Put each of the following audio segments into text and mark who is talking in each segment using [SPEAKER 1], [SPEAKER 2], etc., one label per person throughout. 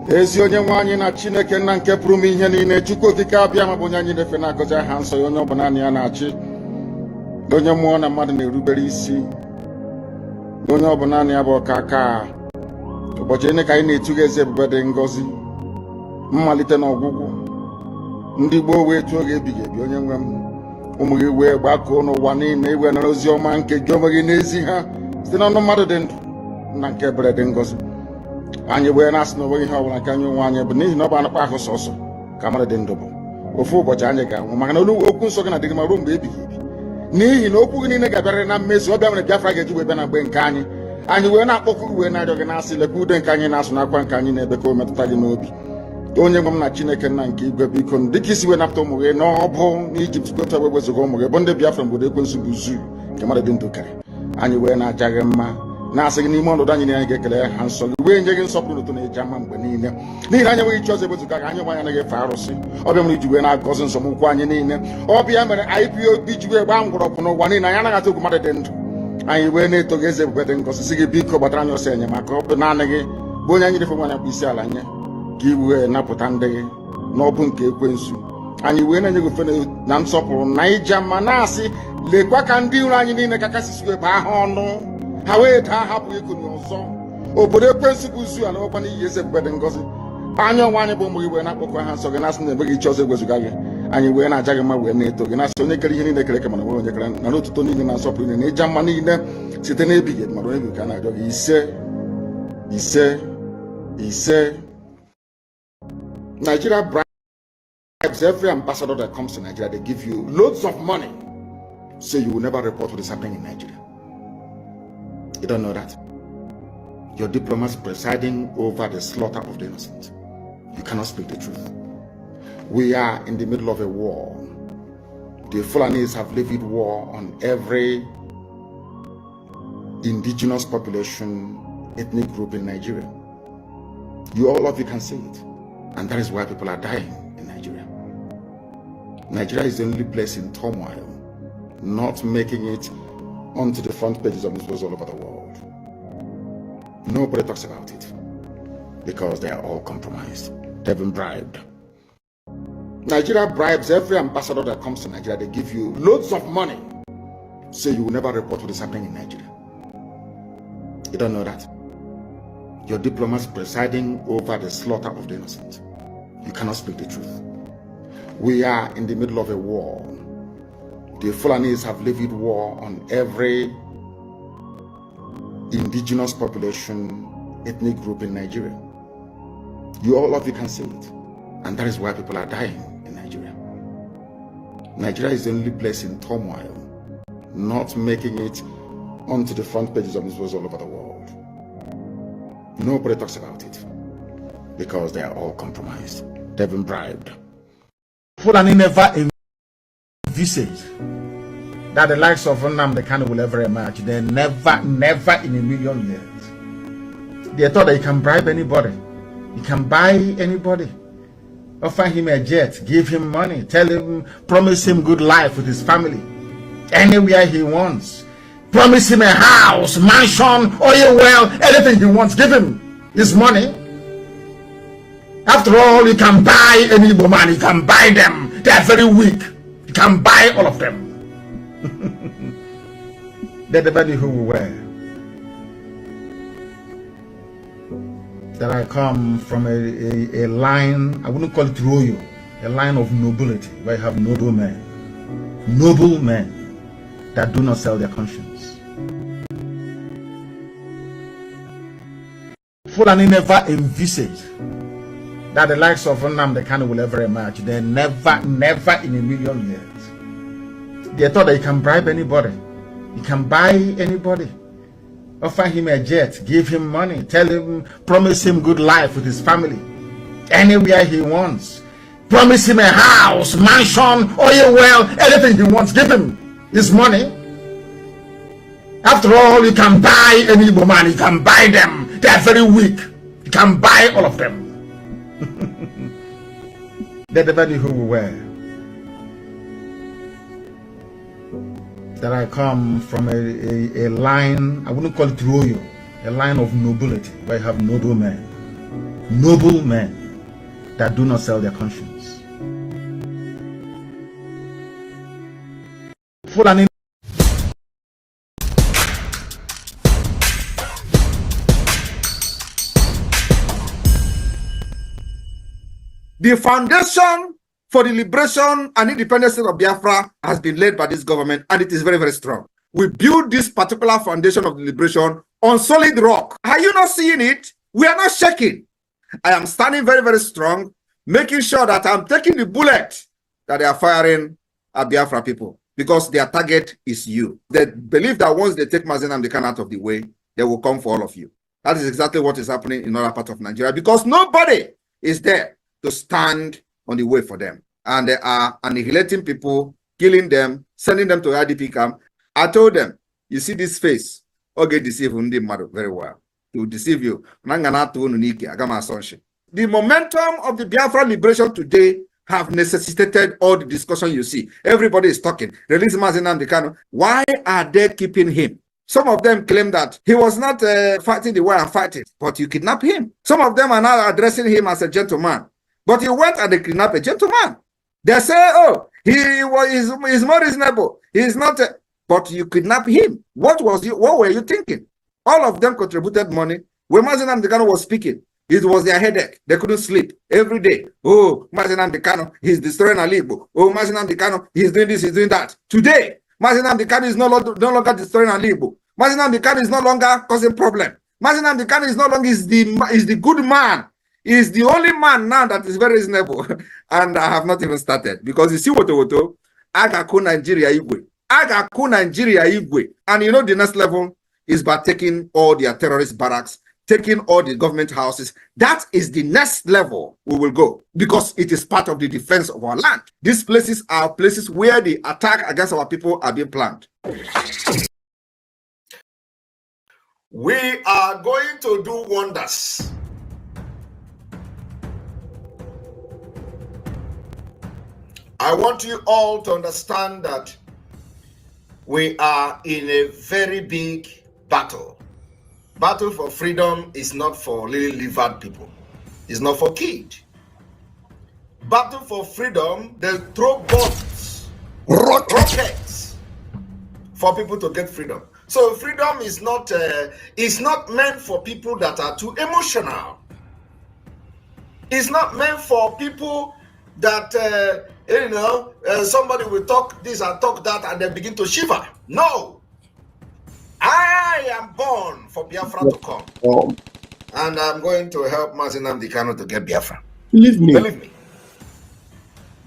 [SPEAKER 1] ezi onye nwe anyị na Chineke nna nke pụrụ m ihe niile, Chukwu okike abịa ma bụ onye anyị na-efe na-agọzi aha nsọ ya, onye ọ bụ naanị ya na-achị, onye mmụọ na mmadụ na-erubere isi, onye ọ bụ naanị ya bụ ọkaka. Ụbọchị ene ka anyị na-etuga eze ebube dị ngọzi, mmalite na ọgwụgwụ. Ndị gboo wee tụọ oge ebighị ebi, onye nwe m, ụmụ gị wee gbakọọ n'ụwa niile iwe nara ozi ọma nke gị onwe gị n'ezi ha site n'ọnụ mmadụ dị ndụ na nke ebere dị ngọzi. Anyị wee na-asị na onweghị ihe ọbụla nke anyị onwe anyị bụ n'ihi na ọ bụ anụkpa ahụ sọsọ ka mmadụ dị ndụ bụ. Ofu ụbọchị anyị ga-anwụ, maka na okwu nsọ gị na-adịghị ma ruo mgbe ebighị ebi, n'ihi na okwu gị niile ga-abịarịrị na mmezu. Ọ bịa mere Biafra ga-eji wee bịa na mgbe nke anyị. Anyị wee na-akpọkụ gị wee na-arịọ gị na-asị, lekwa ude nke anyị na-asụ n'akwa nke anyị na-ebe ka o metụta gị n'obi. Onye nwe m na Chineke nna nke igwe, biko dịka isi wee napụta ụmụ gị n'ọbụ n'Ijipt gotu wee wezuga ụmụ gị bụ ndị Biafra mgbe ekwensu bụ zuu nke mmadụ dị ndụ karị. Anyị wee na-aja gị mma, na-asị gị n'ime ọnọdụ anyị na anyị ga-ekele ha nsọ gị, wee nye gị nsọpụrụ ụtọ na-eji ama mgbe niile, n'ihi na anyị enweghị chi ọzọ ewezuga gị. Anyị nwe anyị anaghị efe arụsị. Ọbịa mere iji wee na-agọzi nsọmụkwụ anyị niile. Ọbịa mere IPOB ji wee gbaa mgbọrọgwụ n'ụwa niile. Anyị anaghị atụ egwu mmadụ dị ndụ. Anyị wee na-eto gị eze ebube dị ngọzi, sị gị biko gbatara anyị ọsọ enyemaka. Ọ bụ naanị gị bụ onye anyị refe nwanyị akpụ isi ala nye ka i wee napụta ndị gị n'ọbụ nke ekwensu. Anyị wee na-enye gị ofe na nsọpụrụ na ija mma, na-asị lekwa ka ndị iro anyị niile ka kasị wee baa ha ọnụ, ha wee daa hapụ ikuni ọzọ. Obodo ekwensu bụ zu ala ọkwa n'ihi eze ebube dị ngọzi. Anya ọnwa anyị bụ ụmụ gị wee na-akpọkọ ha nsọ gị, na-asị na enweghị chi ọzọ egwezuga gị. Anyị wee na-aja gị mma, wee na-eto gị, na-asị onye kere ihe niile kere eke mana nwere onye kere, na n'otuto niile na nsọpụrụ niile na ịja mma niile site n'ebighị ebi mara onye bụ ka a na-arịọ gị. Ise ise. Nigeria bribes every ambassador that comes to Nigeria. They give you loads of money, so you will never report what is happening in Nigeria. You don't know that? Your diplomats presiding over the slaughter of the innocent. You cannot speak the truth. We are in the middle of a war. The Fulanis have levied war on every indigenous population, ethnic group in Nigeria. All of you can see it. And that is why people are dying in Nigeria. Nigeria is the only place in turmoil, not making it onto the front pages of newspapers all over the world. Nobody talks about it because they are all compromised. They've been bribed. Nigeria bribes every ambassador that comes to Nigeria. They give you loads of money, so you will never report what is happening in Nigeria. You don't know that? Your diplomats presiding over the slaughter of the innocent. You cannot speak the truth. We are in the middle of a war. The Fulanis have levied war on every indigenous population, ethnic group in Nigeria. All of you can see it. And that is why people are dying in Nigeria. Nigeria is the only place in turmoil, not making it onto the front pages of newspapers all over the world. Nobody talks about it because they are all compromised. They've been bribed.
[SPEAKER 2] Fulani never envisaged that the likes of Nnamdi Kanu will ever emerge. They never in a million years. They thought that you can bribe anybody. You can buy anybody. Offer him a jet, give him money, tell him, promise him good life with his family, anywhere he wants. Promise him a house, mansion, oil well, anything he wants. Give him his money. After all, you can buy any Igbo man. You can buy them. They are very weak. You can buy all of them. They're the body who we were. That I come from a line, I wouldn't call it royal, a line of nobility, where you have noble men that do not sell their conscience. Fulani never envisaged that the likes of Nnamdi Kanu will ever emerge. They never in a million years. They thought that you can bribe anybody. You can buy anybody. Offer him a jet, give him money, tell him, promise him good life with his family, anywhere he wants. Promise him a house, mansion, oil well, anything he wants. Give him his money. After all, you can buy any Igbo man. You can buy them. They are very weak. You can buy all of them. They're the body who we were. That I come from a line, I wouldn't call it royal, a line of nobility, where you have noble men Noble men that do not sell their conscience. Fulani.
[SPEAKER 3] The foundation for the liberation and independence of Biafra has been laid by this government, and it is very, very strong. We build this particular foundation of the liberation on solid rock. Are you not seeing it? We are not shaking. I am standing very, very strong, making sure that I'm taking the bullet that they are firing at Biafra people, because their target is you. They believe that once they take Nnamdi Kanu out of the way, they will come for all of you. That is exactly what is happening in other parts of Nigeria, because nobody is there to stand on the way for them. And they are annihilating people, killing them, sending them to IDP camp. I told them, you see this face, okay, deceive very well. To deceive you. The momentum of the Biafra liberation today have necessitated all the discussion you see. Everybody is talking. Release Nnamdi Kanu. Why are they keeping him? Some of them claim that he was not fighting the way I'm fighting, but you kidnap him. Some of them are now addressing him as a gentleman, but he went and they kidnapped a gentleman. They say, oh, he's more reasonable. He's not, but you kidnap him. What were you thinking? All of them contributed money. When Nnamdi Kanu was speaking, it was their headache. They couldn't sleep every day. Oh, Nnamdi Kanu, he's destroying Alibo. Oh, Nnamdi Kanu, he's doing this, he's doing that. Today, Nnamdi Kanu is no longer destroying Alibo. Nnamdi Kanu is no longer causing problem. Nnamdi Kanu is no longer is the good man. Is the only man now that is very reasonable. And I have not even started. Because you see what Agaku Nigeria Igwe. Agaku Nigeria Igwe. And you know the next level is by taking all their terrorist barracks, taking all the government houses. That is the next level we will go, because it is part of the defense of our land. These places are places where the attack against our people are being planned.
[SPEAKER 4] We are going to do wonders. I want you all to understand that we are in a very big battle. Battle for freedom is not for lily-livered people. It's not for kids. Battle for freedom, they throw bombs, rockets for people to get freedom. So freedom is not meant for people that are too emotional. It's not meant for people that somebody will talk this and talk that and they begin to shiver. No. I am born for Biafra to come. And I'm going to help Nnamdi Kanu to get Biafra.
[SPEAKER 3] Believe me.
[SPEAKER 4] Believe me.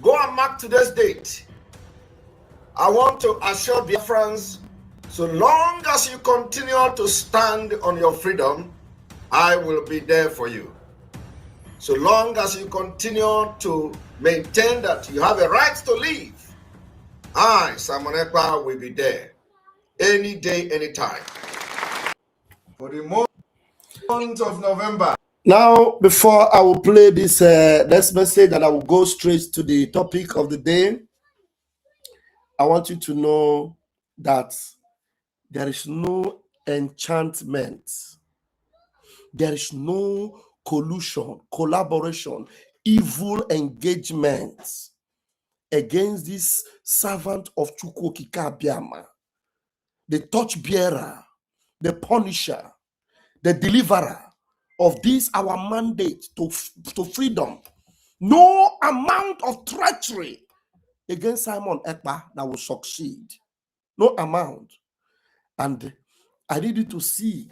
[SPEAKER 4] Go and mark today's date. I want to assure Biafrans, so long as you continue to stand on your freedom, I will be there for you. So long as you continue to maintain that you have a right to live, I, Simon Ekpa, will be there. Any day, anytime.
[SPEAKER 3] For the month of November.
[SPEAKER 5] Now, before I will play this next message and I will go straight to the topic of the day, I want you to know that there is no enchantment. There is no collusion, collaboration, evil engagement against this servant of Chukwu Okike Abiama, the torchbearer, the punisher, the deliverer of this our mandate to freedom. No amount of treachery against Simon Ekpa that will succeed. No amount. And I need you to see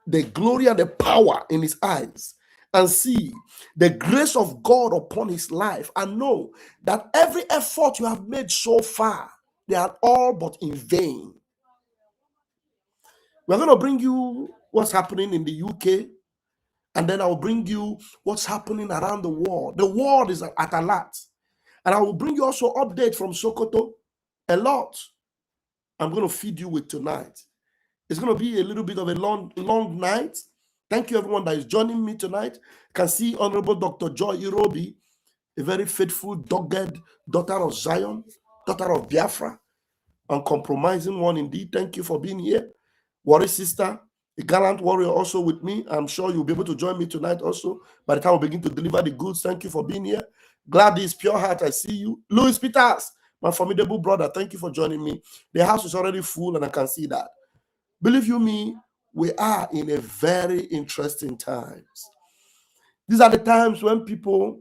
[SPEAKER 5] the glory and the power in his eyes and see the grace of God upon his life and know that every effort you have made so far, they are all but in vain. We're going to bring you what's happening in the UK, and then I will bring you what's happening around the world. The world is at alert. And I will bring you also update from Sokoto, a lot. I'm going to feed you with tonight. It's going to be a little bit of a long night. Thank you, everyone that is joining me tonight. You can see Honorable Dr. Joy Irobi, a very faithful, dogged daughter of Zion, daughter of Biafra, uncompromising one indeed. Thank you for being here. Worry sister, a gallant warrior also with me. I'm sure you'll be able to join me tonight also. By the time we begin to deliver the goods, thank you for being here. Gladys, Pure Heart, I see you. Louis Peters, my formidable brother, thank you for joining me. The house is already full and I can see that. Believe you me, we are in a very interesting times. These are the times when people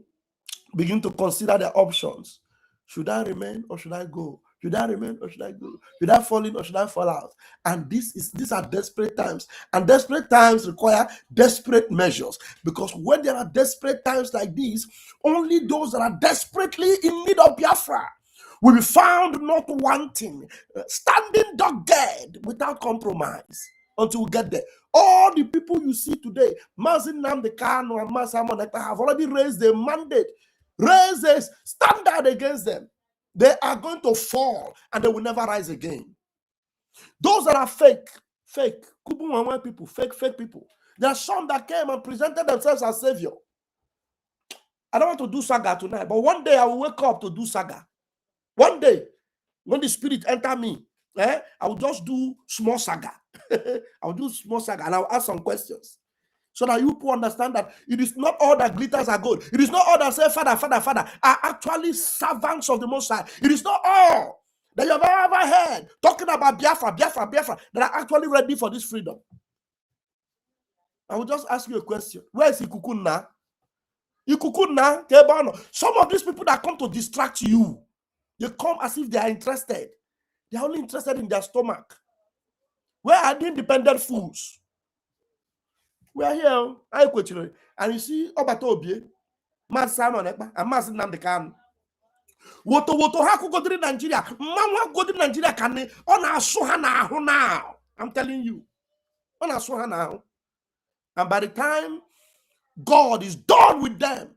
[SPEAKER 5] begin to consider their options. Should I remain or should I go? Should I remain or should I go? Should I fall in or should I fall out? And these are desperate times. And desperate times require desperate measures. Because when there are desperate times like these, only those that are desperately in need of Biafra will be found not wanting, standing dogged without compromise until we get there. All the people you see today, Nnamdi Kanu and Simon Ekpa, have already raised a mandate, raised a standard against them. They are going to fall and they will never rise again. Those that are fake people, fake people. There are some that came and presented themselves as savior. I don't want to do saga tonight, but one day I will wake up to do saga. One day, when the spirit enter me, I will just do small saga. I will do small saga and I will ask some questions. So that you people understand that it is not all that glitters are gold. It is not all that say, Father, Father, Father, are actually servants of the Most High. It is not all that you have ever heard talking about Biafra, that are actually ready for this freedom. I will just ask you a question. Where is Ikukuna? Ikukuna, Kebano. Some of these people that come to distract you, they come as if they are interested. They are only interested in their stomach. Where are the independent fools? We are here, and you see Obatobie, Mas Simon Ekpa, and Mas Nnamdi Kanu. Woto haku go to Nigeria. Mama go to Nigeria can on our sohana now. I'm telling you. On our sohana now. And by the time God is done with them,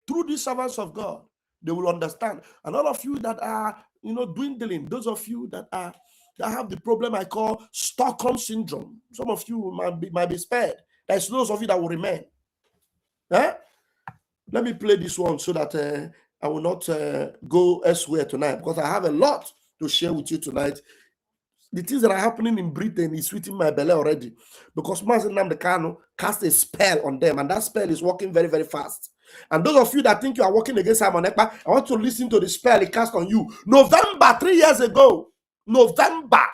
[SPEAKER 5] through these servants of God, they will understand. And all of you that are, dwindling, those of you that have the problem I call Stockholm syndrome, some of you might be spared. There's those of you that will remain. Let me play this one so that I will not go elsewhere tonight, because I have a lot to share with you tonight. The things that are happening in Britain is sweeting my belly already, because Nnamdi Kanu cast a spell on them, and that spell is working very, very fast. And those of you that think you are working against Simon Ekpa, I want to listen to the spell he cast on you. November 3 years ago, November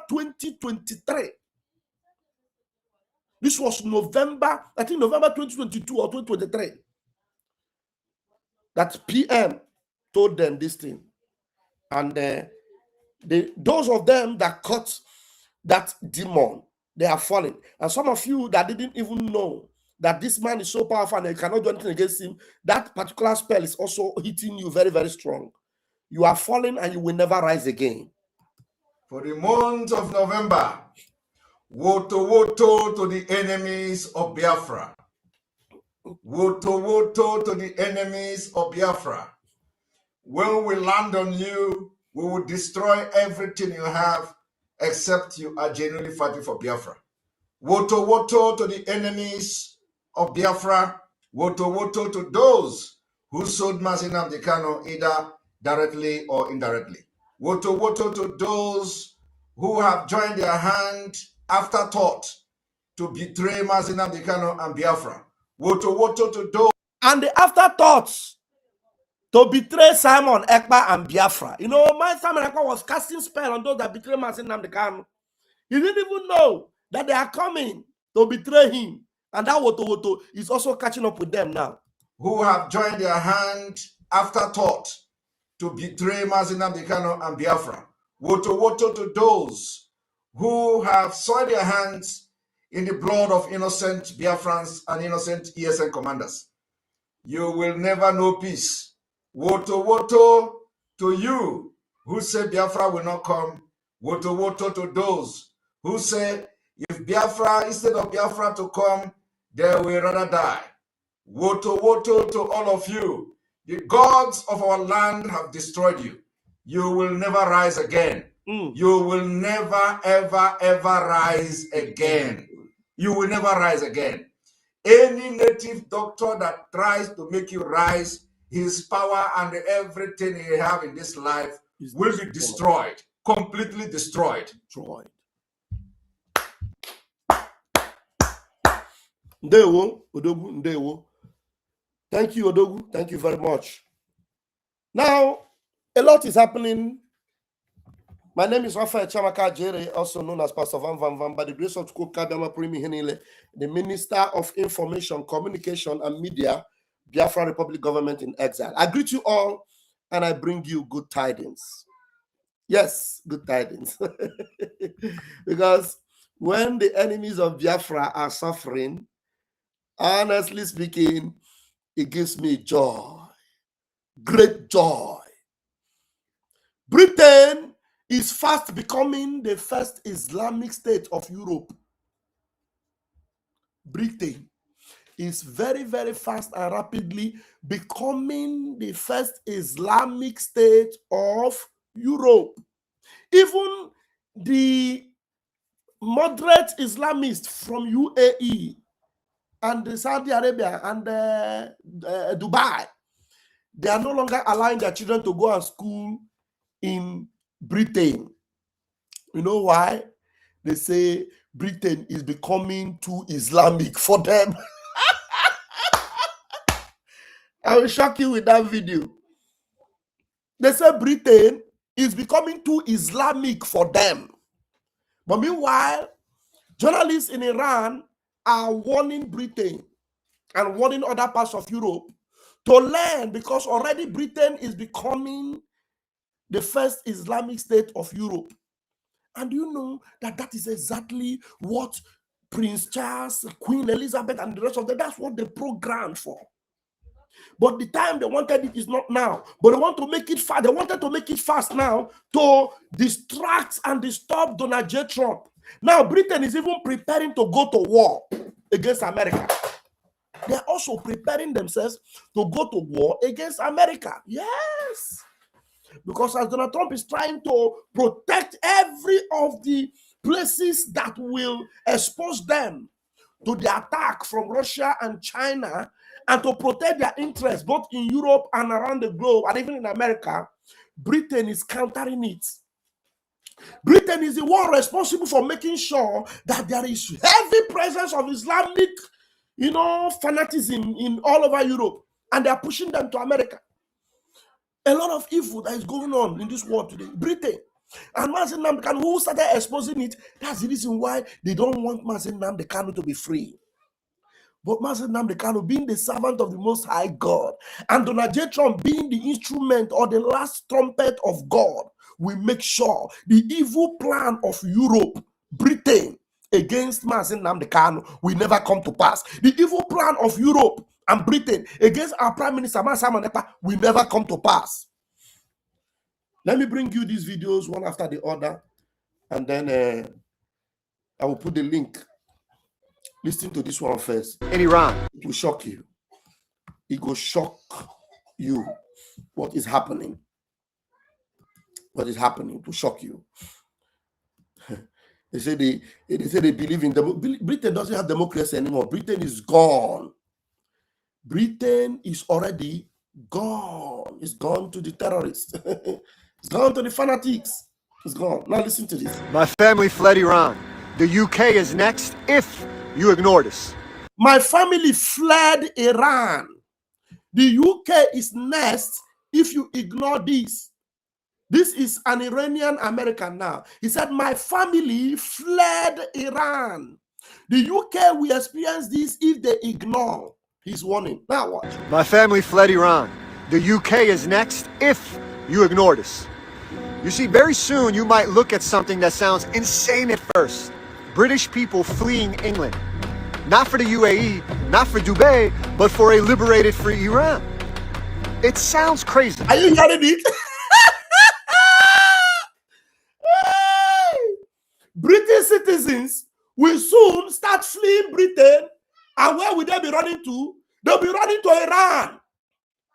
[SPEAKER 5] 2023. This was November, I think November 2022 or 2023. That PM told them this thing. And those of them that caught that demon, they are falling. And some of you that didn't even know that this man is so powerful and you cannot do anything against him, that particular spell is also hitting you very, very strong. You are falling and you will never rise again.
[SPEAKER 4] For the month of November, woto to the enemies of Biafra. Woto to the enemies of Biafra. When we land on you, we will destroy everything you have except you are genuinely fighting for Biafra. Woto to the enemies of Biafra. Woto to those who sold Nnamdi Kanu either directly or indirectly. Woto to those who have joined their hand afterthought to betray Nnamdi Kanu and Biafra. Woto to those.
[SPEAKER 5] And the afterthoughts to betray Simon Ekpa and Biafra. My Simon Ekpa was casting spell on those that betray Nnamdi Kanu. He didn't even know that they are coming to betray him. And that woto is also catching up with them now.
[SPEAKER 4] Who have joined their hand afterthought to betray Nnamdi Kanu and Biafra. Woto to those who have soiled their hands in the blood of innocent Biafrans and innocent ESN commanders. You will never know peace. Woto to you who say Biafra will not come. Woto to those who say if Biafra, instead of Biafra to come, they will rather die. Woto to all of you. The gods of our land have destroyed you. You will never rise again. You will never, ever, ever rise again. You will never rise again. Any native doctor that tries to make you rise, his power and everything he have in this life will be destroyed. completely destroyed.
[SPEAKER 5] Ndewo, Odogu, Ndewo. Thank you, Odogu. Thank you very much. Now, a lot is happening. My name is Raphael Chamaka Jere, also known as Pastor Van Van Van, by the grace of Kabiyama Primi Henile, the Minister of Information, Communication, and Media, Biafra Republic Government in Exile. I greet you all, and I bring you good tidings. Yes, good tidings. Because when the enemies of Biafra are suffering, honestly speaking, it gives me joy, great joy. Britain is fast becoming the first Islamic state of Europe. Britain is very, very fast and rapidly becoming the first Islamic state of Europe. Even the moderate Islamists from UAE and Saudi Arabia and Dubai, they are no longer allowing their children to go to school in Britain. You know why? They say Britain is becoming too Islamic for them. I will shock you with that video. They say Britain is becoming too Islamic for them. But meanwhile, journalists in Iran are warning Britain and warning other parts of Europe to learn, because already Britain is becoming the first Islamic state of Europe. And you know that that is exactly what Prince Charles, Queen Elizabeth, and the rest of them, that's what they programmed for. But the time they wanted it is not now. But they want to make it fast. They wanted to make it fast now to distract and disturb Donald J. Trump. Now, Britain is even preparing to go to war against America. They're also preparing themselves to go to war against America. Yes. Because as Donald Trump is trying to protect every of the places that will expose them to the attack from Russia and China, and to protect their interests both in Europe and around the globe, and even in America, Britain is countering it. Britain is the one responsible for making sure that there is heavy presence of Islamic, fanaticism in all over Europe, and they are pushing them to America. A lot of evil that is going on in this world today, Britain. And Nnamdi Kanu, who started exposing it, that's the reason why they don't want Nnamdi Kanu to be free. But Nnamdi Kanu, being the servant of the Most High God, and Donald J. Trump being the instrument or the last trumpet of God, will make sure the evil plan of Europe, Britain, against Nnamdi Kanu will never come to pass. The evil plan of Europe and Britain against our Prime Minister Simon Ekpa will never come to pass. Let me bring you these videos one after the other, and then I will put the link. Listen to this one first.
[SPEAKER 6] In Iran,
[SPEAKER 5] it will shock you. It will shock you what is happening. What is happening? It will shock you. They say they believe in Britain doesn't have democracy anymore. Britain is gone. Britain is already gone. It's gone to the terrorists. It's gone to the fanatics. It's gone. Now listen to this.
[SPEAKER 6] My family fled Iran. The UK is next if you ignore this.
[SPEAKER 5] My family fled Iran. The UK is next if you ignore this. This is an Iranian American now. He said, my family fled Iran. The UK will experience this if they ignore his warning. Now what?
[SPEAKER 6] My family fled Iran. The UK is next if you ignore this. You see, very soon you might look at something that sounds insane at first. British people fleeing England. Not for the UAE, not for Dubai, but for a liberated free Iran. It sounds crazy.
[SPEAKER 5] Are you hearing it? British citizens will soon start fleeing Britain, and where will they be running to? They'll be running to Iran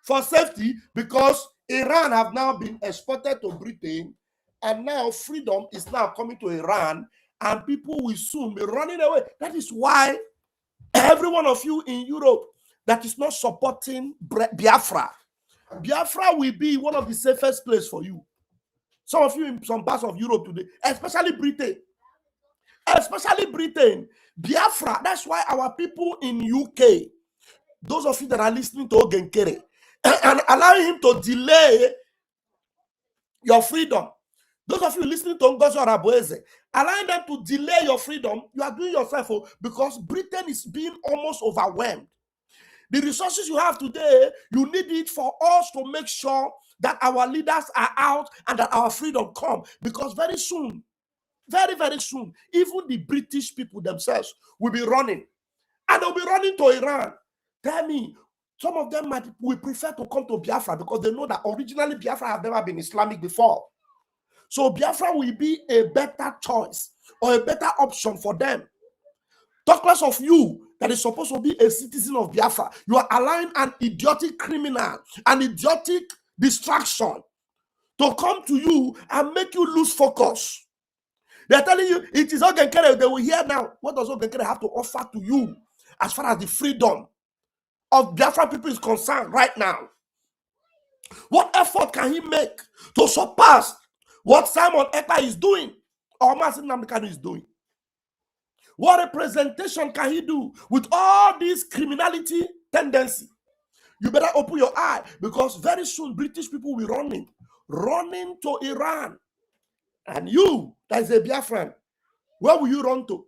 [SPEAKER 5] for safety, because Iran have now been exported to Britain, and now freedom is now coming to Iran, and people will soon be running away. That is why every one of you in Europe that is not supporting Biafra will be one of the safest places for you. Some of you in some parts of Europe today, especially Britain, Biafra. That's why our people in UK, those of you that are listening to Ogenkere, and allowing him to delay your freedom. Those of you listening to Ngozi Arabueze, allowing them to delay your freedom, you are doing yourself, because Britain is being almost overwhelmed. The resources you have today, you need it for us to make sure that our leaders are out and that our freedom come. Because very soon, very, very soon, even the British people themselves will be running. And they'll be running to Iran. Tell me, some of them will prefer to come to Biafra because they know that originally Biafra have never been Islamic before. So Biafra will be a better choice or a better option for them. Talk less of you that is supposed to be a citizen of Biafra. You are allowing an idiotic criminal, an idiotic distraction to come to you and make you lose focus. They're telling you it is Ogenkere. They will hear now. What does Ogenkere have to offer to you as far as the freedom of Biafra people is concerned right now? What effort can he make to surpass what Simon Ekpa is doing or Nnamdi Kanu is doing? What representation can he do with all this criminality tendency? You better open your eye, because very soon British people will be running to Iran. And you, that is a Biafran, where will you run to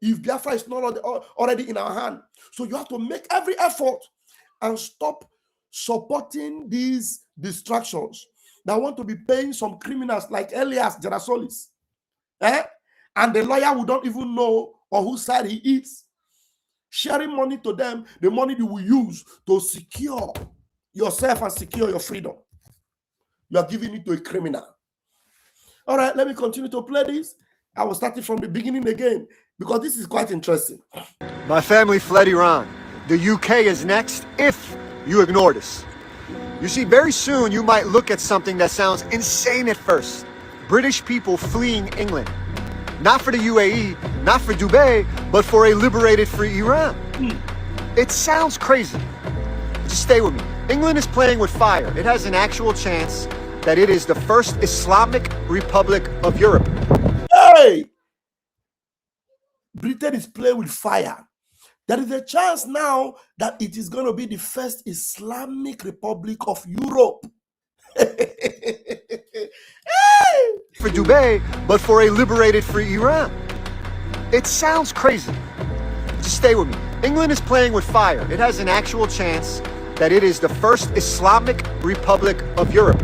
[SPEAKER 5] if Biafra is not already in our hand? So you have to make every effort and stop supporting these distractions that want to be paying some criminals like Elias Gerasolis. And the lawyer who don't even know on whose side he is, sharing money to them, the money you will use to secure yourself and secure your freedom. You are giving it to a criminal. All right, let me continue to play this. I will start it from the beginning again, because this is quite interesting.
[SPEAKER 6] My family fled Iran. The UK is next if you ignore this. You see, very soon you might look at something that sounds insane at first. British people fleeing England. Not for the UAE, not for Dubai, but for a liberated free Iran. It sounds crazy. Just stay with me. England is playing with fire. It has an actual chance that it is the first Islamic Republic of Europe.
[SPEAKER 5] Hey! Britain is playing with fire. There is a chance now that it is going to be the first Islamic Republic of Europe.
[SPEAKER 6] For Dubai, but for a liberated free Iran. It sounds crazy. Just stay with me. England is playing with fire. It has an actual chance that it is the first Islamic Republic of Europe.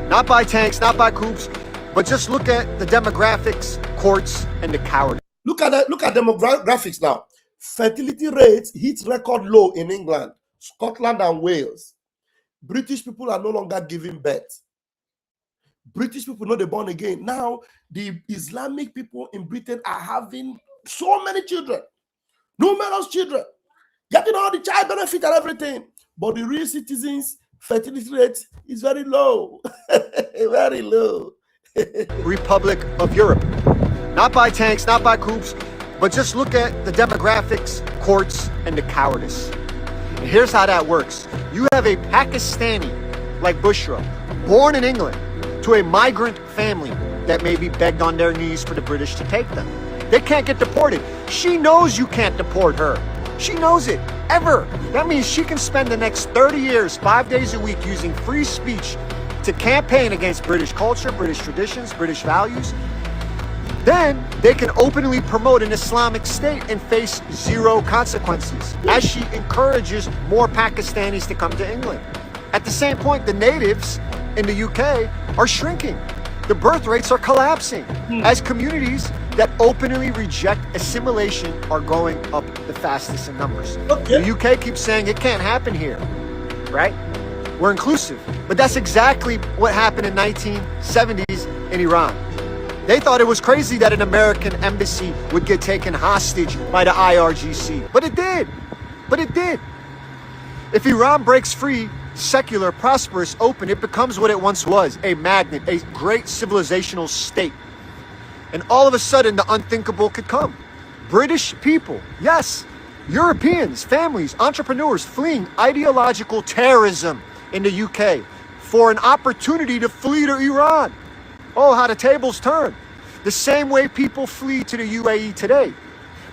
[SPEAKER 6] Not by tanks, not by coups, but just look at the demographics, courts, and the cowardice.
[SPEAKER 5] Look at demographics now. Fertility rates hit record low in England, Scotland, and Wales. British people are no longer giving birth. British people know they're born again. Now, the Islamic people in Britain are having so many children, numerous children, getting all the child benefit and everything. But the real citizens' fertility rate is very low. Very low.
[SPEAKER 6] Republic of Europe. Not by tanks, not by coups, but just look at the demographics, courts, and the cowardice. And here's how that works. You have a Pakistani like Bushra, born in England, to a migrant family that may be begged on their knees for the British to take them. They can't get deported. She knows you can't deport her. She knows it, ever. That means she can spend the next 30 years, 5 days a week, using free speech to campaign against British culture, British traditions, British values. Then they can openly promote an Islamic state and face zero consequences, as she encourages more Pakistanis to come to England. At the same point, the natives in the UK are shrinking. The birth rates are collapsing as communities that openly reject assimilation are going up the fastest in numbers.
[SPEAKER 5] Okay.
[SPEAKER 6] The UK keeps saying it can't happen here, right? We're inclusive. But that's exactly what happened in 1970s in Iran. They thought it was crazy that an American embassy would get taken hostage by the IRGC. But it did. But it did. If Iran breaks free, secular, prosperous, open, it becomes what it once was, a magnet, a great civilizational state. And all of a sudden, the unthinkable could come. British people, yes, Europeans, families, entrepreneurs fleeing ideological terrorism in the UK for an opportunity to flee to Iran. Oh, how the tables turn. The same way people flee to the UAE today.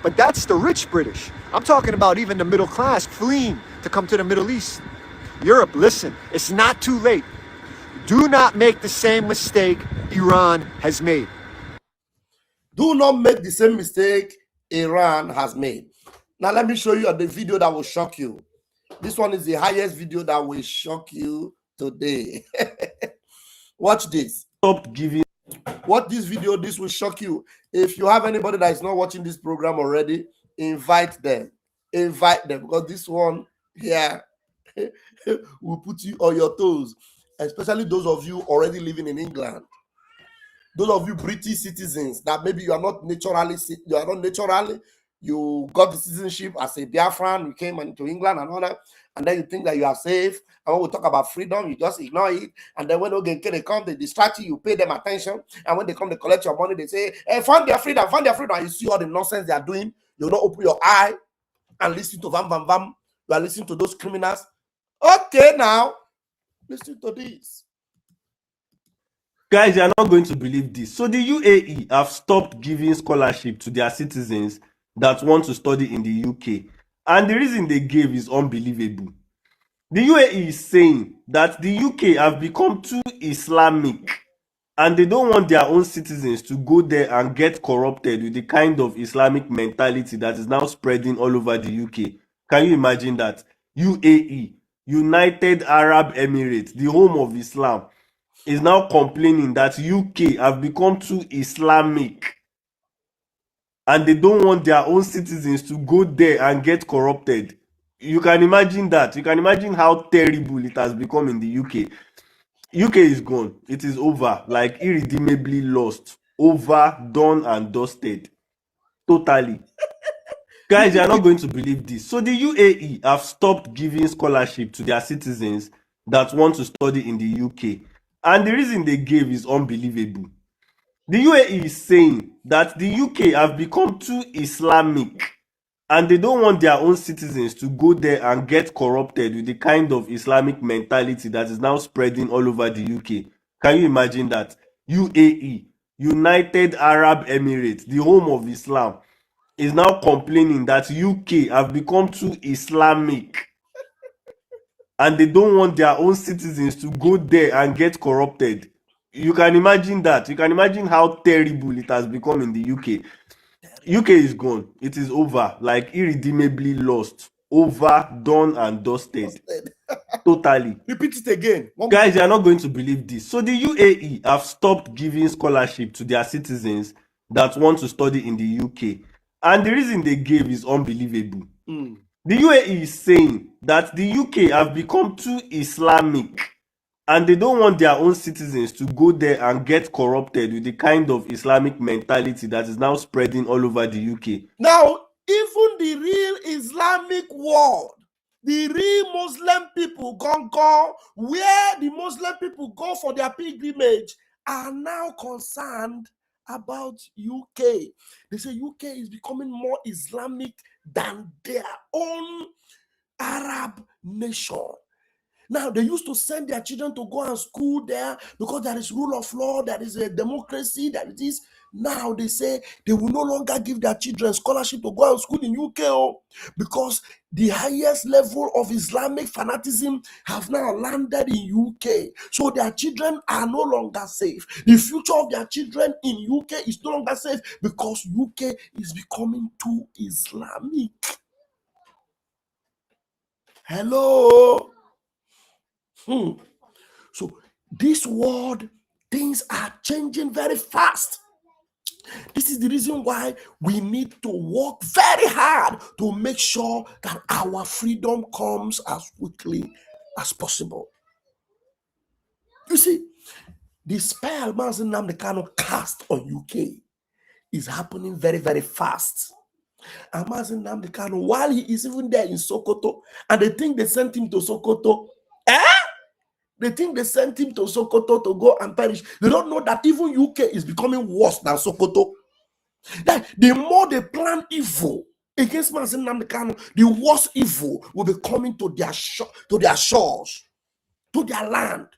[SPEAKER 6] But that's the rich British. I'm talking about even the middle class fleeing to come to the Middle East. Europe, listen, it's not too late. Do not make the same mistake Iran has made.
[SPEAKER 5] Do not make the same mistake Iran has made. Now, let me show you the video that will shock you. This one is the highest video that will shock you today. Watch this.
[SPEAKER 7] Stop giving.
[SPEAKER 5] Watch this video. This will shock you. If you have anybody that is not watching this program already, invite them. Invite them, because this one here will put you on your toes, especially those of you already living in England. Those of you British citizens that maybe you are not naturally, you got the citizenship as a Biafran, you came into England and all that, and then you think that you are safe. And when we talk about freedom, you just ignore it. And then when they come, they distract you, you pay them attention. And when they come, they collect your money, they say, hey, find their freedom, find their freedom. And you see all the nonsense they are doing. You don't open your eye and listen to vam, vam, vam. You are listening to those criminals. Okay, now, listen to this.
[SPEAKER 7] Guys, you are not going to believe this. So the UAE have stopped giving scholarship to their citizens that want to study in the UK. And the reason they gave is unbelievable. The UAE is saying that the UK have become too Islamic and they don't want their own citizens to go there and get corrupted with the kind of Islamic mentality that is now spreading all over the UK. Can you imagine that? UAE, United Arab Emirates, the home of Islam, is now complaining that UK have become too Islamic and they don't want their own citizens to go there and get corrupted. You can imagine that. You can imagine how terrible it has become in the UK. UK is gone. It is over, like irredeemably lost, over, done and dusted. Totally. Guys, you are not going to believe this. So the UAE have stopped giving scholarship to their citizens that want to study in the UK. And the reason they gave is unbelievable. The UAE is saying that the UK have become too Islamic and they don't want their own citizens to go there and get corrupted with the kind of Islamic mentality that is now spreading all over the UK. Can you imagine that? UAE, United Arab Emirates, the home of Islam, is now complaining that UK have become too Islamic and they don't want their own citizens to go there and get corrupted. You can imagine that. You can imagine how terrible it has become in the UK. UK is gone. It is over, like irredeemably lost, over, done and dusted. Totally.
[SPEAKER 5] Repeat it again.
[SPEAKER 7] Guys, you are not going to believe this. So the UAE have stopped giving scholarship to their citizens that want to study in the UK. And the reason they gave is unbelievable. The UAE is saying that the UK have become too Islamic and they don't want their own citizens to go there and get corrupted with the kind of Islamic mentality that is now spreading all over the UK.
[SPEAKER 5] Now, even the real Islamic world, the real Muslim people go where the Muslim people go for their pilgrimage, are now concerned about UK. They say UK is becoming more Islamic than their own Arab nation. Now, they used to send their children to go and school there because there is rule of law, there is a democracy, there is this. Now they say they will no longer give their children scholarship to go and school in UK because the highest level of Islamic fanaticism have now landed in UK. So their children are no longer safe. The future of their children in UK is no longer safe because UK is becoming too Islamic. Hello. So this world, things are changing very fast. This is the reason why we need to work very hard to make sure that our freedom comes as quickly as possible. You see, the spell Nnamdi Kanu cast on UK is happening very, very fast. And Nnamdi Kanu, while he is even there in Sokoto, and they think they sent him to Sokoto, they think they sent him to Sokoto to go and perish. They don't know that even UK is becoming worse than Sokoto. That the more they plan evil against Nnamdi Kanu, the worse evil will be coming to their shores, to their land,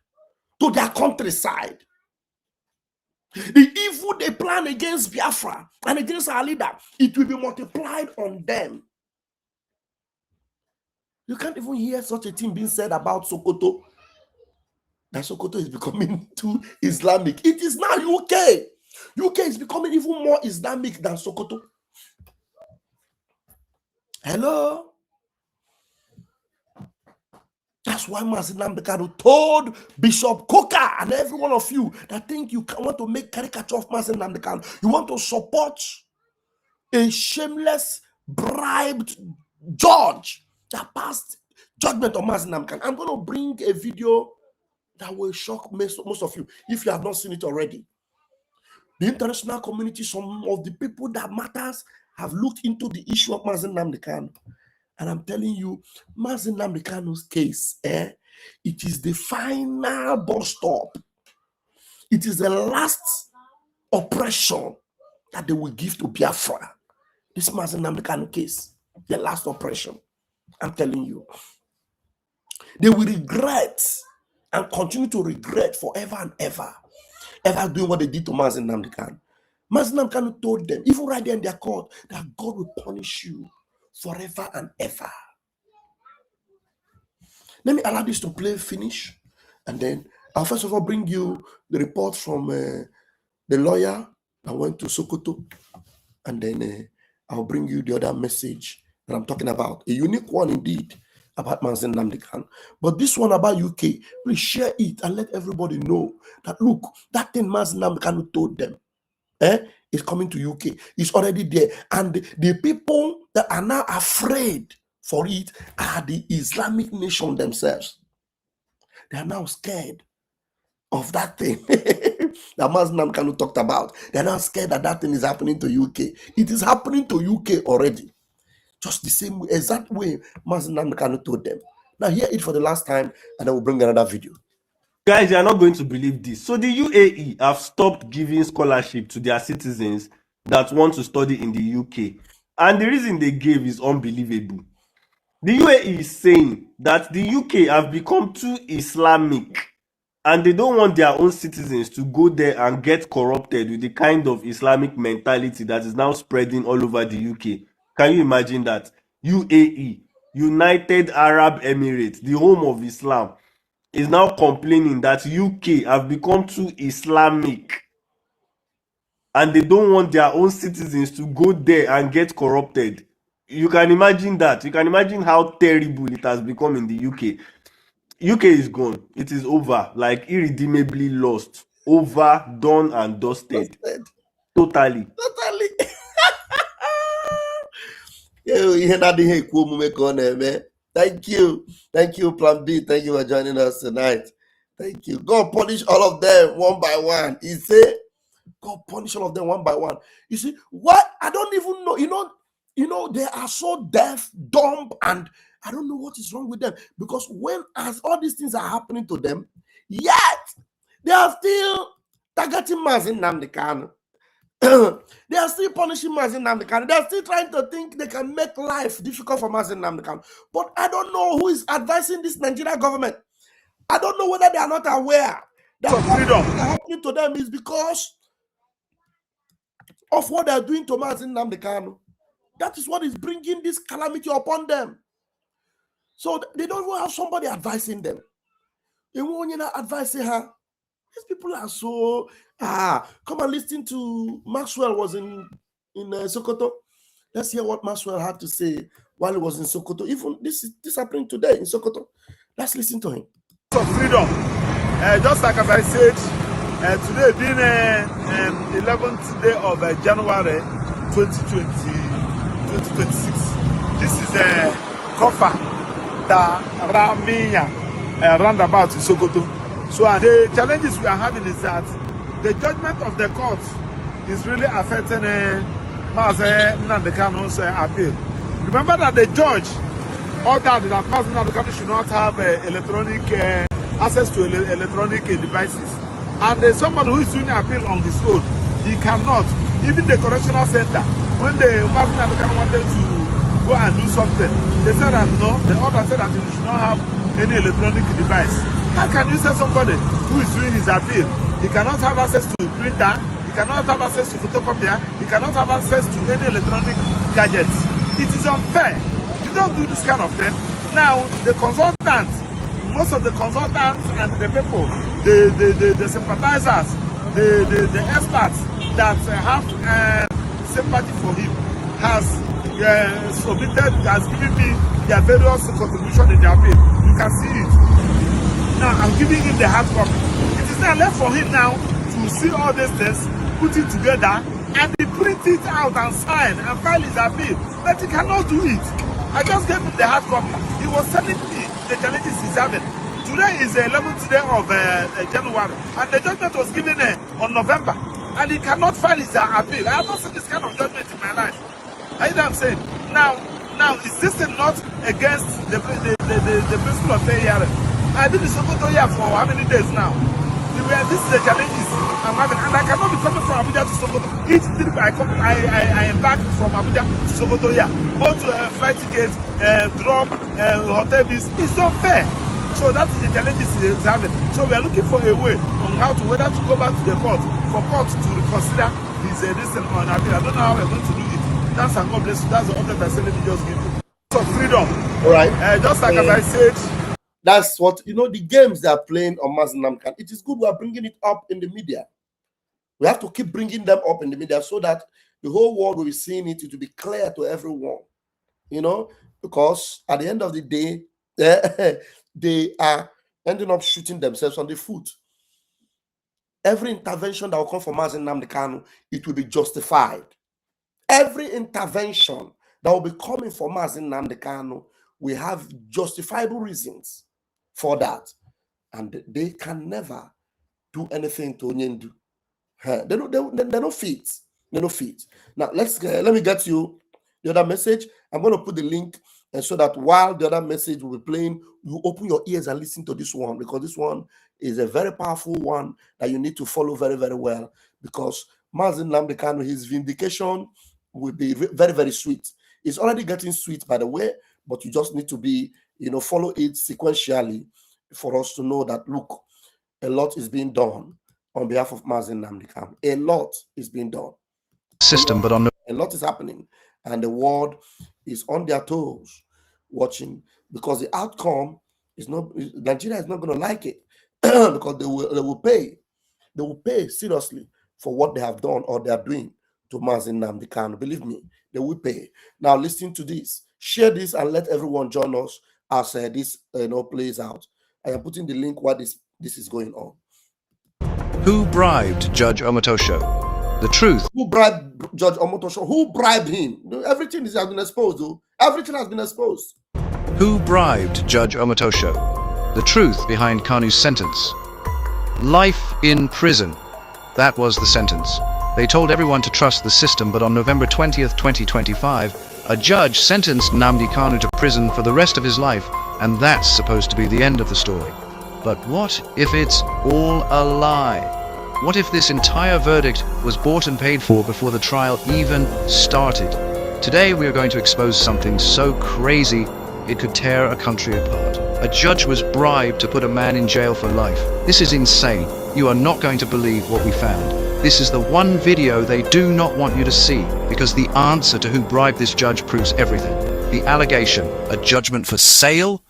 [SPEAKER 5] to their countryside. The evil they plan against Biafra and against our leader, it will be multiplied on them. You can't even hear such a thing being said about Sokoto. That Sokoto is becoming too Islamic. It is now UK. UK is becoming even more Islamic than Sokoto. Hello? That's why Nnamdi Kanu told Bishop Coker and every one of you that think you want to make caricature of Nnamdi Kanu. You want to support a shameless, bribed judge that passed judgment on Nnamdi Kanu. I'm going to bring a video that will shock most of you if you have not seen it already. The international community, some of the people that matters, have looked into the issue of Nnamdi Kanu. And I'm telling you, Nnamdi Kanu's case, it is the final bus stop. It is the last oppression that they will give to Biafra. This Nnamdi Kanu case, the last oppression. I'm telling you. They will regret and continue to regret forever and ever doing what they did to Nnamdi Kanu. Nnamdi Kanu told them, even right there in their court, that God will punish you forever and ever. Let me allow this to play finish, and then I'll first of all bring you the report from the lawyer that went to Sokoto, and then I'll bring you the other message that I'm talking about, a unique one indeed about Nnamdi Kanu. But this one about UK, please share it and let everybody know that, look, that thing Nnamdi Kanu told them, is coming to UK. It's already there. And the people that are now afraid for it are the Islamic nation themselves. They are now scared of that thing that Nnamdi Kanu talked about. They are now scared that that thing is happening to UK. It is happening to UK already. Just the same way, exact way Nnamdi Kanu told them. Now hear it for the last time, and then we'll bring another video.
[SPEAKER 7] Guys, you are not going to believe this. So the UAE have stopped giving scholarship to their citizens that want to study in the UK. And the reason they gave is unbelievable. The UAE is saying that the UK have become too Islamic and they don't want their own citizens to go there and get corrupted with the kind of Islamic mentality that is now spreading all over the UK. Can you imagine that? UAE, United Arab Emirates, the home of Islam, is now complaining that UK have become too Islamic and they don't want their own citizens to go there and get corrupted. You can imagine that. You can imagine how terrible it has become in the UK. UK is gone. It is over. Like irredeemably lost. Over, done and dusted. Totally.
[SPEAKER 5] Thank you. Thank you, Plan B. Thank you for joining us tonight. Thank you. God punish all of them one by one. He said, God punish all of them one by one. You see, what? I don't even know. You know, they are so deaf, dumb, and I don't know what is wrong with them. Because as all these things are happening to them, yet they are still targeting Nnamdi Kanu. They are still punishing Nnamdi Kanu. They are still trying to think they can make life difficult for Nnamdi Kanu. But I don't know who is advising this Nigerian government. I don't know whether they are not aware that what is happening to them is because of what they are doing to Nnamdi Kanu. That is what is bringing this calamity upon them. So they don't even have somebody advising them. They won't advising her. These people are so come and listen to Maxwell was in Sokoto. Let's hear what Maxwell had to say while he was in Sokoto. Even this happening today in Sokoto. Let's listen to him.
[SPEAKER 8] Of freedom, just like as I said, today being 11th day of January 2026. This is a Kofa da Ramiya roundabout in Sokoto. So the challenges we are having is that the judgment of the court is really affecting Nnamdi Kanu's appeal. Remember that the judge ordered that Nnamdi Kanu should not have electronic access to electronic devices. And somebody who is doing an appeal on his own, he cannot. Even the correctional center, when the Nnamdi Kanu wanted to go and do something, they said that no, the order said that he should not have any electronic device. How can you say somebody who is doing his appeal, he cannot have access to a printer, he cannot have access to photocopier, he cannot have access to any electronic gadgets? It is unfair. You don't do this kind of thing. Now, the consultants, most of the consultants and the people, the sympathizers, the experts that have sympathy for him has given me their various contributions in their appeal. You can see it. Now I'm giving him the hard copy. It is now left for him now to see all these things, put it together, and he print it out and sign and file his appeal. But he cannot do it. I just gave him the hard copy. He was telling me the challenges he's having. Today is the 11th day of January, and the judgment was given on November, and he cannot file his appeal. I have not seen this kind of judgment in my life. I know what I'm saying. Now, is this not against the principle of fair hearing? I did this Sokoto here for how many days now? This is the challenges I'm having, and I cannot be coming from Abuja to Sokoto. Each trip I embark from Abuja to Sokoto here, both flight tickets, drop, hotel bills. It's not fair. So that is the challenges he's having. So we are looking for a way on how to, whether to go back to the court for court to reconsider his this on appeal. I don't know how we're going to do it. That's an God bless you. That's the update I said. Let me just give you. So freedom.
[SPEAKER 5] All right.
[SPEAKER 8] Just like as I said.
[SPEAKER 5] That's what, the games they are playing on Nnamdi Kanu. It is good we are bringing it up in the media. We have to keep bringing them up in the media so that the whole world will be seeing it. It will be clear to everyone, because at the end of the day, they are ending up shooting themselves on the foot. Every intervention that will come from Nnamdi Kanu, it will be justified. Every intervention that will be coming from Nnamdi Kanu, we have justifiable reasons for that, and they can never do anything to Onyendu. They don't fit. They don't fit. Now let me get you the other message. I'm going to put the link, and so that while the other message will be playing, you open your ears and listen to this one, because this one is a very powerful one that you need to follow very, very well, because Nnamdi Kanu, his vindication will be very, very sweet. It's already getting sweet, by the way, but you just need to be, follow it sequentially for us to know that, look, a lot is being done on behalf of Nnamdi Kanu. A lot is being done.
[SPEAKER 9] System, but on
[SPEAKER 5] a lot is happening, and the world is on their toes watching, because the outcome is not, Nigeria is not going to like it because they will pay seriously for what they have done or they are doing to Nnamdi Kanu. Believe me, they will pay. Now listen to this, share this, and let everyone join us as this plays out. I am putting the link while this is going on.
[SPEAKER 9] Who bribed Judge Omotosho? The truth.
[SPEAKER 5] Who bribed Judge Omotosho? Who bribed him? Everything has been exposed, though. Everything has been exposed.
[SPEAKER 9] Who bribed Judge Omotosho? The truth behind Kanu's sentence. Life in prison. That was the sentence. They told everyone to trust the system, but on November 20th, 2025, a judge sentenced Nnamdi Kanu to prison for the rest of his life, and that's supposed to be the end of the story. But what if it's all a lie? What if this entire verdict was bought and paid for before the trial even started? Today we are going to expose something so crazy it could tear a country apart. A judge was bribed to put a man in jail for life. This is insane. You are not going to believe what we found. This is the one video they do not want you to see, because the answer to who bribed this judge proves everything. The allegation, a judgment for sale?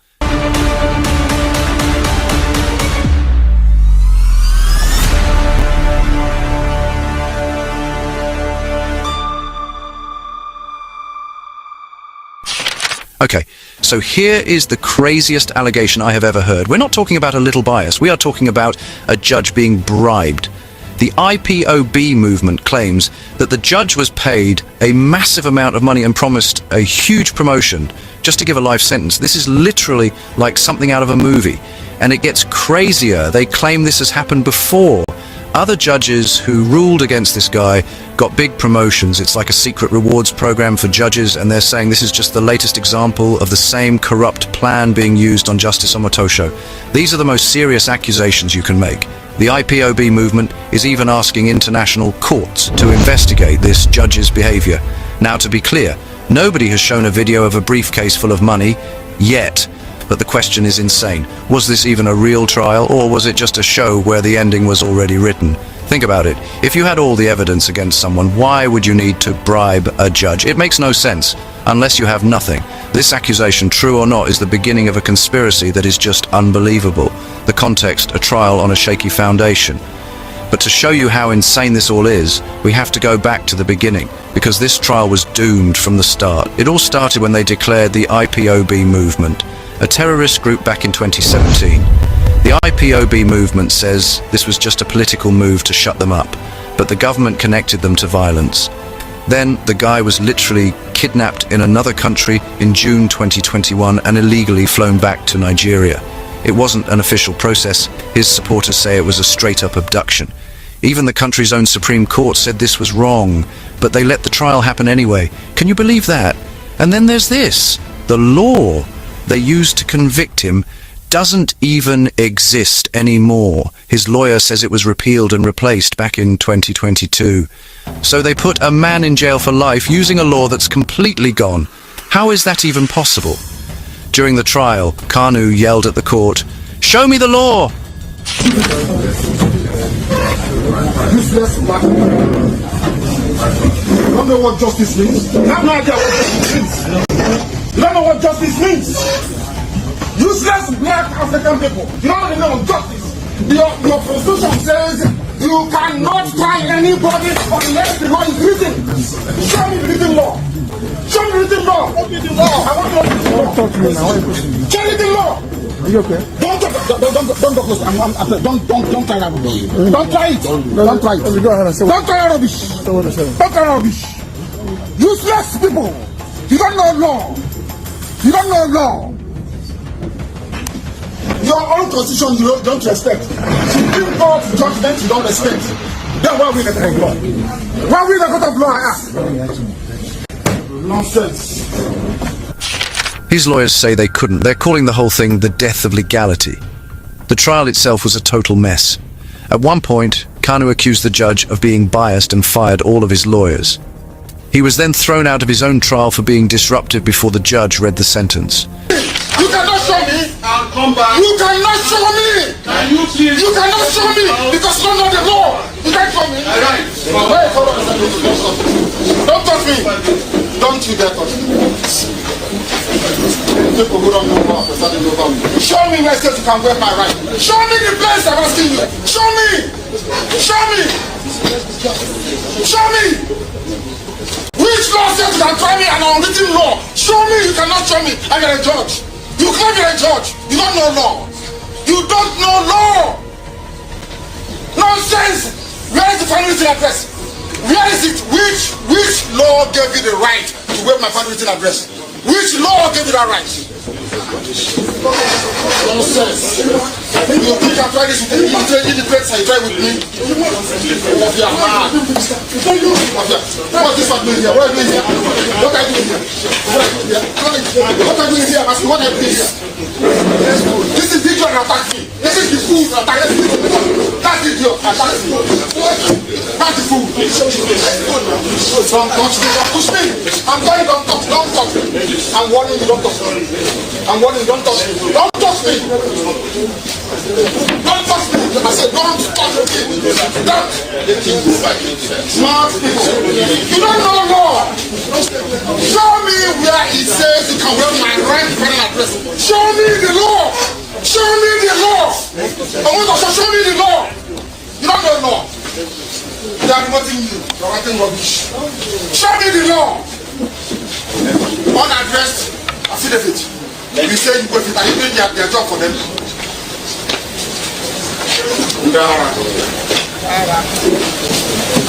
[SPEAKER 9] Okay, so here is the craziest allegation I have ever heard. We're not talking about a little bias. We are talking about a judge being bribed. The IPOB movement claims that the judge was paid a massive amount of money and promised a huge promotion just to give a life sentence. This is literally like something out of a movie. And it gets crazier. They claim this has happened before. Other judges who ruled against this guy got big promotions. It's like a secret rewards program for judges, and they're saying this is just the latest example of the same corrupt plan being used on Justice Omotosho. These are the most serious accusations you can make. The IPOB movement is even asking international courts to investigate this judge's behavior. Now, to be clear, nobody has shown a video of a briefcase full of money yet, but the question is insane. Was this even a real trial, or was it just a show where the ending was already written? Think about it. If you had all the evidence against someone, why would you need to bribe a judge? It makes no sense, unless you have nothing. This accusation, true or not, is the beginning of a conspiracy that is just unbelievable. The context, a trial on a shaky foundation. But to show you how insane this all is, we have to go back to the beginning, because this trial was doomed from the start. It all started when they declared the IPOB movement, a terrorist group back in 2017. The IPOB movement says this was just a political move to shut them up, but the government connected them to violence. Then the guy was literally kidnapped in another country in June 2021 and illegally flown back to Nigeria. It wasn't an official process. His supporters say it was a straight-up abduction. Even the country's own Supreme Court said this was wrong, but they let the trial happen anyway. Can you believe that? And then there's this. The law they used to convict him doesn't even exist anymore. His lawyer says it was repealed and replaced back in 2022. So they put a man in jail for life using a law that's completely gone. How is that even possible? During the trial, Kanu yelled at the court, "Show me the law!"
[SPEAKER 1] Useless black man. You don't know what justice means? You have no idea what justice means. You don't know what justice means. Useless black African people. You don't know the name of justice. Your constitution says you cannot try anybody unless the law is written. Show me the written law. Show me the written law. I want to know the written law. Talk to me now. Show me the law. Are you okay? Don't go close. Don't try that. Don't try it. Don't try it. Go ahead and say. Don't try rubbish. Don't try rubbish. Useless people. You don't know law. You don't know law. Your own constitution you don't respect. Supreme Court judgment you don't respect. Then why we the court of law? Why we the court of law? I ask. Nonsense.
[SPEAKER 9] His lawyers say they couldn't. They're calling the whole thing the death of legality. The trial itself was a total mess. At one point, Kanu accused the judge of being biased and fired all of his lawyers. He was then thrown out of his own trial for being disruptive before the judge read the sentence.
[SPEAKER 1] You cannot show me.
[SPEAKER 7] I'll come back.
[SPEAKER 1] You cannot show me.
[SPEAKER 7] Can you please?
[SPEAKER 1] You cannot show me because you don't know the law. You can't show me.
[SPEAKER 7] Alright.
[SPEAKER 1] Don't touch me. Don't you dare touch me. People who don't know law are presiding over me. Show me where it says you can wear my right. Show me the place I'm asking you. Show me. Show me. Show me. Which law says you can try me an unwritten law? Show me. You cannot show me. I am a judge. You claim you're a judge. You don't know law. You don't know law. Nonsense. Where is the family written address? Where is it? Which law gave you the right to waive my family written address? Which law gave you that right? Nonsense. You think I'm trying this with you? You try with me? What you are mad. What's this one doing here? What are you doing here? What are you doing here? What are you doing here? I'm asking, what are you doing here? This is idiot attack me. This is the fool attack me. That's idiot attack me. That's the fool. Don't touch me. Don't push me. I'm telling you, don't touch. Don't touch me. I'm warning you, don't touch me. I'm warning you, don't touch me. Don't touch me. Don't touch me. I said, don't touch me. Don't. Smart people. You don't know law. Show me where it says you can wear my right foreign address. Show me the law. Show me the law. I want to show me the law. You don't know law. They are promoting you. You're writing rubbish. Show me the law. Unaddressed affidavit. You say you go fit and you doing their job for them.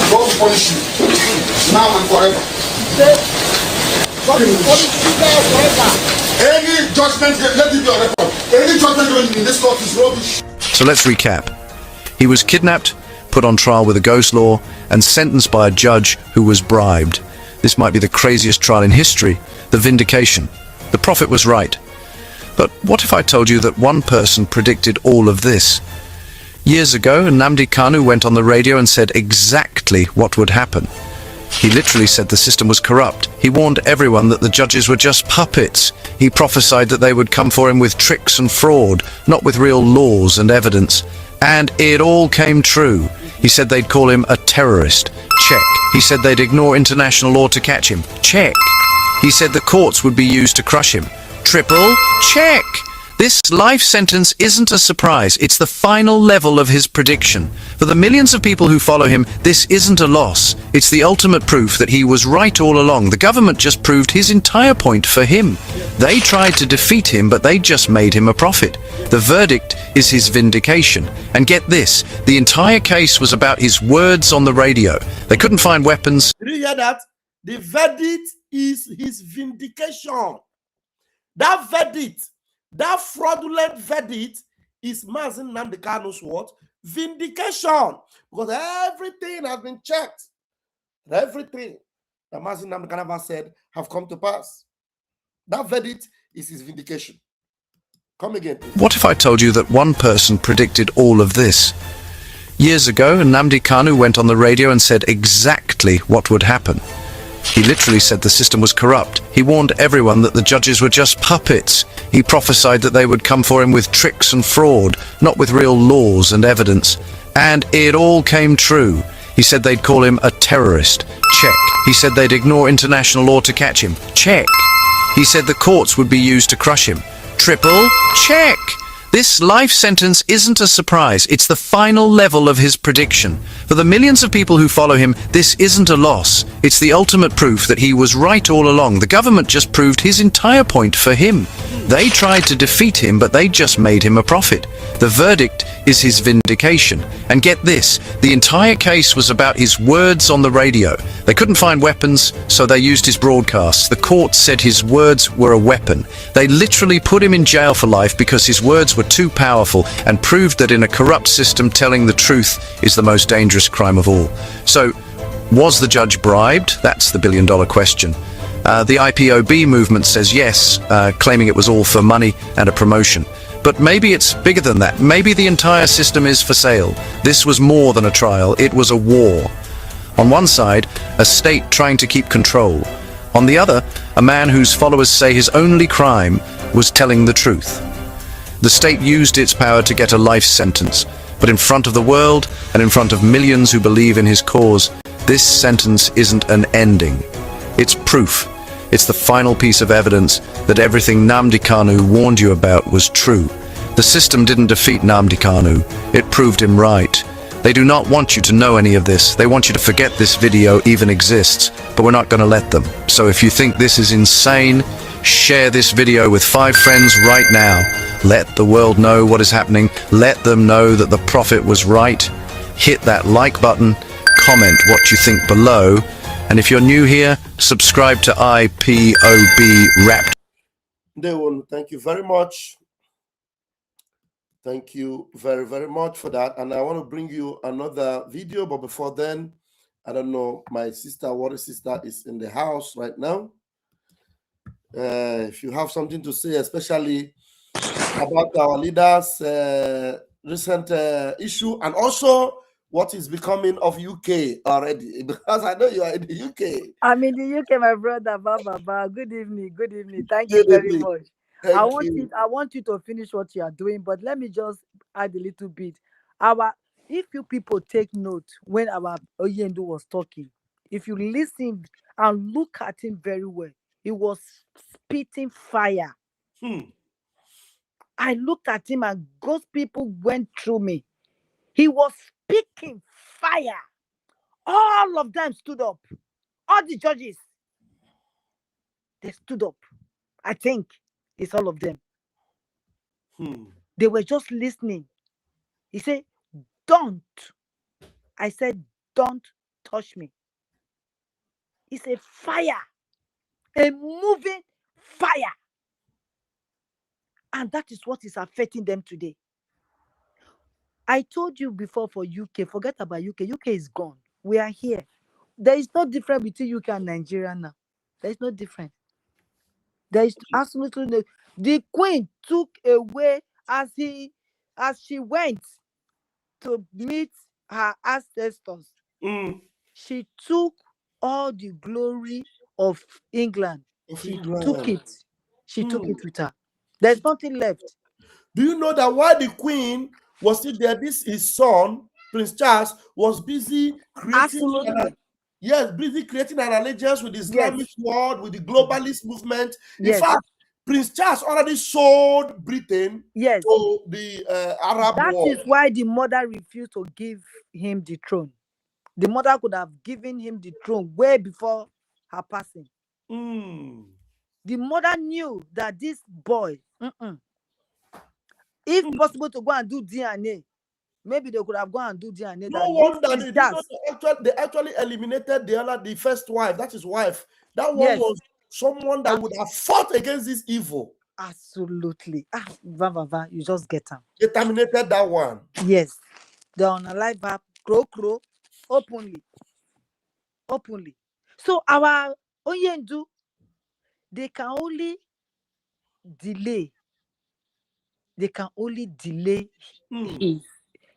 [SPEAKER 1] God will punish you now and forever. Any judgment, let it be on record. Any judgment in this court is rubbish.
[SPEAKER 9] So let's recap. He was kidnapped, put on trial with a ghost law, and sentenced by a judge who was bribed. This might be the craziest trial in history, the vindication. The prophet was right. But what if I told you that one person predicted all of this? Years ago, Nnamdi Kanu went on the radio and said exactly what would happen. He literally said the system was corrupt. He warned everyone that the judges were just puppets. He prophesied that they would come for him with tricks and fraud, not with real laws and evidence. And it all came true. He said they'd call him a terrorist. Check. He said they'd ignore international law to catch him. Check. He said the courts would be used to crush him. Triple check. This life sentence isn't a surprise. It's the final level of his prediction. For the millions of people who follow him, this isn't a loss. It's the ultimate proof that he was right all along. The government just proved his entire point for him. They tried to defeat him, but they just made him a prophet. The verdict is his vindication. And get this, the entire case was about his words on the radio. They couldn't find weapons.
[SPEAKER 5] Did you hear that? The verdict is his vindication. That verdict, that fraudulent verdict, is Mazen Nnamdi Kanu's what? Vindication. Because everything has been checked. Everything that Mazen Nnamdi Kanu said have come to pass. That verdict is his vindication. Come again, please.
[SPEAKER 9] What if I told you that one person predicted all of this? Years ago, Nnamdi Kanu went on the radio and said exactly what would happen. He literally said the system was corrupt. He warned everyone that the judges were just puppets. He prophesied that they would come for him with tricks and fraud, not with real laws and evidence. And it all came true. He said they'd call him a terrorist. Check. He said they'd ignore international law to catch him. Check. He said the courts would be used to crush him. Triple check. This life sentence isn't a surprise. It's the final level of his prediction. For the millions of people who follow him, this isn't a loss. It's the ultimate proof that he was right all along. The government just proved his entire point for him. They tried to defeat him, but they just made him a prophet. The verdict is his vindication. And get this, the entire case was about his words on the radio. They couldn't find weapons, so they used his broadcasts. The court said his words were a weapon. They literally put him in jail for life because his words were too powerful, and proved that in a corrupt system, telling the truth is the most dangerous crime of all. So, was the judge bribed? That's the billion-dollar question. The IPOB movement says yes, claiming it was all for money and a promotion. But maybe it's bigger than that. Maybe the entire system is for sale. This was more than a trial, it was a war. On one side, a state trying to keep control. On the other, a man whose followers say his only crime was telling the truth. The state used its power to get a life sentence, but in front of the world and in front of millions who believe in his cause, this sentence isn't an ending. It's proof. It's the final piece of evidence that everything Nnamdi Kanu warned you about was true. The system didn't defeat Nnamdi Kanu. It proved him right. They do not want you to know any of this. They want you to forget this video even exists, but we're not going to let them. So if you think this is insane, share this video with 5 friends right now. Let the world know what is happening. Let them know that the prophet was right. Hit that like button, comment what you think below, and if you're new here, subscribe to IPOB Rap.
[SPEAKER 5] Thank you very much. Thank you very, very much for that. And I want to bring you another video, but before then, I don't know, my sister, water sister, is in the house right now. If you have something to say, especially about our leaders' recent issue, and also what is becoming of UK already, because I know you are in the UK.
[SPEAKER 10] I'm in the UK, my brother. Baba. Good evening. Good evening. Thank you very much. I want you to finish what you are doing, but let me just add a little bit. If you people take note when our Oyendu was talking, if you listen and look at him very well, he was spitting fire. I looked at him and God's people went through me. He was speaking fire. All of them stood up. All the judges, they stood up. I think it's all of them. They were just listening. He said, don't. I said, don't touch me. It's a fire. A moving fire. And that is what is affecting them today. I told you before for UK, forget about UK. UK is gone. We are here. There is no difference between UK and Nigeria now. There is no difference. There is absolutely no. The Queen took away as she went to meet her ancestors. She took all the glory of England.
[SPEAKER 5] Of
[SPEAKER 10] She
[SPEAKER 5] England.
[SPEAKER 10] took it. She took it with her. There's nothing left.
[SPEAKER 5] Do you know that while the queen was still there, his son, Prince Charles, was busy creating
[SPEAKER 10] Absolutely.
[SPEAKER 5] busy creating an allegiance with the Islamic world, with the globalist movement. In
[SPEAKER 10] Yes.
[SPEAKER 5] fact, Prince Charles already sold Britain
[SPEAKER 10] Yes.
[SPEAKER 5] to the Arab
[SPEAKER 10] That
[SPEAKER 5] world.
[SPEAKER 10] is why the mother refused to give him the throne. The mother could have given him the throne way before her passing. The mother knew that this boy, if possible to go and do DNA, maybe they could have gone and do DNA.
[SPEAKER 5] No wonder they actually eliminated the first wife, that is wife. That one was someone that would have fought against this evil.
[SPEAKER 10] Absolutely. You just get them.
[SPEAKER 5] They terminated that one.
[SPEAKER 10] Yes. They're on a live app, crow, openly. So our Oyendu, they can only delay. They can only delay his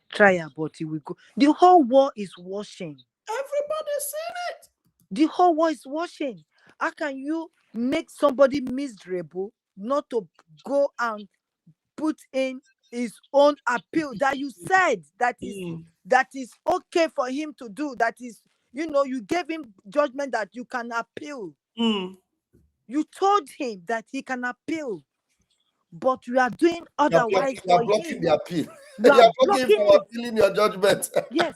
[SPEAKER 10] trial, but he will go. The whole world is watching.
[SPEAKER 5] Everybody's seen it.
[SPEAKER 10] The whole world is watching. How can you make somebody miserable not to go and put in his own appeal that you said that is okay for him to do? That is, you gave him judgment that you can appeal. You told him that he can appeal, but you are doing otherwise.
[SPEAKER 5] You are blocking the appeal.
[SPEAKER 10] You are blocking
[SPEAKER 5] from appealing your judgment.
[SPEAKER 10] Yes.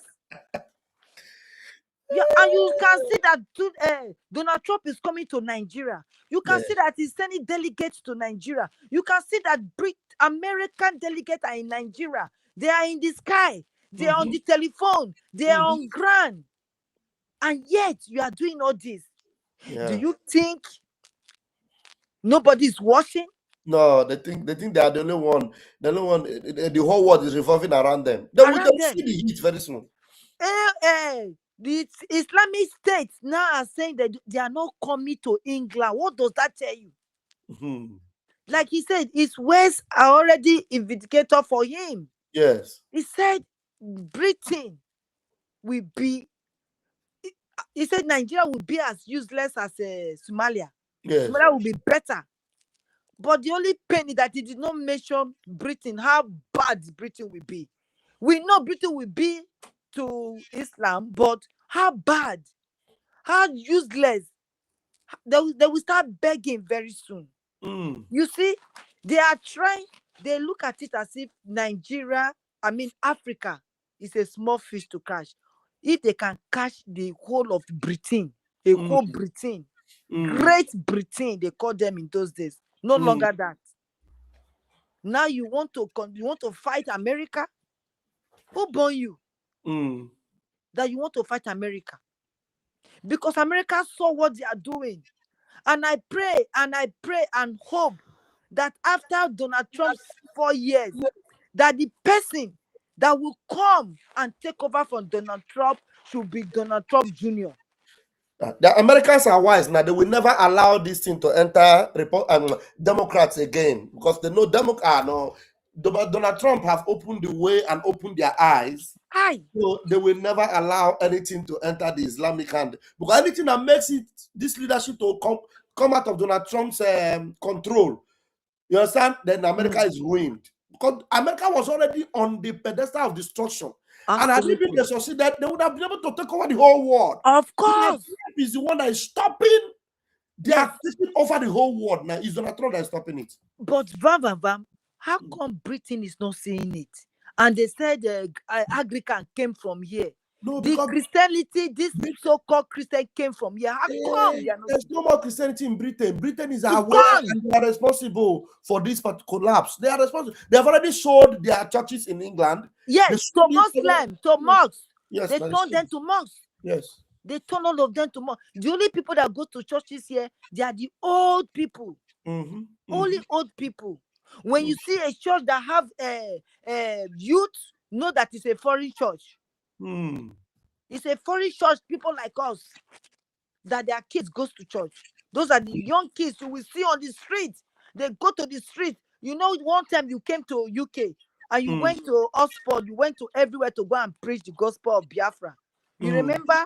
[SPEAKER 10] Yeah, and you can see that Donald Trump is coming to Nigeria. You can see that he's sending delegates to Nigeria. You can see that American delegates are in Nigeria. They are in the sky. They are on the telephone. They are on ground. And yet you are doing all this.
[SPEAKER 5] Yeah.
[SPEAKER 10] Do you think nobody's watching?
[SPEAKER 5] No, they think they are the only one. The only one. The whole world is revolving around them. They will see the heat very soon.
[SPEAKER 10] The Islamic State now are saying that they are not coming to England. What does that tell you? Like he said, his words are already a vindicator for him.
[SPEAKER 5] Yes.
[SPEAKER 10] He said Britain will be. He said Nigeria will be as useless as Somalia.
[SPEAKER 5] Yes.
[SPEAKER 10] Somalia will be better. But the only pain is that he did not mention Britain, how bad Britain will be. We know Britain will be to Islam, but how bad, how useless. They will start begging very soon. You see, they are trying, they look at it as if Africa is a small fish to catch. If they can catch the whole of Britain, whole Britain, Great Britain, they call them in those days. No longer that. Now you want to fight America? Who born you? That you want to fight America? Because America saw what they are doing. And I pray and hope that after Donald Trump's 4 years, that the person that will come and take over from Donald Trump should be Donald Trump Jr.
[SPEAKER 5] The Americans are wise now. They will never allow this thing to enter Democrats again, because they know Donald Trump have opened the way and opened their eyes. So they will never allow anything to enter the Islamic hand, because anything that makes this leadership to come out of Donald Trump's control, you understand? Then America is ruined, because America was already on the pedestal of destruction.
[SPEAKER 10] Absolutely.
[SPEAKER 5] And if they succeeded, they would have been able to take over the whole world.
[SPEAKER 10] Of course.
[SPEAKER 5] Trump is the one that is stopping. They are taking over the whole world now. It's Donald Trump that is stopping it.
[SPEAKER 10] But how come Britain is not seeing it? And they said Anglican came from here.
[SPEAKER 5] No,
[SPEAKER 10] the Christianity, this so-called Christian came from here. How come they are not?
[SPEAKER 5] There's no more Christianity in Britain. Britain is aware and they are responsible for this collapse. They are responsible. They have already sold their churches in England.
[SPEAKER 10] Yes, to Muslims, to mosques.
[SPEAKER 5] Yes,
[SPEAKER 10] they turned them to mosques.
[SPEAKER 5] Yes.
[SPEAKER 10] They turn all of them to mosques. The only people that go to churches here, they are the old people. Only old people. When you see a church that have youth, know that it's a foreign church. It's a foreign church, people like us, that their kids goes to church. Those are the young kids you will see on the street. They go to the street. You know, one time you came to UK and you went to Oxford, you went to everywhere to go and preach the gospel of Biafra. You remember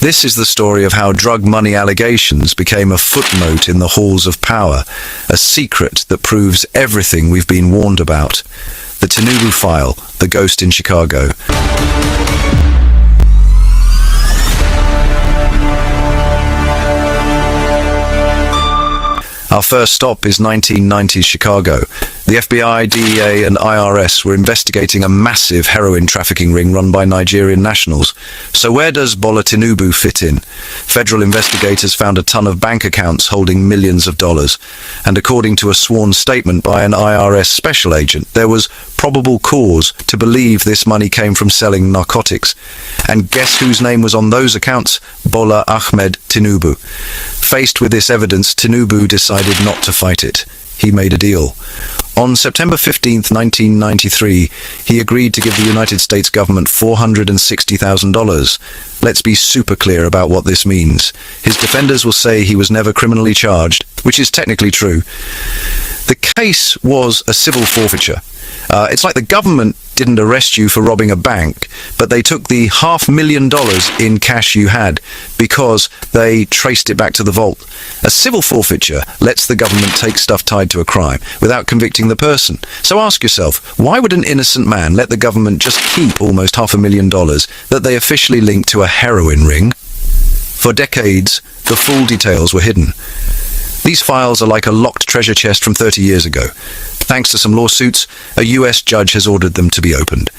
[SPEAKER 9] This is the story of how drug money allegations became a footnote in the halls of power, a secret that proves everything we've been warned about. The Tinubu file, the ghost in Chicago. Our first stop is 1990s Chicago. The FBI, DEA and IRS were investigating a massive heroin trafficking ring run by Nigerian nationals. So where does Bola Tinubu fit in? Federal investigators found a ton of bank accounts holding millions of dollars. And according to a sworn statement by an IRS special agent, there was probable cause to believe this money came from selling narcotics. And guess whose name was on those accounts? Bola Ahmed Tinubu. Faced with this evidence, Tinubu decided not to fight it. He made a deal. On September 15th, 1993, he agreed to give the United States government $460,000. Let's be super clear about what this means. His defenders will say he was never criminally charged, which is technically true. The case was a civil forfeiture. It's like the government didn't arrest you for robbing a bank, but they took the $500,000 in cash you had because they traced it back to the vault. A civil forfeiture lets the government take stuff tied to a crime without convicting the person. So ask yourself, why would an innocent man let the government just keep almost $500,000 that they officially linked to a heroin ring? For decades, the full details were hidden. These files are like a locked treasure chest from 30 years ago. Thanks to some lawsuits, a US judge has ordered them to be opened.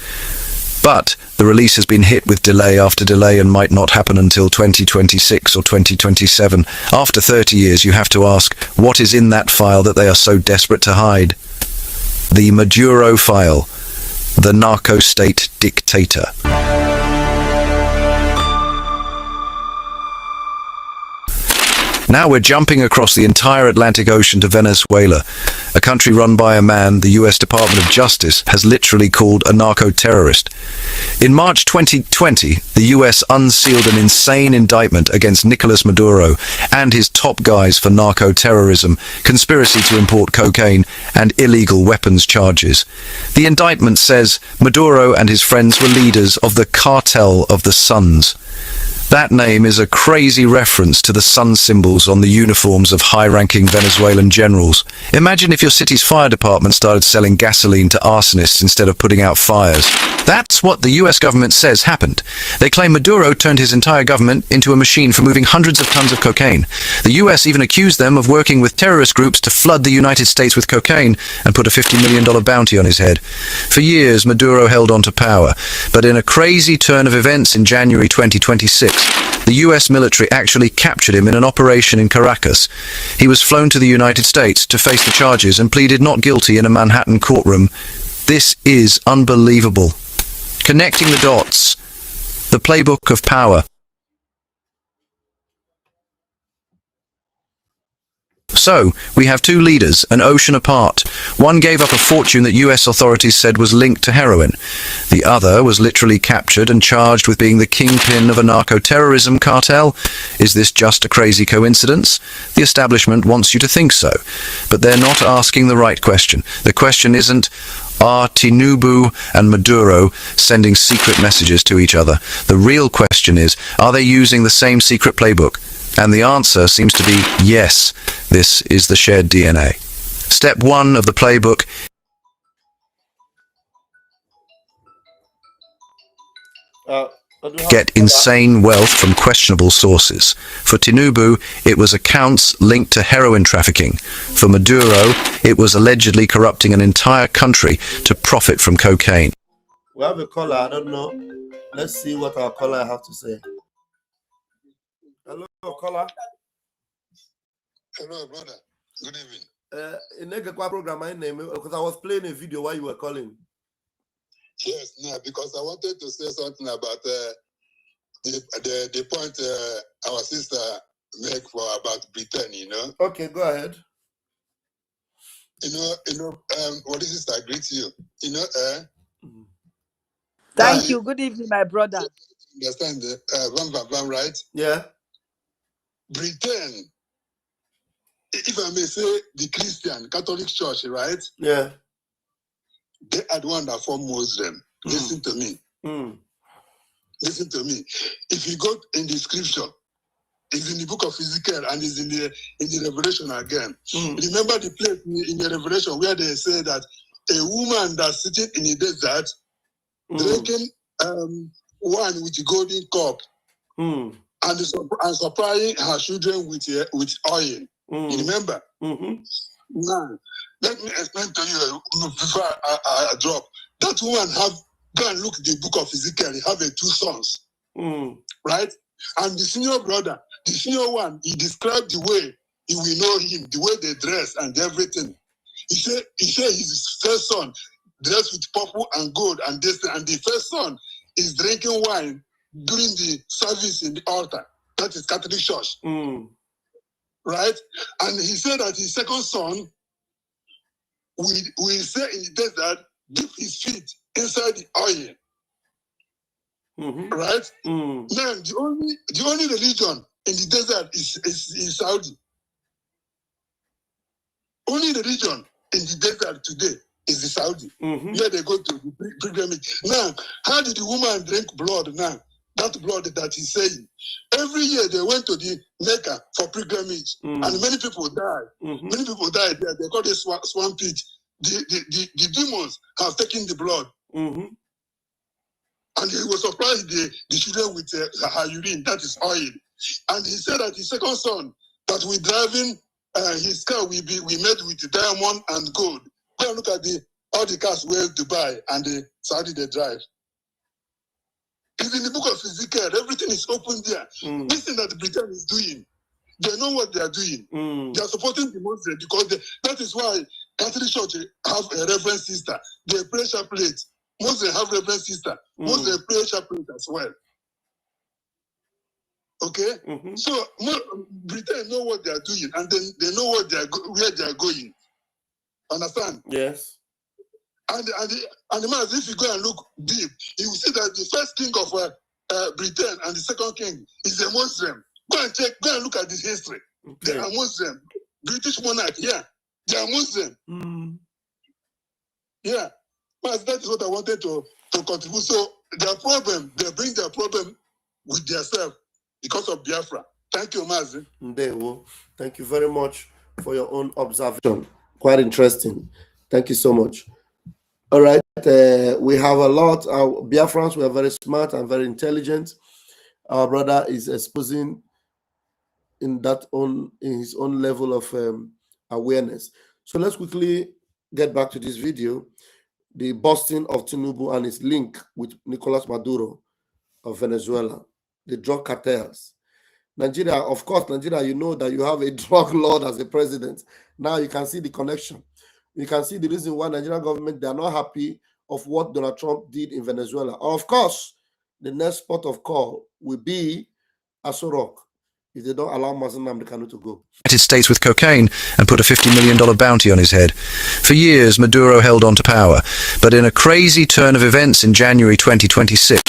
[SPEAKER 9] But the release has been hit with delay after delay and might not happen until 2026 or 2027. After 30 years, you have to ask, what is in that file that they are so desperate to hide? The Maduro file, the narco state dictator. Now we're jumping across the entire Atlantic Ocean to Venezuela, a country run by a man the US Department of Justice has literally called a narco-terrorist. In March 2020, the US unsealed an insane indictment against Nicolas Maduro and his top guys for narco-terrorism, conspiracy to import cocaine, and illegal weapons charges. The indictment says Maduro and his friends were leaders of the Cartel of the Suns. That name is a crazy reference to the sun symbols on the uniforms of high-ranking Venezuelan generals. Imagine if your city's fire department started selling gasoline to arsonists instead of putting out fires. That's what the US government says happened. They claim Maduro turned his entire government into a machine for moving hundreds of tons of cocaine. The US even accused them of working with terrorist groups to flood the United States with cocaine and put a $50 million bounty on his head. For years, Maduro held on to power, but in a crazy turn of events in January 2026, the US military actually captured him in an operation in Caracas. He was flown to the United States to face the charges and pleaded not guilty in a Manhattan courtroom. This is unbelievable. Connecting the dots. The playbook of power. So, we have two leaders, an ocean apart. One gave up a fortune that US authorities said was linked to heroin. The other was literally captured and charged with being the kingpin of a narco-terrorism cartel. Is this just a crazy coincidence? The establishment wants you to think so. But they're not asking the right question. The question isn't, are Tinubu and Maduro sending secret messages to each other? The real question is, are they using the same secret playbook? And the answer seems to be yes. This is the shared DNA. Step 1 of the playbook. Get insane wealth from questionable sources. For Tinubu, it was accounts linked to heroin trafficking. For Maduro, it was allegedly corrupting an entire country to profit from cocaine.
[SPEAKER 5] We have a caller, I don't know. Let's see what our caller have to say. Hello, caller.
[SPEAKER 11] Hello, brother. Good evening.
[SPEAKER 5] In the program, my name, because I was playing a video while you were calling.
[SPEAKER 11] Yes, no, because I wanted to say something about the point our sister make for about Britain. You know.
[SPEAKER 5] Okay, go ahead.
[SPEAKER 11] What is this? I greet you.
[SPEAKER 10] Thank you. Good evening, my brother.
[SPEAKER 11] Understand right?
[SPEAKER 5] Yeah.
[SPEAKER 11] Britain, if I may say, the Christian Catholic Church, right?
[SPEAKER 5] Yeah.
[SPEAKER 11] They are the one that form Muslim. Listen to me. Listen to me. If you go in the scripture, it's in the book of Ezekiel and it's in the Revelation again. Remember the place in the Revelation where they say that a woman that's sitting in the desert drinking wine with a golden cup and supplying her children with oil. You remember? Now, let me explain to you before I drop. That woman go and look at the book of Ezekiel. He have 2 sons, right? And the senior brother, the senior one, he described the way he will know him, the way they dress and everything. He said his first son dressed with purple and gold and this, and the first son is drinking wine during the service in the altar. That is Catholic Church, right? And he said that his second son will say in the desert, dip his feet inside the oil. Right? Now, the only religion in the desert is Saudi. Only religion in the desert today is the Saudi. Where they go to the pilgrimage. Now, how did the woman drink blood now? That blood that he's saying. Every year they went to the Mecca for pilgrimage. And many people died. Many people died there. They call it swan pit. The demons have taken the blood. And he was supplying the children with her urine, that is oil. And he said that his second son, that we driving his car will made with diamond and gold. Go and look at all the cars where Dubai and the Saudi they drive. It's in the book of Ezekiel. Everything is open there. This thing that Britain is doing, they know what they are doing. They are supporting the Muslims because that is why Catholic Church have a reverend sister. They pray chaplet. Muslims have reverend sister. Muslims pray chaplet as well. Okay? So Britain know what they are doing, and then they know where they are going. Understand?
[SPEAKER 5] Yes.
[SPEAKER 11] And the man, if you go and look deep, you will see that the first king of Britain and the second king is a Muslim. Go and check. Go and look at this history. Okay. They are Muslim. British monarch, yeah, they are Muslim. Yeah, but that is what I wanted to contribute. So their problem, they bring their problem with themselves because of Biafra. Thank you, Mazi.
[SPEAKER 5] Ndewo. Thank you very much for your own observation. Quite interesting. Thank you so much. All right, we have a lot. Our Biafrans were very smart and very intelligent. Our brother is exposing in his own level of awareness. So let's quickly get back to this video. The busting of Tinubu and his link with Nicolas Maduro of Venezuela, the drug cartels. Nigeria, of course, Nigeria, you know that you have a drug lord as a president. Now you can see the connection. You can see the reason why Nigerian government, they are not happy of what Donald Trump did in Venezuela. Of course, the next port of call will be Aso Rock if they don't allow Nnamdi Kanu to go.
[SPEAKER 9] United States with cocaine and put a $50 million bounty on his head. For years, Maduro held on to power, but in a crazy turn of events in January 2026,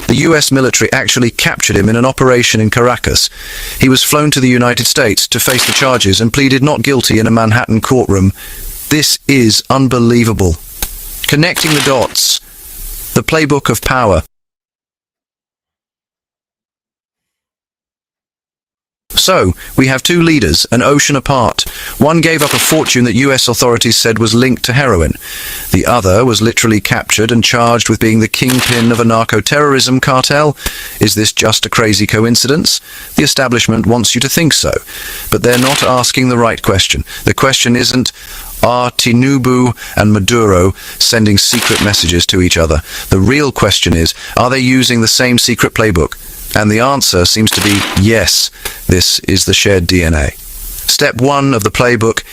[SPEAKER 9] the US military actually captured him in an operation in Caracas. He was flown to the United States to face the charges and pleaded not guilty in a Manhattan courtroom. This is unbelievable. Connecting the dots. The playbook of power. So, we have two leaders, an ocean apart. One gave up a fortune that US authorities said was linked to heroin. The other was literally captured and charged with being the kingpin of a narco-terrorism cartel. Is this just a crazy coincidence? The establishment wants you to think so. But they're not asking the right question. The question isn't, are Tinubu and Maduro sending secret messages to each other? The real question is, are they using the same secret playbook? And the answer seems to be yes, this is the shared DNA. Step 1 of the playbook.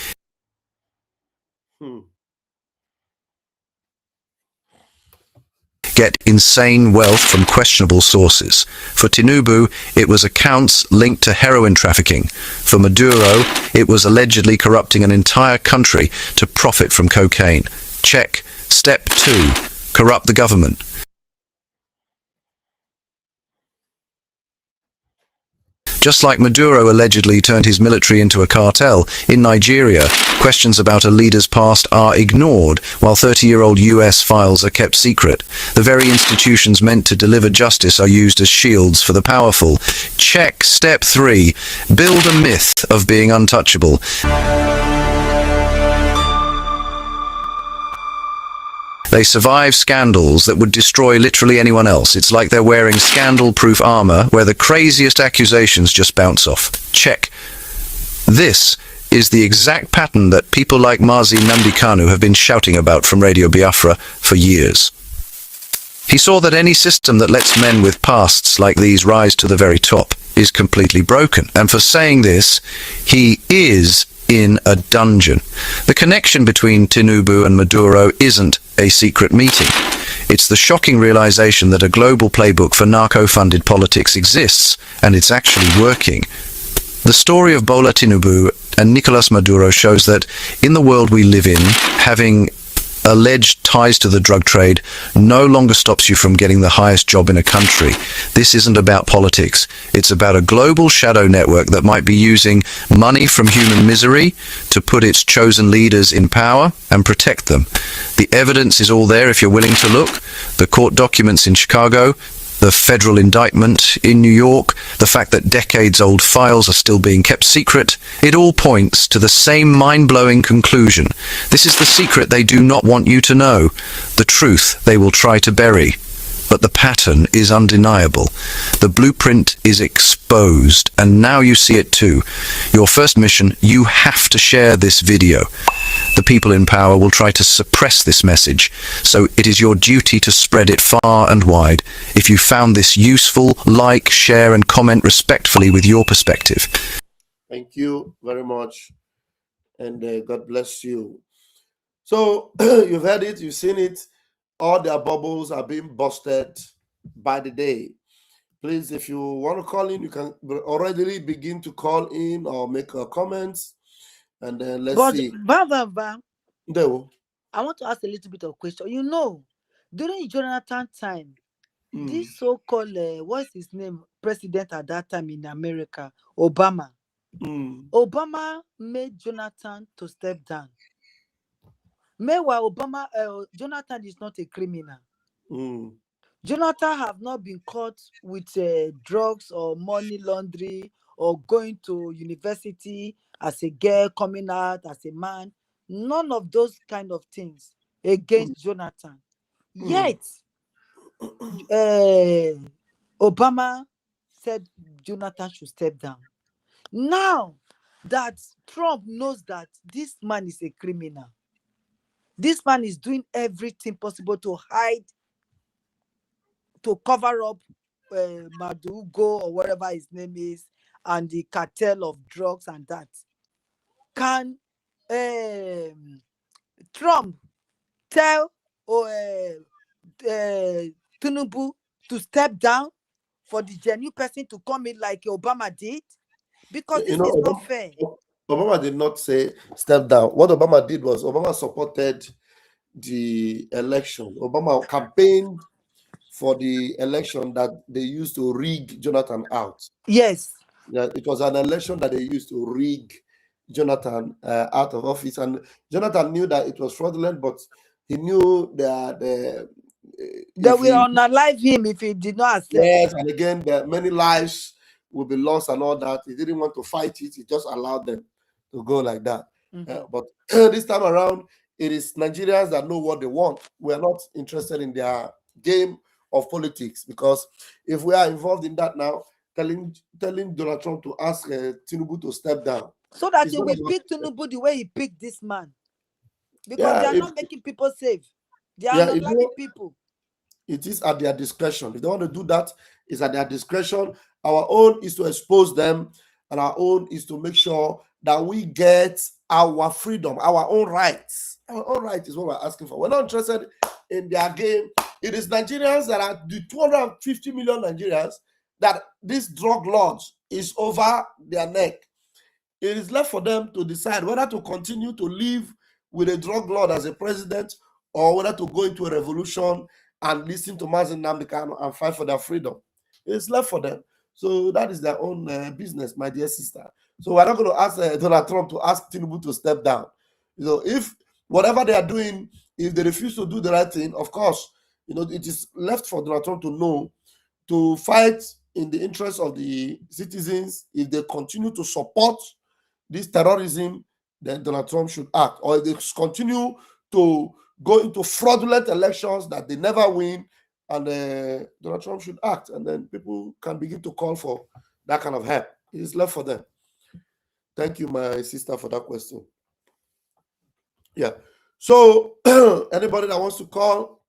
[SPEAKER 9] Get insane wealth from questionable sources. For Tinubu, it was accounts linked to heroin trafficking. For Maduro, it was allegedly corrupting an entire country to profit from cocaine. Check. Step 2. Corrupt the government. Just like Maduro allegedly turned his military into a cartel, in Nigeria, questions about a leader's past are ignored, while 30-year-old US files are kept secret. The very institutions meant to deliver justice are used as shields for the powerful. Check step 3. Build a myth of being untouchable. They survive scandals that would destroy literally anyone else. It's like they're wearing scandal-proof armor where the craziest accusations just bounce off. Check. This is the exact pattern that people like Mazi Nnamdi Kanu have been shouting about from Radio Biafra for years. He saw that any system that lets men with pasts like these rise to the very top is completely broken. And for saying this, he is in a dungeon. The connection between Tinubu and Maduro isn't a secret meeting. It's the shocking realization that a global playbook for narco-funded politics exists, and it's actually working. The story of Bola Tinubu and Nicolas Maduro shows that in the world we live in, having alleged ties to the drug trade no longer stops you from getting the highest job in a country. This isn't about politics. It's about a global shadow network that might be using money from human misery to put its chosen leaders in power and protect them. The evidence is all there if you're willing to look. The court documents in Chicago, the federal indictment in New York, the fact that decades-old files are still being kept secret, it all points to the same mind-blowing conclusion. This is the secret they do not want you to know, the truth they will try to bury. But the pattern is undeniable. The blueprint is exposed, and now you see it too. Your first mission, you have to share this video. The people in power will try to suppress this message, so it is your duty to spread it far and wide. If you found this useful, like, share, and comment respectfully with your perspective.
[SPEAKER 5] Thank you very much, and God bless you. So you've heard it, you've seen it. All their bubbles are being busted by the day. Please, if you want to call in, you can already begin to call in or make comments, and then let's see.
[SPEAKER 10] But I want to ask a little bit of question. You know, during Jonathan time, this so-called what's his name, president at that time in America, Obama. Obama made Jonathan to step down. Meanwhile, Jonathan is not a criminal. Jonathan have not been caught with drugs or money laundering or going to university as a girl, coming out as a man. None of those kind of things against Jonathan. Yet, Obama said Jonathan should step down. Now that Trump knows that this man is a criminal, this man is doing everything possible to hide, to cover up Madugo or whatever his name is, and the cartel of drugs and that. Can Trump tell Tinubu to step down for the genuine person to come in like Obama did? Because this is not fair.
[SPEAKER 5] Obama did not say step down. What Obama did was Obama supported the election. Obama campaigned for the election that they used to rig Jonathan out.
[SPEAKER 10] Yes.
[SPEAKER 5] Yeah, it was an election that they used to rig Jonathan out of office, and Jonathan knew that it was fraudulent, but he knew that
[SPEAKER 10] they will unalive him if he did not accept.
[SPEAKER 5] Yes, and again, many lives will be lost and all that. He didn't want to fight it. He just allowed them to go like that. But this time around, it is Nigerians that know what they want. We are not interested in their game of politics, because if we are involved in that now, telling Donald Trump to ask Tinubu to step down,
[SPEAKER 10] so that he will pick Tinubu the way he picked this man, because they are not making people safe. They are not letting people.
[SPEAKER 5] It is at their discretion. If they want to do that, it's at their discretion. Our own is to expose them, and our own is to make sure that we get our freedom, our own rights. Our own right is what we're asking for. We're not interested in their game. It is Nigerians that are the 250 million Nigerians that this drug launch is over their neck. It is left for them to decide whether to continue to live with a drug lord as a president, or whether to go into a revolution and listen to Mazi Nnamdi Kanu and fight for their freedom. It's left for them. So that is their own business, my dear sister. So we're not going to ask Donald Trump to ask Tinubu to step down. If whatever they are doing, if they refuse to do the right thing, of course, it is left for Donald Trump to know to fight in the interest of the citizens. If they continue to support this terrorism, then Donald Trump should act. Or if they continue to go into fraudulent elections that they never win, and Donald Trump should act. And then people can begin to call for that kind of help. It is left for them. Thank you, my sister, for that question. Yeah. So anybody that wants to call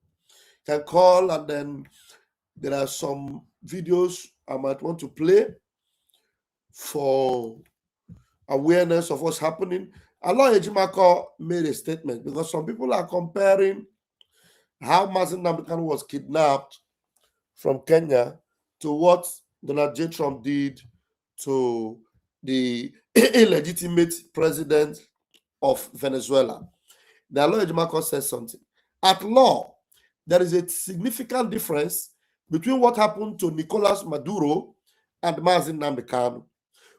[SPEAKER 5] can call, and then there are some videos I might want to play for awareness of what's happening. Allah Ejimako made a statement, because some people are comparing how Nnamdi Kanu was kidnapped from Kenya to what Donald J. Trump did to the illegitimate president of Venezuela. The Allah Ejimako says something. At law, there is a significant difference between what happened to Nicolas Maduro and Nnamdi Kanu.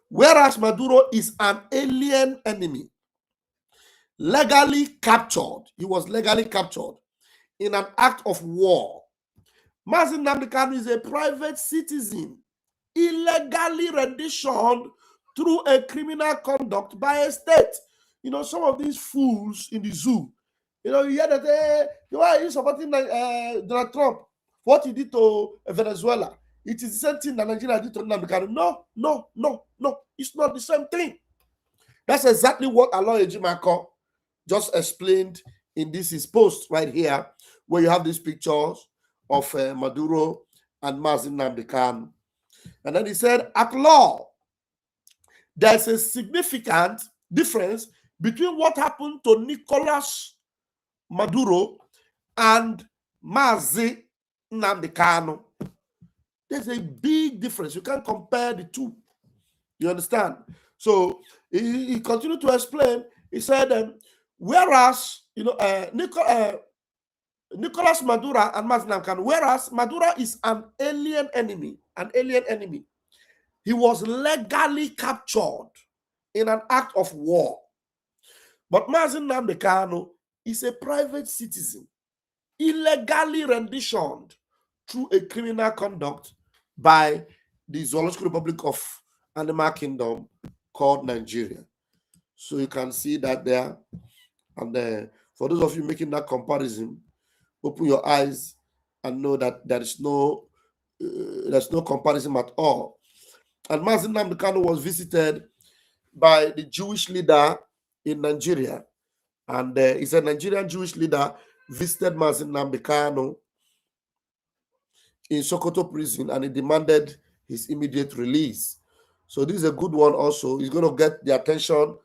[SPEAKER 5] Whereas Maduro is an alien enemy, legally captured, he was legally captured in an act of war. Nnamdi Kanu is a private citizen, illegally renditioned through a criminal conduct by a state. Some of these fools in the zoo, you hear that why are you supporting Donald Trump? What he did to Venezuela? It is the same thing that Nigeria did to Nnamdi Kanu. No. It's not the same thing. That's exactly what Allah Ejimako just explained in his post right here, where you have these pictures of Maduro and Nnamdi Kanu. And then he said, at law, there's a significant difference between what happened to Nicolas Maduro and Nnamdi Kanu. There's a big difference. You can't compare the two. You understand? So he continued to explain. He said, whereas Nicolas Maduro and Nnamdi Kanu, whereas Maduro is an alien enemy, he was legally captured in an act of war. But Nnamdi Kanu is a private citizen, illegally renditioned through a criminal conduct by the Zoological Republic of Animal Kingdom called Nigeria. So you can see that there. And for those of you making that comparison, open your eyes and know that there's no comparison at all. And Nnamdi Kanu was visited by the Jewish leader in Nigeria. And he's a Nigerian Jewish leader visited Nnamdi Kanu in Sokoto prison, and he demanded his immediate release. So this is a good one also. He's going to get the attention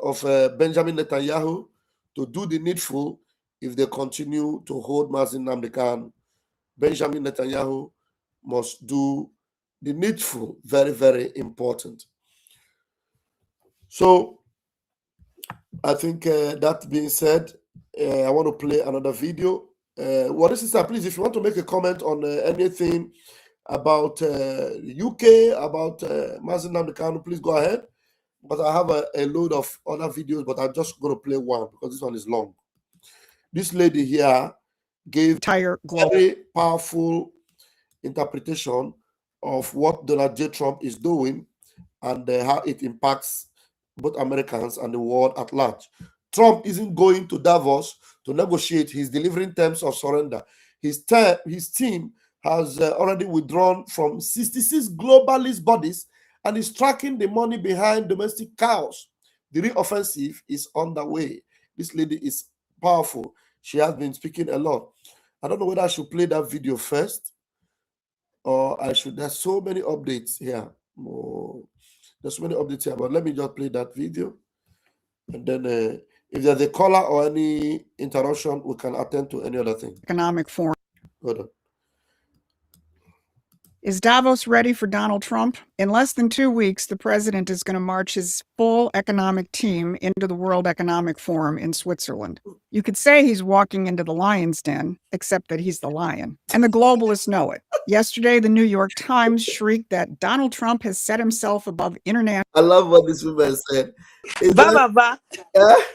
[SPEAKER 5] of Benjamin Netanyahu to do the needful if they continue to hold Nnamdi Kanu. Benjamin Netanyahu must do the needful, very, very important. So I think that being said, I want to play another video. What sister, please, if you want to make a comment on anything about UK, about Nnamdi Kanu, please go ahead. But I have a load of other videos, but I'm just going to play one because this one is long. This lady here gave very powerful interpretation of what Donald J. Trump is doing and how it impacts both Americans and the world at large. Trump isn't going to Davos to negotiate. He's delivering terms of surrender. His team has already withdrawn from 66 globalist bodies and is tracking the money behind domestic chaos. The reoffensive is underway. This lady is powerful. She has been speaking a lot. I don't know whether I should play that video first or I should. There's so many updates here. There's so many updates here, but let me just play that video. And then if there's a caller or any interruption, we can attend to any other thing.
[SPEAKER 12] Economic Forum.
[SPEAKER 5] Hold on.
[SPEAKER 12] Is Davos ready for Donald Trump? In less than 2 weeks, the president is going to march his full economic team into the World Economic Forum in Switzerland. You could say he's walking into the lion's den, except that he's the lion. And the globalists know it. Yesterday, the New York Times shrieked that Donald Trump has set himself above international.
[SPEAKER 5] I love what this woman said. It said,
[SPEAKER 10] Baba,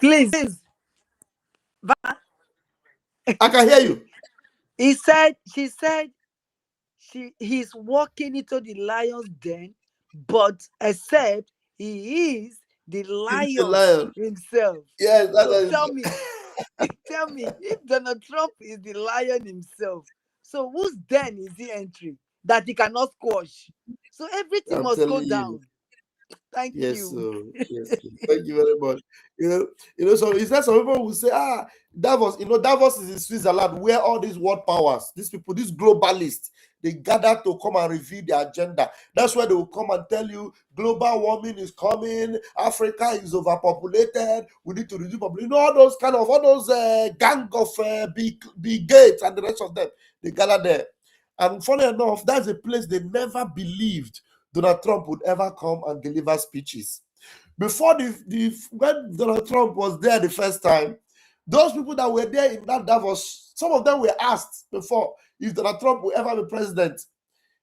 [SPEAKER 10] please. Baba,
[SPEAKER 5] I can hear you.
[SPEAKER 10] she said, he's walking into the lion's den, but except he is the
[SPEAKER 5] He's the
[SPEAKER 10] lion
[SPEAKER 5] lion.
[SPEAKER 10] himself.
[SPEAKER 5] Yes,
[SPEAKER 10] So
[SPEAKER 5] that's
[SPEAKER 10] tell me, if Donald Trump is the lion himself, so whose den is he entering that he cannot squash? So everything
[SPEAKER 5] I'm
[SPEAKER 10] must go
[SPEAKER 5] telling you.
[SPEAKER 10] down. Thank
[SPEAKER 5] Yes,
[SPEAKER 10] you.
[SPEAKER 5] sir. Yes, sir. Thank you very much. So is that some people will say, Davos, Davos is in Switzerland, where all these world powers, these people, these globalists, they gather to come and reveal their agenda. That's where they will come and tell you global warming is coming, Africa is overpopulated, we need to reduce population. All those gang of Bill Gates and the rest of them, they gather there. And funny enough, that's a place they never believed Donald Trump would ever come and deliver speeches. Before when Donald Trump was there the first time, those people that were there in that Davos, some of them were asked before if Donald Trump will ever be president.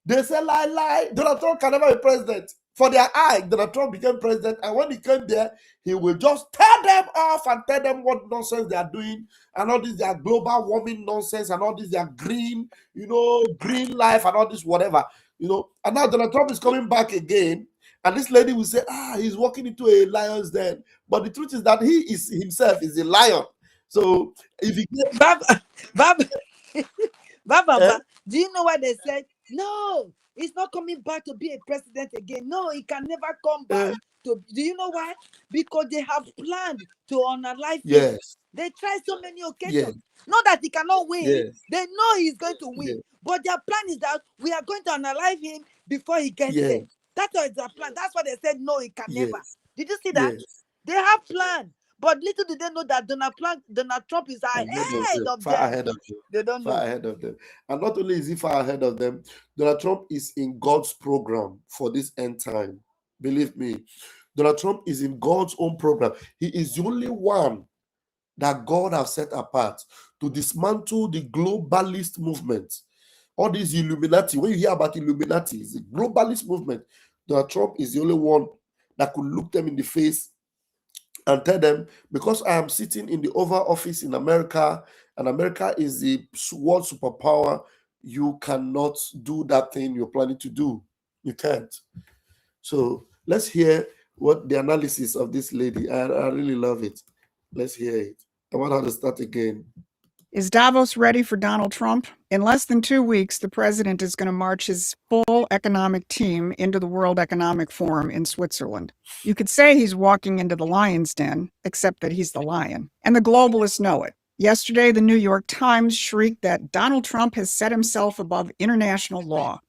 [SPEAKER 5] They said, lie, Donald Trump can never be president. For their eye, Donald Trump became president, and when he came there, he will just tear them off and tell them what nonsense they are doing, and all this their global warming nonsense, and all this their green life, and all this whatever, And now Donald Trump is coming back again, and this lady will say, he's walking into a lion's den. But the truth is that he is himself is a lion. So if he
[SPEAKER 10] Baba, do you know why they said no? He's not coming back to be a president again. No, he can never come back. Do you know why? Because they have planned to unalive him.
[SPEAKER 5] Yes.
[SPEAKER 10] They try so many occasions. Not that he cannot win.
[SPEAKER 5] Yes.
[SPEAKER 10] They know he's going to win.
[SPEAKER 5] Yes.
[SPEAKER 10] But their plan is that we are going to unalive him before he gets there. That's why it's their plan. That's why they said no, he can never. Did you see that? They have planned. But little do they know that Donald Trump is ahead of
[SPEAKER 5] far
[SPEAKER 10] them.
[SPEAKER 5] ahead of them.
[SPEAKER 10] They don't know.
[SPEAKER 5] Far ahead of them. And not only is he far ahead of them, Donald Trump is in God's program for this end time. Believe me, Donald Trump is in God's own program. He is the only one that God has set apart to dismantle the globalist movement. All these Illuminati, when you hear about Illuminati, it's a globalist movement. Donald Trump is the only one that could look them in the face and tell them, because I am sitting in the Oval Office in America, and America is the world superpower, you cannot do that thing you're planning to do. You can't. So let's hear what the analysis of this lady. I really love it. Let's hear it. I want her to start again.
[SPEAKER 12] Is Davos ready for Donald Trump? In less than 2 weeks, the president is going to march his full economic team into the World Economic Forum in Switzerland. You could say he's walking into the lion's den, except that he's the lion. And the globalists know it. Yesterday, the New York Times shrieked that Donald Trump has set himself above international law.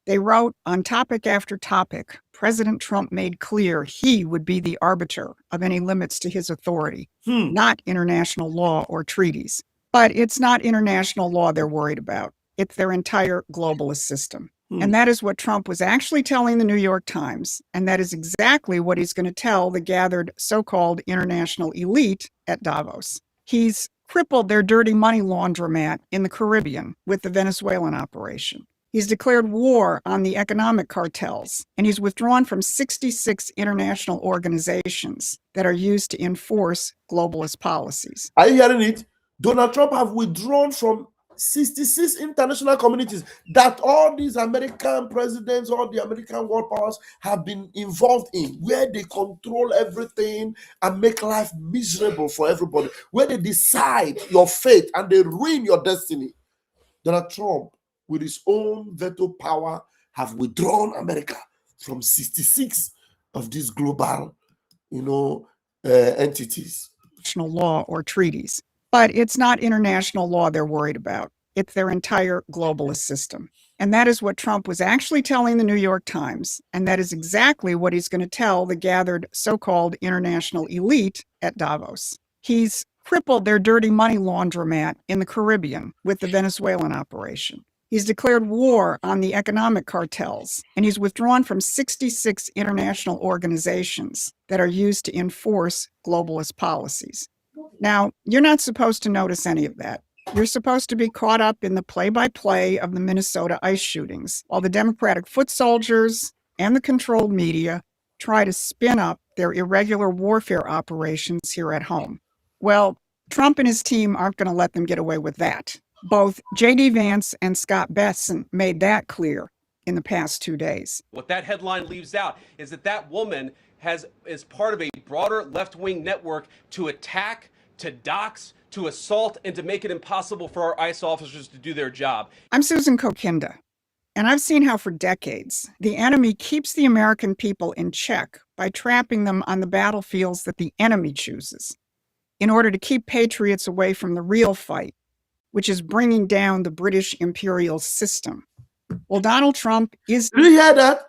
[SPEAKER 12] They wrote, on topic after topic, President Trump made clear he would be the arbiter of any limits to his authority, not international law or treaties. But it's not international law they're worried about. It's their entire globalist system. And that is what Trump was actually telling the New York Times. And that is exactly what he's going to tell the gathered so-called international elite at Davos. He's crippled their dirty money laundromat in the Caribbean with the Venezuelan operation. He's declared war on the economic cartels, and he's withdrawn from 66 international organizations that are used to enforce globalist policies.
[SPEAKER 5] Are you hearing it? Donald Trump have withdrawn from 66 international communities that all these American presidents, all the American world powers have been involved in, where they control everything and make life miserable for everybody, where they decide your fate and they ruin your destiny. Donald Trump, with his own veto power, have withdrawn America from 66 of these global, entities.
[SPEAKER 12] International law or treaties. But it's not international law they're worried about. It's their entire globalist system. And that is what Trump was actually telling the New York Times. And that is exactly what he's going to tell the gathered so-called international elite at Davos. He's crippled their dirty money laundromat in the Caribbean with the Venezuelan operation. He's declared war on the economic cartels, and he's withdrawn from 66 international organizations that are used to enforce globalist policies. Now, you're not supposed to notice any of that. You're supposed to be caught up in the play-by-play of the Minnesota ICE shootings, while the Democratic foot soldiers and the controlled media try to spin up their irregular warfare operations here at home. Well, Trump and his team aren't going to let them get away with that. Both J.D. Vance and Scott Besson made that clear in the past 2 days.
[SPEAKER 13] What that headline leaves out is that woman is part of a broader left-wing network to attack, to dox, to assault, and to make it impossible for our ICE officers to do their job.
[SPEAKER 12] I'm Susan Kokinda, and I've seen how for decades the enemy keeps the American people in check by trapping them on the battlefields that the enemy chooses in order to keep patriots away from the real fight, which is bringing down the British imperial system. Well, Donald Trump is...
[SPEAKER 5] Do you hear that?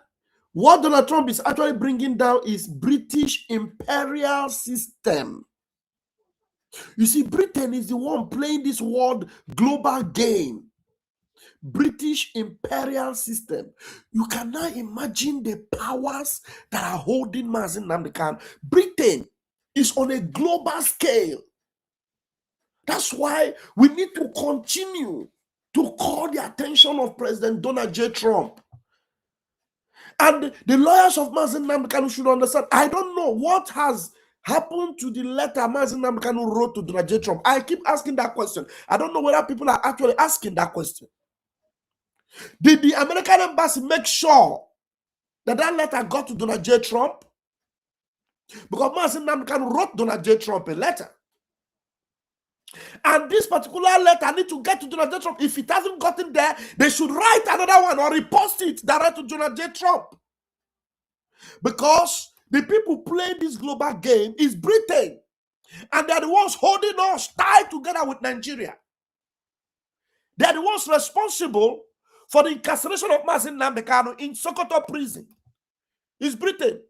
[SPEAKER 5] What Donald Trump is actually bringing down is British imperial system. You see, Britain is the one playing this world global game. British imperial system. You can now imagine the powers that are holding Nnamdi Kanu. Britain is on a global scale. That's why we need to continue to call the attention of President Donald J. Trump. And the lawyers of Nnamdi Kanu should understand. I don't know what has happened to the letter Nnamdi Kanu wrote to Donald J. Trump. I keep asking that question. I don't know whether people are actually asking that question. Did the American embassy make sure that that letter got to Donald J. Trump? Because Nnamdi Kanu wrote Donald J. Trump a letter. And this particular letter need to get to Donald J. Trump. If it hasn't gotten there, they should write another one or repost it direct to Donald J. Trump. Because the people playing this global game is Britain. And they're the ones holding us tied together with Nigeria. They're the ones responsible for the incarceration of Nnamdi Kanu in Sokoto prison. It's Britain.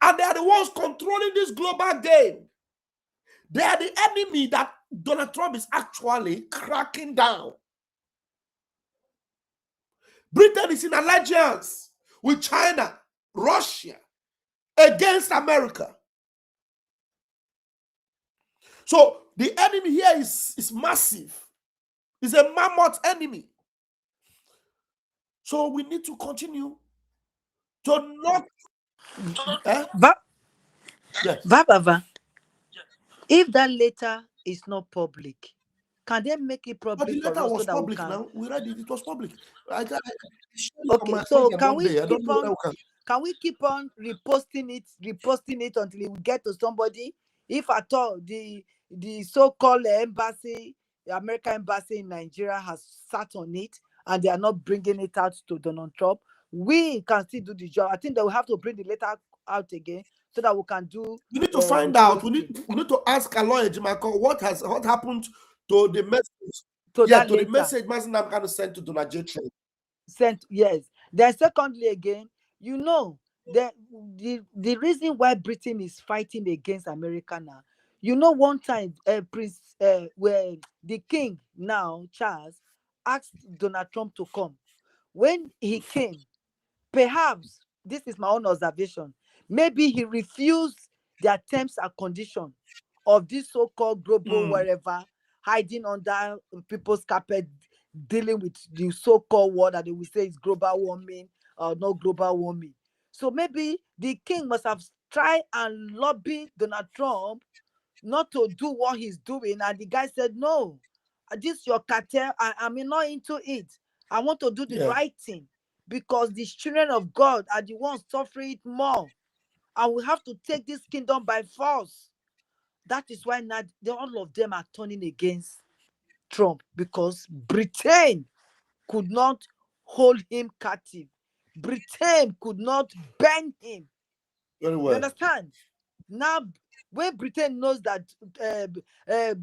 [SPEAKER 5] And they are the ones controlling this global game. They are the enemy that Donald Trump is actually cracking down. Britain is in alliance with China, Russia, against America. So the enemy here is massive. It's a mammoth enemy. So we need to continue to not...
[SPEAKER 10] If that letter is not public, can they make it public?
[SPEAKER 5] But the letter was
[SPEAKER 10] so
[SPEAKER 5] public
[SPEAKER 10] that
[SPEAKER 5] now. We read it. It was public.
[SPEAKER 10] Okay, so can we keep on reposting it until it will get to somebody? If at all the so-called embassy, the American embassy in Nigeria has sat on it and they are not bringing it out to Donald Trump, we can still do the job. I think they will have to bring the letter out again so that we can do.
[SPEAKER 5] We need to find out. We need to ask our lawyer Jimako what happened to the message. The message Nnamdi Kanu sent to Donald J. Trump.
[SPEAKER 10] Yes. Then secondly, again, you know, the reason why Britain is fighting against America now. You know, one time, where the king now, Charles, asked Donald Trump to come. When he came, perhaps, this is my own observation, maybe he refused their terms and conditions of this so-called global whatever, hiding under people's carpet, dealing with the so-called war that they will say is global warming or not global warming. So maybe the king must have tried and lobbied Donald Trump not to do what he's doing. And the guy said, no, this is your cartel. I'm not into it. I want to do the right thing because the children of God are the ones suffering it more. And we have to take this kingdom by force. That is why now all of them are turning against Trump because Britain could not hold him captive. Britain could not bend him.
[SPEAKER 5] Very well.
[SPEAKER 10] You understand? Now, when Britain knows that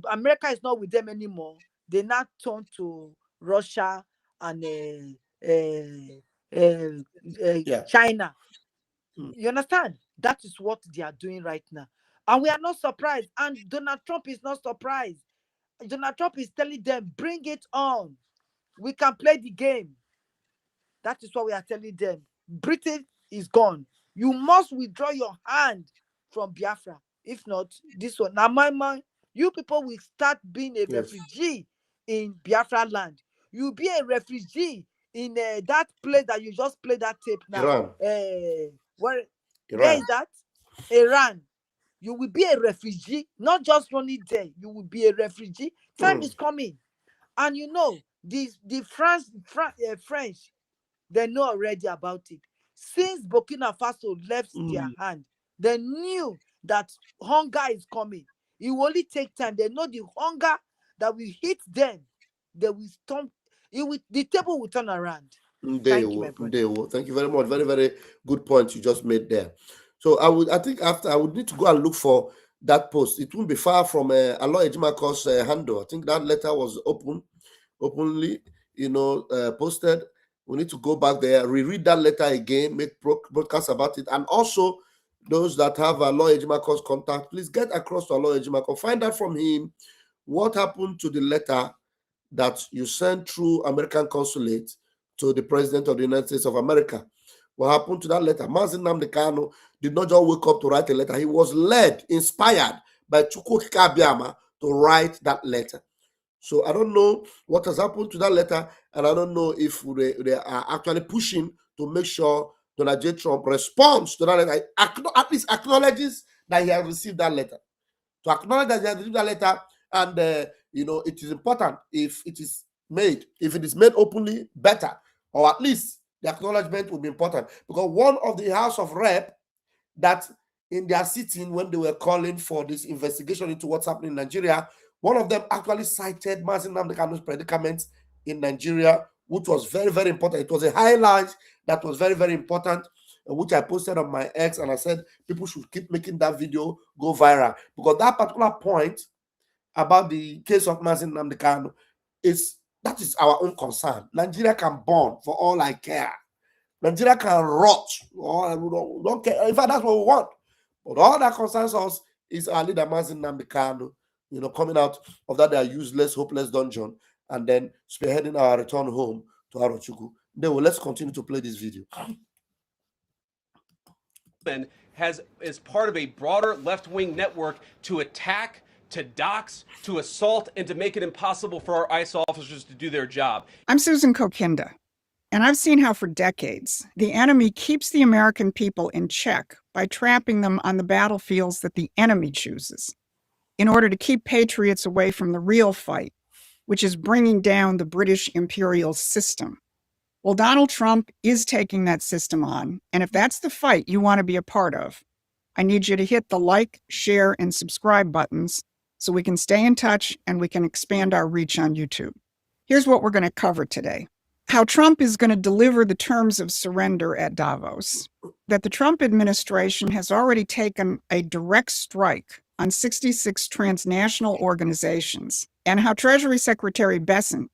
[SPEAKER 10] America is not with them anymore, they now turn to Russia and China. You understand? That is what they are doing right now. And we are not surprised. And Donald Trump is not surprised. Donald Trump is telling them, bring it on. We can play the game. That is what we are telling them. Britain is gone. You must withdraw your hand from Biafra. If not, this one. Now, my man, you people will start being a refugee in Biafra land. You'll be a refugee in that place that you just played that tape now.
[SPEAKER 5] Iran.
[SPEAKER 10] Where
[SPEAKER 5] Iran.
[SPEAKER 10] is that? Iran. You will be a refugee, not just only there. You will be a refugee. Time is coming, and you know the French, they know already about it. Since Burkina Faso left their hand, they knew that hunger is coming. It will only take time. They know the hunger that will hit them. They will stomp. The table will turn around. Thank you, my brother.
[SPEAKER 5] Thank you very much. Very, very good point you just made there. So I think after I would need to go and look for that post. It won't be far from Aloy Ejimako's handle. I think that letter was openly, posted. We need to go back there, reread that letter again, make broadcasts about it, and also those that have Aloy Ejimako's contact, please get across to Aloy Ejimako. Find out from him what happened to the letter that you sent through American consulate to the President of the United States of America. What happened to that letter? Nnamdi Kanu did not just wake up to write a letter. He was led, inspired by Chukwu Abiyama to write that letter. So I don't know what has happened to that letter, and I don't know if they are actually pushing to make sure Donald J. Trump responds to that letter, at least acknowledges that he has received that letter. To acknowledge that he has received that letter, and it is important if it is made openly, better, or at least the acknowledgement will be important, because one of the House of Rep that in their sitting when they were calling for this investigation into what's happening in Nigeria, one of them actually cited Nnamdi Kanu's predicament in Nigeria, which was very, very important. It was a highlight that was very, very important, which I posted on my X, and I said people should keep making that video go viral, because that particular point about the case of Nnamdi Kanu that is our own concern. Nigeria can burn for all I care. Nigeria can rot. We don't care. In fact, that's what we want. But all that concerns us is our leader, Nnamdi Kanu, coming out of that their useless, hopeless dungeon, and then spearheading our return home to Arochukwu. Then let's continue to play this video.
[SPEAKER 13] Is part of a broader left-wing network to attack, to dox, to assault, and to make it impossible for our ICE officers to do their job.
[SPEAKER 12] I'm Susan Kokinda, and I've seen how for decades the enemy keeps the American people in check by trapping them on the battlefields that the enemy chooses in order to keep patriots away from the real fight, which is bringing down the British imperial system. Well, Donald Trump is taking that system on, and if that's the fight you want to be a part of, I need you to hit the like, share, and subscribe buttons so we can stay in touch and we can expand our reach on YouTube. Here's what we're going to cover today. How Trump is going to deliver the terms of surrender at Davos, that the Trump administration has already taken a direct strike on 66 transnational organizations, and how Treasury Secretary Bessent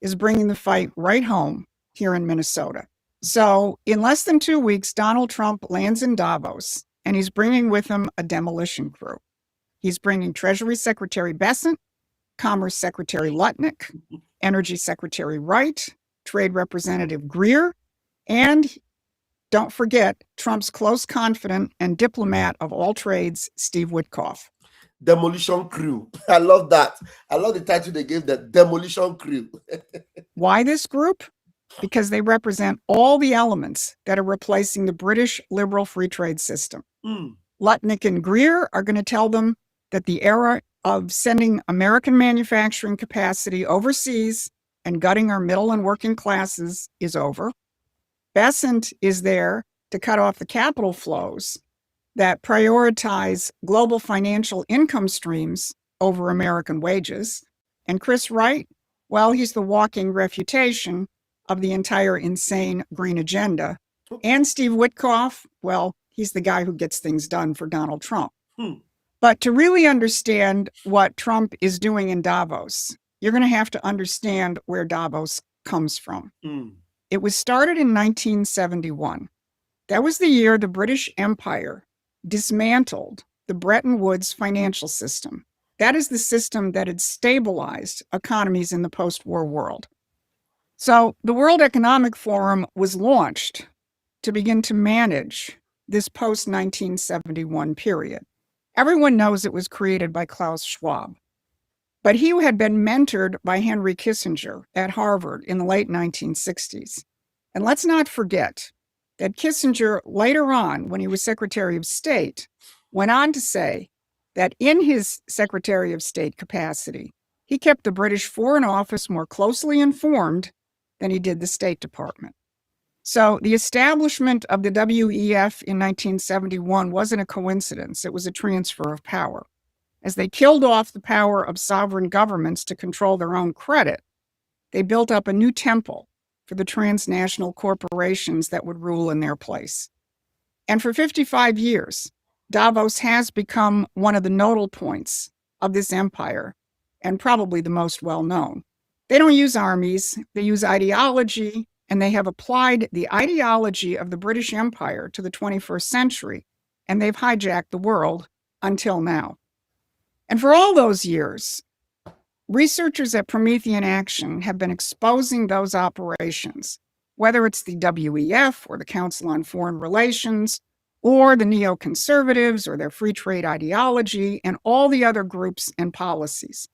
[SPEAKER 12] is bringing the fight right home here in Minnesota. So in less than 2 weeks, Donald Trump lands in Davos, and he's bringing with him a demolition crew. He's bringing Treasury Secretary Bessent, Commerce Secretary Lutnick, Energy Secretary Wright, Trade Representative Greer, and don't forget Trump's close confidant and diplomat of all trades, Steve Witkoff.
[SPEAKER 5] Demolition crew. I love that. I love the title they gave, the demolition crew.
[SPEAKER 12] Why this group? Because they represent all the elements that are replacing the British liberal free trade system. Lutnick and Greer are going to tell them that the era of sending American manufacturing capacity overseas and gutting our middle and working classes is over. Bessent is there to cut off the capital flows that prioritize global financial income streams over American wages. And Chris Wright, well, he's the walking refutation of the entire insane green agenda. And Steve Witkoff, well, he's the guy who gets things done for Donald Trump. But to really understand what Trump is doing in Davos, you're going to have to understand where Davos comes from. It was started in 1971. That was the year the British Empire dismantled the Bretton Woods financial system. That is the system that had stabilized economies in the post-war world. So the World Economic Forum was launched to begin to manage this post-1971 period. Everyone knows it was created by Klaus Schwab. But he had been mentored by Henry Kissinger at Harvard in the late 1960s. And let's not forget that Kissinger, later on, when he was Secretary of State, went on to say that in his Secretary of State capacity, he kept the British Foreign Office more closely informed than he did the State Department. So the establishment of the WEF in 1971 wasn't a coincidence. It was a transfer of power. As they killed off the power of sovereign governments to control their own credit, they built up a new temple for the transnational corporations that would rule in their place. And for 55 years, Davos has become one of the nodal points of this empire, and probably the most well-known. They don't use armies, they use ideology, and they have applied the ideology of the British Empire to the 21st century, and they've hijacked the world until now. And for all those years, researchers at Promethean Action have been exposing those operations, whether it's the WEF or the Council on Foreign Relations, or the neoconservatives or their free trade ideology, and all the other groups and policies.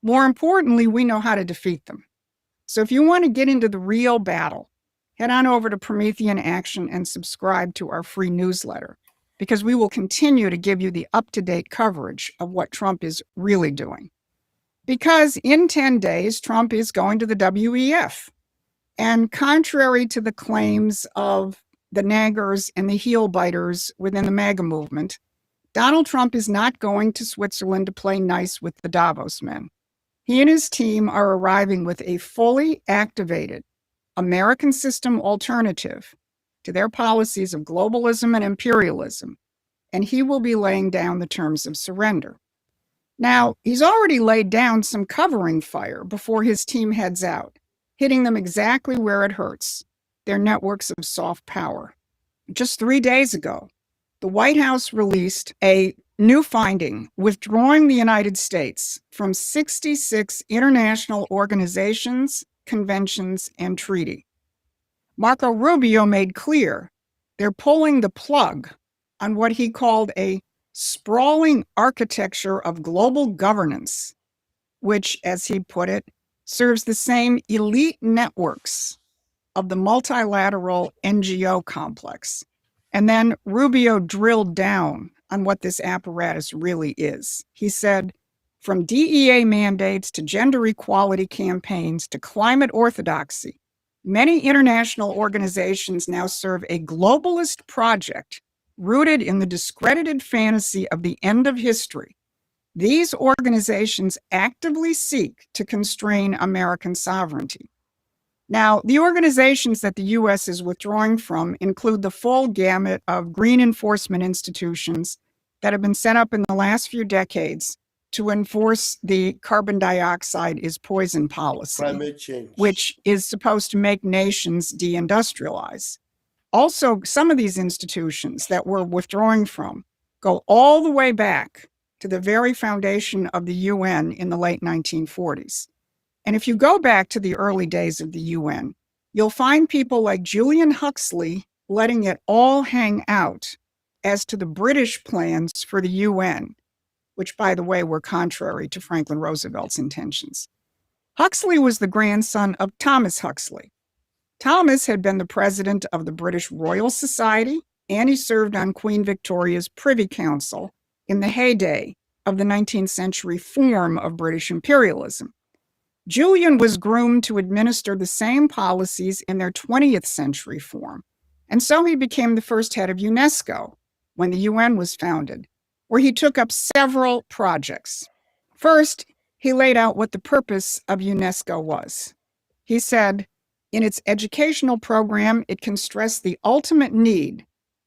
[SPEAKER 12] More importantly, we know how to defeat them. So if you want to get into the real battle, head on over to Promethean Action and subscribe to our free newsletter, because we will continue to give you the up-to-date coverage of what Trump is really doing. Because in 10 days, Trump is going to the WEF. And contrary to the claims of the naggers and the heel biters within the MAGA movement, Donald Trump is not going to Switzerland to play nice with the Davos men. He and his team are arriving with a fully activated American system alternative to their policies of globalism and imperialism, and he will be laying down the terms of surrender. Now, he's already laid down some covering fire before his team heads out, hitting them exactly where it hurts, their networks of soft power. Just 3 days ago, the White House released a new finding withdrawing the United States from 66 international organizations, conventions, and treaty. Marco Rubio made clear they're pulling the plug on what he called a sprawling architecture of global governance, which, as he put it, serves the same elite networks of the multilateral NGO complex. And then Rubio drilled down on what this apparatus really is. He said, from DEA mandates to gender equality campaigns to climate orthodoxy, many international organizations now serve a globalist project rooted in the discredited fantasy of the end of history. These organizations actively seek to constrain American sovereignty. Now, the organizations that the U.S. is withdrawing from include the full gamut of green enforcement institutions that have been set up in the last few decades to enforce the carbon dioxide is poison policy,
[SPEAKER 5] Climate change,
[SPEAKER 12] which is supposed to make nations deindustrialize. Also, some of these institutions that we're withdrawing from go all the way back to the very foundation of the UN in the late 1940s. And if you go back to the early days of the UN, you'll find people like Julian Huxley letting it all hang out as to the British plans for the UN, which, by the way, were contrary to Franklin Roosevelt's intentions. Huxley was the grandson of Thomas Huxley. Thomas had been the president of the British Royal Society, and he served on Queen Victoria's Privy Council in the heyday of the 19th century form of British imperialism. Julian was groomed to administer the same policies in their 20th century form, and so he became the first head of UNESCO when the UN was founded, where he took up several projects. First, he laid out what the purpose of UNESCO was. He said, in its educational program, it can stress the ultimate need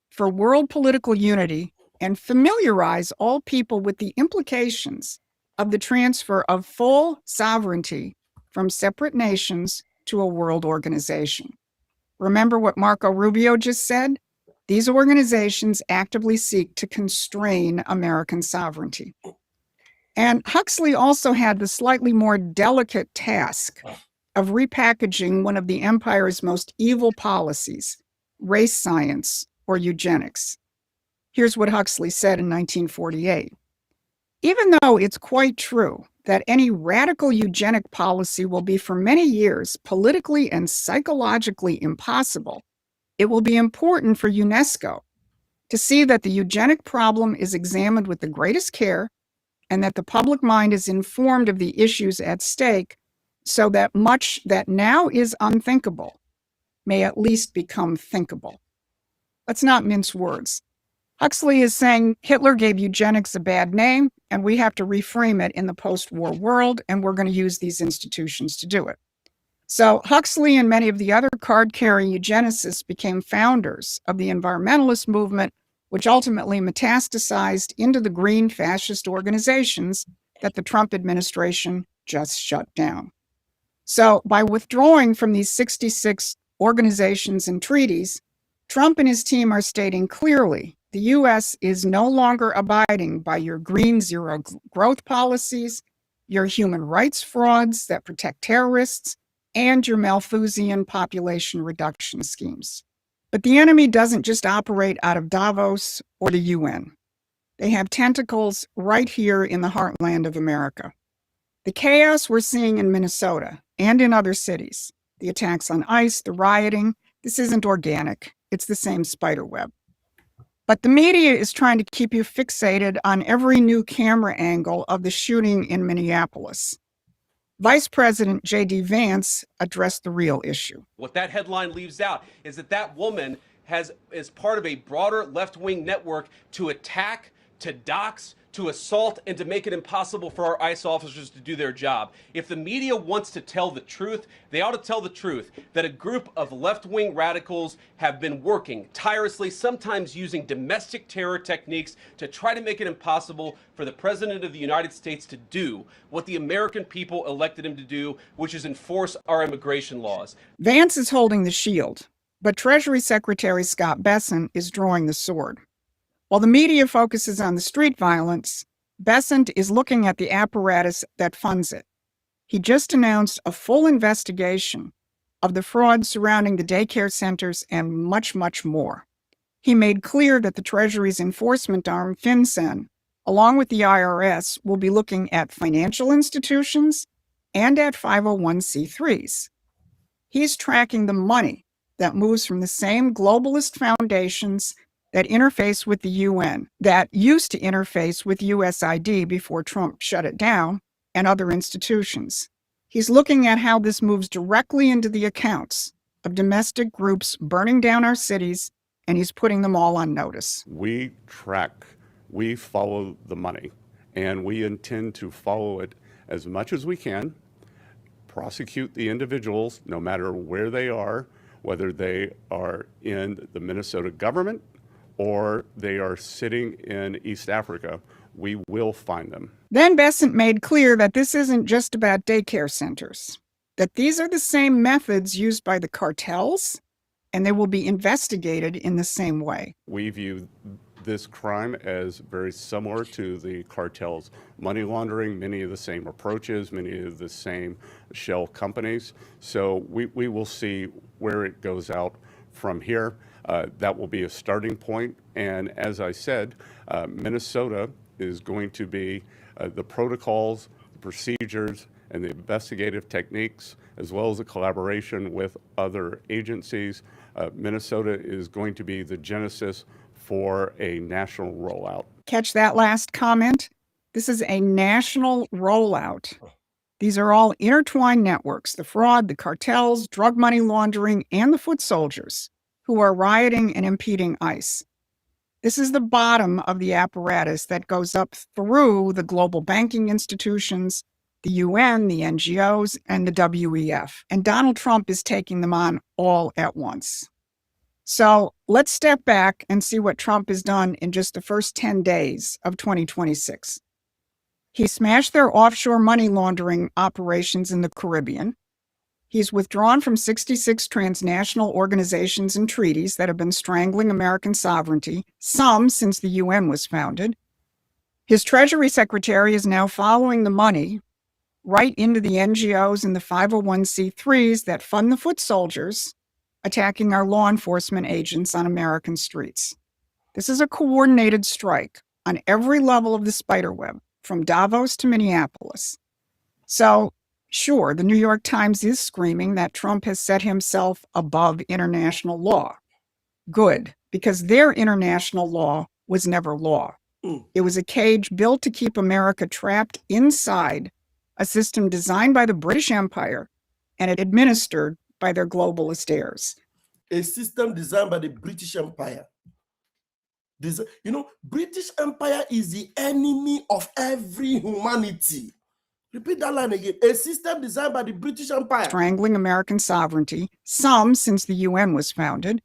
[SPEAKER 12] for world political unity and familiarize all people with the implications of the transfer of full sovereignty from separate nations to a world organization. Remember what Marco Rubio just said? These organizations actively seek to constrain American sovereignty. And Huxley also had the slightly more delicate task of repackaging one of the empire's most evil policies, race science or eugenics. Here's what Huxley said in 1948. Even though it's quite true that any radical eugenic policy will be for many years politically and psychologically impossible, it will be important for UNESCO to see that the eugenic problem is examined with the greatest care and that the public mind is informed of the issues at stake so that much that now is unthinkable may at least become thinkable. Let's not mince words. Huxley is saying Hitler gave eugenics a bad name, and we have to reframe it in the post-war world, and we're going to use these institutions to do it. So Huxley and many of the other card-carrying eugenicists became founders of the environmentalist movement, which ultimately metastasized into the green fascist organizations that the Trump administration just shut down. So by withdrawing from these 66 organizations and treaties, Trump and his team are stating clearly the U.S. is no longer abiding by your green zero growth policies, your human rights frauds that protect terrorists, and your Malthusian population reduction schemes. But the enemy doesn't just operate out of Davos or the UN. They have tentacles right here in the heartland of America. The chaos we're seeing in Minnesota and in other cities, the attacks on ICE, the rioting, this isn't organic. It's the same spider web. But the media is trying to keep you fixated on every new camera angle of the shooting in Minneapolis. Vice President J.D. Vance addressed the real issue.
[SPEAKER 13] What that headline leaves out is that that woman is part of a broader left-wing network to attack, to dox, to assault, and to make it impossible for our ICE officers to do their job. If the media wants to tell the truth, they ought to tell the truth that a group of left-wing radicals have been working tirelessly, sometimes using domestic terror techniques to try to make it impossible for the President of the United States to do what the American people elected him to do, which is enforce our immigration laws.
[SPEAKER 12] Vance is holding the shield, but Treasury Secretary Scott Bessent is drawing the sword. While the media focuses on the street violence, Bessent is looking at the apparatus that funds it. He just announced a full investigation of the fraud surrounding the daycare centers and much, much more. He made clear that the Treasury's enforcement arm, FinCEN, along with the IRS, will be looking at financial institutions and at 501c3s. He's tracking the money that moves from the same globalist foundations that interface with the UN, that used to interface with USID before Trump shut it down, and other institutions. He's looking at how this moves directly into the accounts of domestic groups burning down our cities, and he's putting them all on notice.
[SPEAKER 14] We track, we follow the money, and we intend to follow it as much as we can, prosecute the individuals no matter where they are, whether they are in the Minnesota government or they are sitting in East Africa. We will find them.
[SPEAKER 12] Then Bessent made clear that this isn't just about daycare centers, that these are the same methods used by the cartels, and they will be investigated in the same way.
[SPEAKER 14] We view this crime as very similar to the cartels' money laundering, many of the same approaches, many of the same shell companies. So we will see where it goes out from here. That will be a starting point. And as I said, Minnesota is going to be the protocols, the procedures, and the investigative techniques, as well as the collaboration with other agencies. Minnesota is going to be the genesis for a national rollout.
[SPEAKER 12] Catch that last comment? This is a national rollout. These are all intertwined networks, the fraud, the cartels, drug money laundering, and the foot soldiers who are rioting and impeding ICE. This is the bottom of the apparatus that goes up through the global banking institutions, the UN, the NGOs, and the WEF. And Donald Trump is taking them on all at once. So let's step back and see what Trump has done in just the first 10 days of 2026. He smashed their offshore money laundering operations in the Caribbean. He's withdrawn from 66 transnational organizations and treaties that have been strangling American sovereignty, some since the UN was founded. His Treasury Secretary is now following the money right into the NGOs and the 501c3s that fund the foot soldiers attacking our law enforcement agents on American streets. This is a coordinated strike on every level of the spiderweb, from Davos to Minneapolis. So, sure, the New York Times is screaming that Trump has set himself above international law. Good, because their international law was never law. It was a cage built to keep America trapped inside a system designed by the British Empire and administered by their globalist heirs.
[SPEAKER 5] A system designed by the British Empire. British Empire is the enemy of every humanity. Repeat that line again. A system designed by the British Empire.
[SPEAKER 12] Strangling American sovereignty, some since the UN was founded.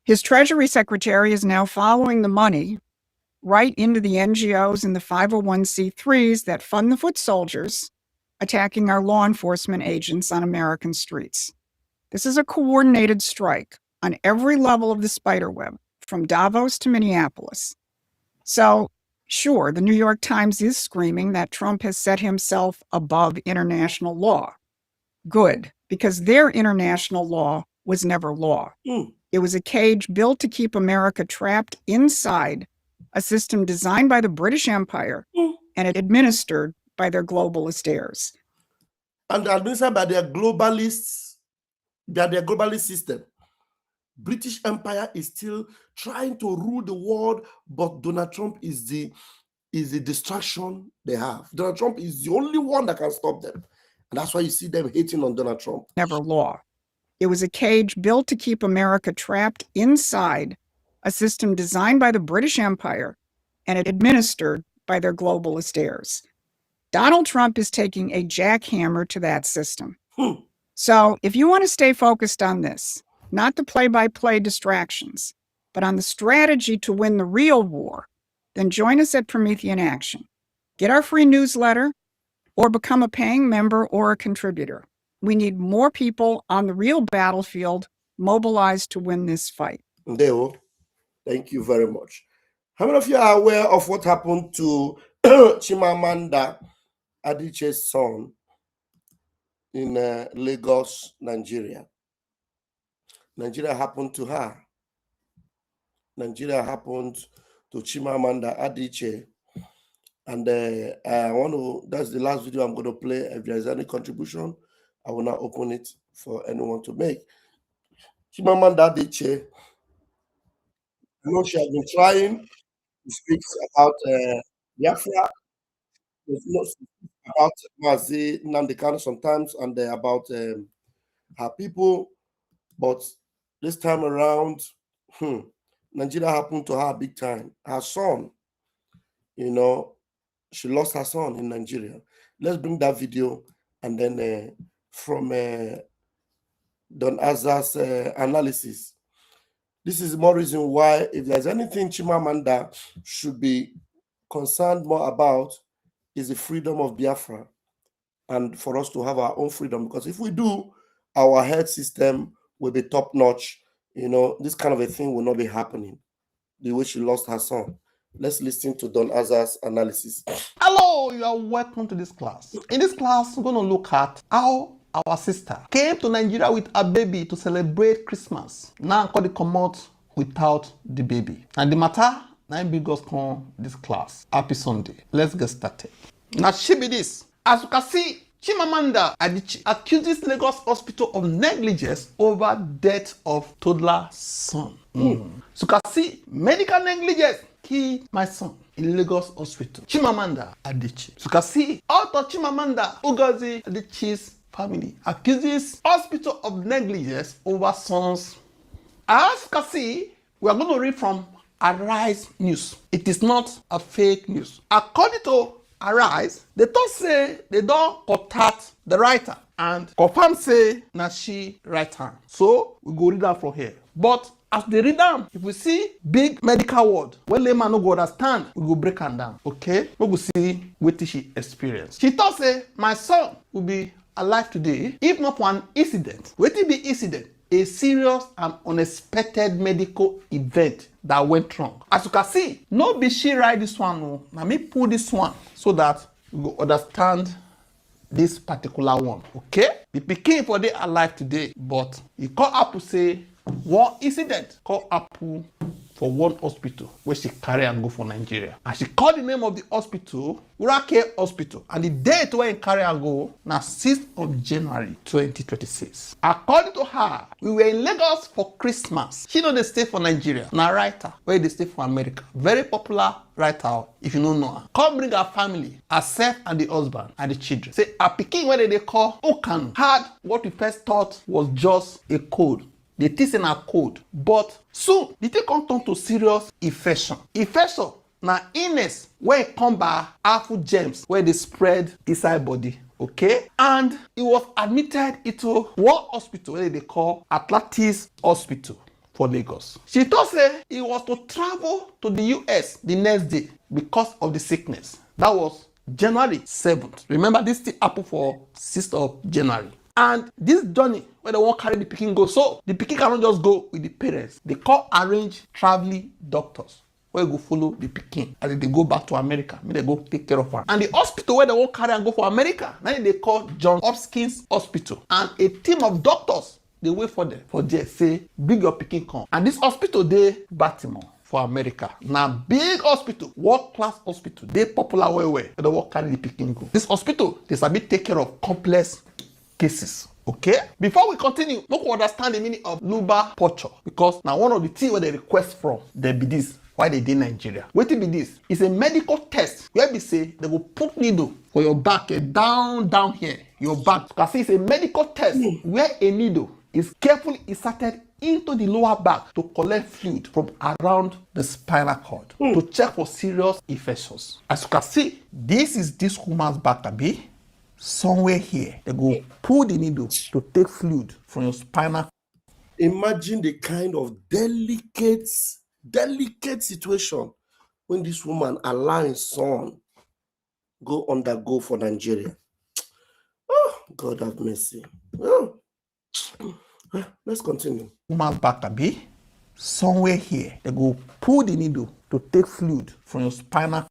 [SPEAKER 12] His Treasury Secretary is now following the money right into the NGOs and the 501c3s that fund the foot soldiers attacking our law enforcement agents on American streets. This is a coordinated strike on every level of the spiderweb, from Davos to Minneapolis. So, sure, the New York Times is screaming that Trump has set himself above international law. Good, because their international law was never law. It was a cage built to keep America trapped inside a system designed by the British Empire and administered by their globalist heirs.
[SPEAKER 5] And administered by their globalists, by their globalist system. British Empire is still trying to rule the world, but Donald Trump is the distraction they have. Donald Trump is the only one that can stop them. And that's why you see them hating on Donald Trump.
[SPEAKER 12] Never law. It was a cage built to keep America trapped inside a system designed by the British Empire and administered by their globalist heirs. Donald Trump is taking a jackhammer to that system. So if you want to stay focused on this, not the play-by-play distractions, but on the strategy to win the real war, then join us at Promethean Action. Get our free newsletter or become a paying member or a contributor. We need more people on the real battlefield mobilized to win this fight.
[SPEAKER 5] Ndeo, thank you very much. How many of you are aware of what happened to Chimamanda Adichie's son in Lagos, Nigeria? Nigeria happened to her. Nigeria happened to Chimamanda Adichie. And that's the last video I'm going to play. If there's any contribution, I will now open it for anyone to make. Chimamanda Adichie, she has been trying to speak about Biafra, about Nnamdi Kanu sometimes, and about her people. But this time around, Nigeria happened to her big time. Her son, she lost her son in Nigeria. Let's bring that video, and then from Don Azar's analysis. This is more reason why, if there's anything Chimamanda should be concerned more about, is the freedom of Biafra, and for us to have our own freedom. Because if we do, our health system will be top notch. This kind of a thing will not be happening. The way she lost her son. Let's listen to Don Azar's analysis.
[SPEAKER 15] Hello, you are welcome to this class. In this class, we're going to look at how our sister came to Nigeria with a baby to celebrate Christmas. Now, call the commot without the baby. And the matter, now big us come this class. Happy Sunday. Let's get started. Now, she be this. As you can see, Chimamanda Adichie accuses Lagos Hospital of negligence over death of toddler son. So you can see, medical negligence killed my son in Lagos Hospital. Chimamanda Adichie. So you can see, author Chimamanda Ngozi Adichie's family accuses hospital of negligence over sons. As you can see, we are going to read from Arise News. It is not a fake news. According to Arise, they don't say they don't contact the writer and confirm say na she write am. So we go read that from here. But as they read them, if we see big medical word when layman no go understand, we go break am down. Okay? We go see wetin she experience. She thought say my son will be alive today if not for an incident. Wetin be incident? A serious and unexpected medical event that went wrong. As you can see, no be she write this one. No. Now me pull this one so that you go understand this particular one. Okay? The pikin for they alive today, but it call Apple say one incident call Apple for one hospital where she carry and go for Nigeria. And she called the name of the hospital Urake Hospital. And the date where he carry and go now 6th of January 2026. According to her, we were in Lagos for Christmas. She know they stay for Nigeria. Now writer where they stay for America. Very popular writer if you don't know her. Come bring her family, herself and the husband and the children. Say a pikin where they call Okanu had what we first thought was just a cold. They think in a code, but soon the thing come turn to serious infection. Infection na illness where it come by harmful germs where they spread inside body. Okay, and he was admitted into one hospital where they call Atlantis Hospital for Lagos. She thought say he was to travel to the US the next day because of the sickness. That was January 7th. Remember, this thing happened for 6th of January. And this journey where they won't carry the pikin go, so the pikin cannot just go with the parents. They call arrange traveling doctors where go follow the pikin as they go back to America. They go take care of her. And the hospital where they won't carry and go for America, now they call John Hopkins Hospital. And a team of doctors, they wait for them for there, say bring your pikin come. And this hospital they Baltimore for America. Now big hospital, world class hospital, they popular where they won't carry the pikin go. This hospital they sabi take care of complex cases. Okay, before we continue, look to understand the meaning of lumbar puncture, because now one of the things where they request from they be this why they did Nigeria. Wait till be this. It's a medical test where we say they will put needle for your back down here, your back. You can see it's a medical test where a needle is carefully inserted into the lower back to collect fluid from around the spinal cord to check for serious infections. As you can see, this is this woman's back, abi. Somewhere here, they go pull the needle to take fluid from your spinal.
[SPEAKER 5] Imagine the kind of delicate situation when this woman allowing son go undergo for Nigeria. Oh, God have mercy. Oh. Let's continue.
[SPEAKER 15] Woman's back, abi. Somewhere here, they go pull the needle to take fluid from your spinal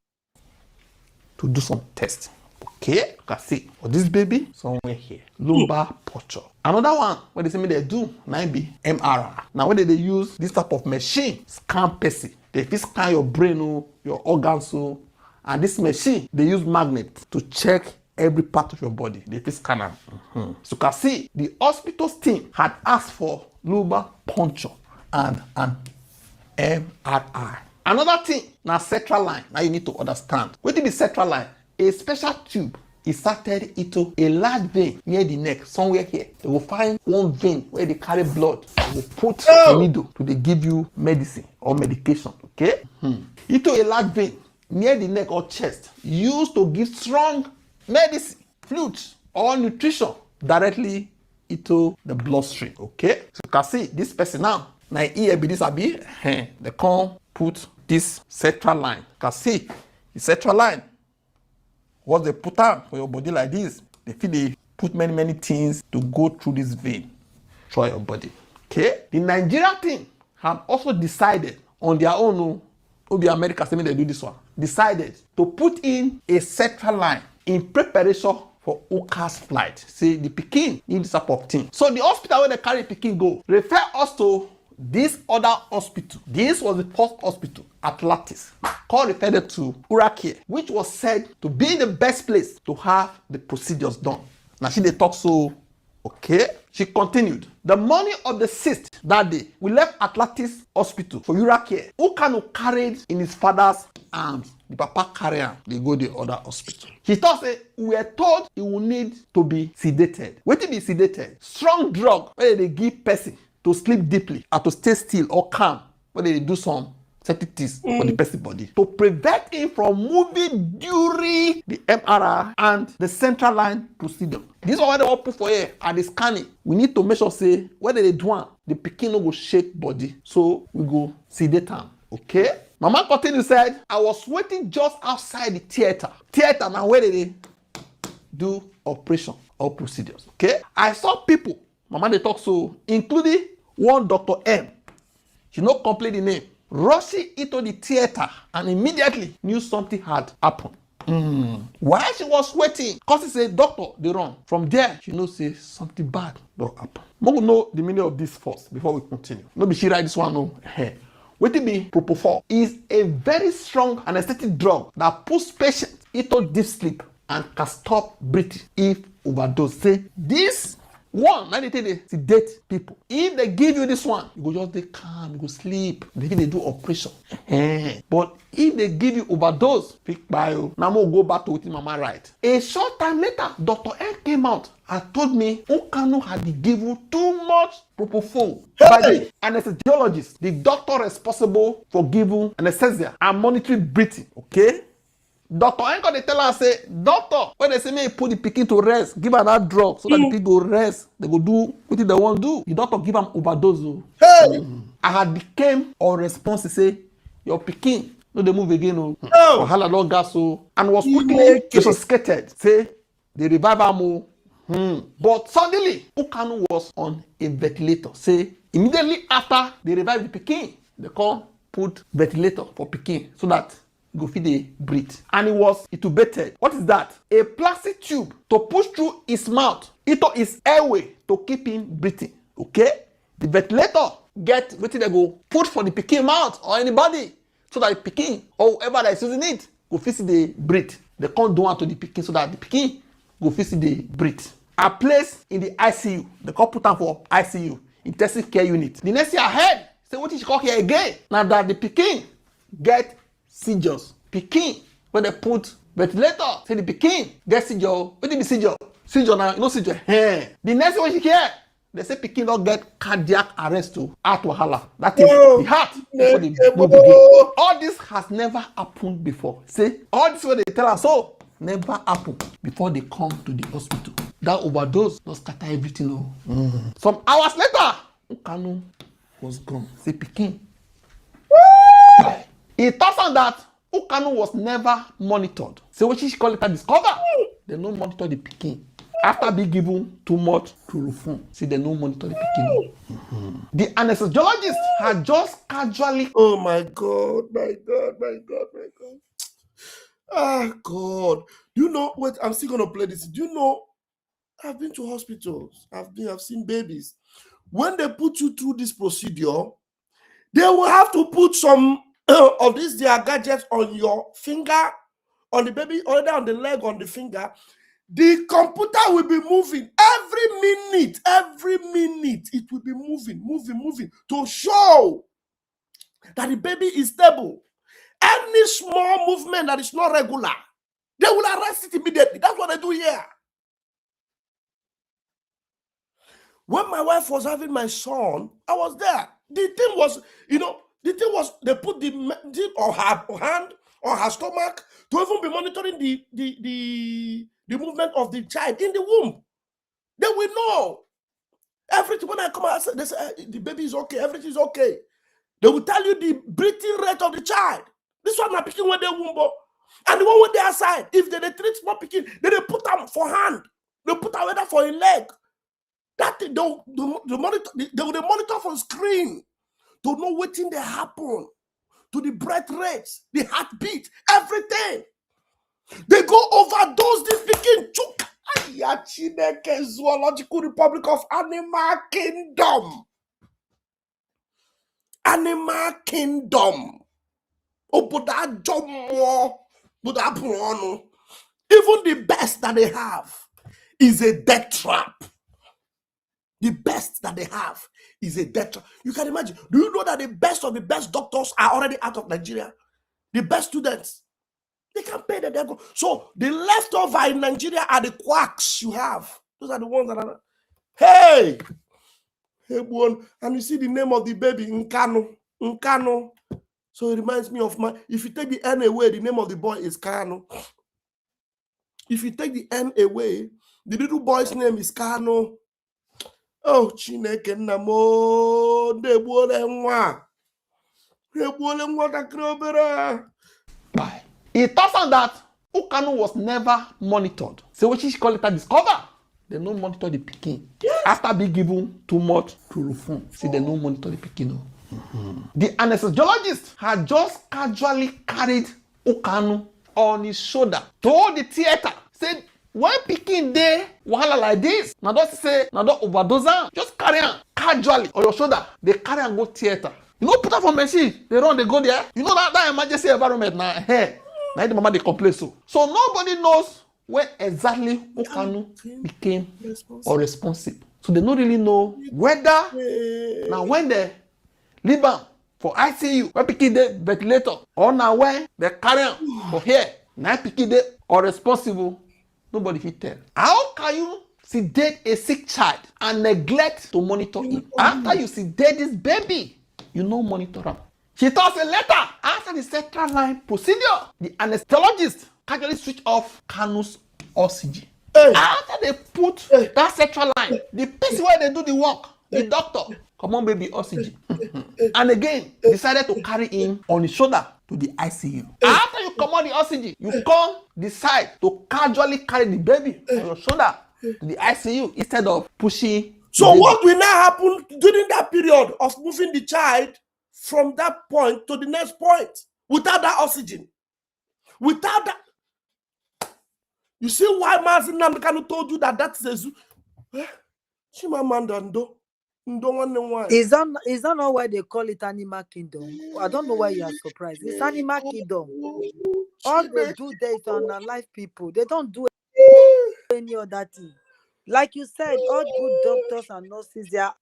[SPEAKER 15] to do some testing. Okay, you can see for this baby somewhere here, lumbar puncture. Another one where they say me they do might be MRI. Now when they use this type of machine, scan person, they fit scan your brain, your organs, and this machine they use magnet to check every part of your body. They fit scan them. So you can see the hospital's team had asked for lumbar puncture and an MRI. Another thing now central line. Now you need to understand. What is the central line? A special tube inserted into a large vein near the neck, somewhere here. They will find one vein where they carry blood. They will put a needle to they give you medicine or medication. Okay? Into a large vein near the neck or chest, used to give strong medicine, fluids, or nutrition directly into the bloodstream. Okay? So you can see this person now. Now here be this abi. They come put this central line. You can see the central line. What they put on for your body like this, they feel they put many things to go through this vein through your body. Okay? The Nigeria team have also decided on their own, the America saying they do this one, decided to put in a central line in preparation for Uka's flight. Say the Peking need this type of thing. So the hospital where they carry Peking go, refer us to this other hospital. This was the first hospital, Atlantis, called referred to Urake, which was said to be the best place to have the procedures done. Now she they talk so, okay. She continued. The morning of the 6th that day, we left Atlantis Hospital for Urake. Ukanu carried in his father's arms. The papa carried him. They go to the other hospital. He thought say we were told he would need to be sedated. What to be sedated? Strong drug where they give person to sleep deeply or to stay still or calm when they do some sensitivities for the person's body to prevent him from moving during the MRI and the central line procedure. This is what they want put for here at the scanning. We need to make sure say whether they do one, the pikin no go shake body, so we go sedate am. Okay. Mama continue said, I was waiting just outside the theater. Theater now where they do operation or procedures. Okay. I saw people. Mama they talk so, including one Dr. M. She no complete the name. Rushing into the theater and immediately knew something had happened. While she was waiting, cause she said, doctor, they run. From there, she knows say something bad don't happen. We know the meaning of this first before we continue. No be she write this one, no. Wetin be propofol is a very strong anesthetic drug that puts patients into deep sleep and can stop breathing if overdose. Say this one na dey take dey sedate people. If they give you this one, you go just dey calm, you go sleep. They fit dey do operation. But if they give you overdose, fit kpai o. Now mo go back to wetin mama write. A short time later, Dr. N came out and told me Kanu had been given too much propofol by the anesthesiologist, the doctor responsible for giving anesthesia and monitoring breathing. Okay. Dr. Enko dey tell her say, doctor, when they say make put the pikin to rest, give her that drug so that the pikin go rest, they go do wetin they want do. The doctor give am overdose o. Hey! I had became unresponsive say, your pikin no dey move again o. Wahala don gas o, and was quickly resuscitated. Say they revive am o. But suddenly, Kanu was on a ventilator. Say immediately after they revive the pikin, they come put ventilator for pikin so that go fit dey breathe, and he was intubated. What is that? A plastic tube to push through his mouth into his airway to keep him breathing. Okay, the ventilator get wetin they go put for the pikin mouth or anybody so that the pikin or whoever that is using it go fit dey breathe. They can't do one to the pikin so that the pikin go fit dey breathe. A place in the ICU. They can't put am for ICU, intensive care unit. The next year ahead, say wetin she call here again. Now that the pikin get seizures. Pikin when they put ventilator, say the pikin get seizure. Wetin be seizure? Seizure na no seizure. The next one she hear, they say pikin don get cardiac arrest to heart wahala. That is the heart before the blood begin. All this has never happened before. Say all this what they tell us so never happened before they come to the hospital. That overdose don scatter everything o. Some hours later, Kanu was gone. Say pikin. It turns out that Kanu was never monitored. So what she call it a discover. They no monitor the pikin. After being given too much chloroform, see they no monitor the pikin. The anesthesiologist had just casually.
[SPEAKER 5] Oh my God, my God, my God, my God. Ah, God. Do you know, wait, I'm still going to play this. Do you know, I've been to hospitals. I've seen babies. When they put you through this procedure, they will have to put some of these their gadgets on your finger, on the baby, or on the leg, on the finger. The computer will be moving every minute. It will be moving to show that the baby is stable. Any small movement that is not regular, they will arrest it immediately. That's what they do here. When my wife was having my son, I was there. The thing was, they put the on her hand, on her stomach, to even be monitoring the movement of the child in the womb. They will know. Everything, when I come out, they say, the baby is okay, everything is okay. They will tell you the breathing rate of the child. This one I'm picking with their womb, and the one with their side. If they treat small picking, they put them for hand. They put them whether for a leg. That thing, they will monitor from screen to know what thing they happen, to the breath rates, the heartbeat, everything. They go overdose this picking. Zoological Republic of Animal Kingdom. Animal Kingdom. Even the best that they have is a death trap. The best that they have is a death trap. You can imagine. Do you know that the best of the best doctors are already out of Nigeria? The best students. They can pay the devil. So the leftover in Nigeria are the quacks you have. Those are the ones that are. Hey, boy, and you see the name of the baby, Nkanu. So it reminds me of if you take the N away, the name of the boy is Kanu. If you take the N away, the little boy's name is Kanu. Oh, Chineke Nnamo, Debuole Nwa.
[SPEAKER 15] It turns out that Kanu was never monitored. So what she call it a discover. They no monitor the pikin. Yes. After being given too much chloroform, see they no monitor the pikin. The anesthesiologist had just casually carried Kanu on his shoulder to the theater. Said, when pikin dey wahala like this, now don't say, now don't overdose am. Just carry am casually on your shoulder. They carry am go theater. You know, put up for machine. They run, they go there. You know that emergency environment now. Hey, now the mama they complain so. So nobody knows when exactly Kanu became or responsible. So they don't really know whether now when they leave am for ICU, when pikin dey ventilator, or now when they carry am for here, now pikin dey or responsible. Nobody fit tell. How can you sedate a sick child and neglect to monitor him? After you sedate this baby, you no monitor am. She talks a letter after the central line procedure. The anesthesiologist casually switch off Kanu's oxygen. After they put that central line, the person where they do the work, the doctor, come on baby, oxygen. And again, decided to carry him on his shoulder to the ICU. After you come on the oxygen, you come decide to casually carry the baby on your shoulder to the ICU instead of pushing.
[SPEAKER 5] So what will now happen during that period of moving the child from that point to the next point without that oxygen? Without that, you see why Nnamdi Kanu told you that is a zoo?
[SPEAKER 10] Is that not why they call it Animal Kingdom? I don't know why you are surprised. It's Animal Kingdom. All they do there is to unalive people. They don't do any other thing. Like you said, all good doctors and nurses, they are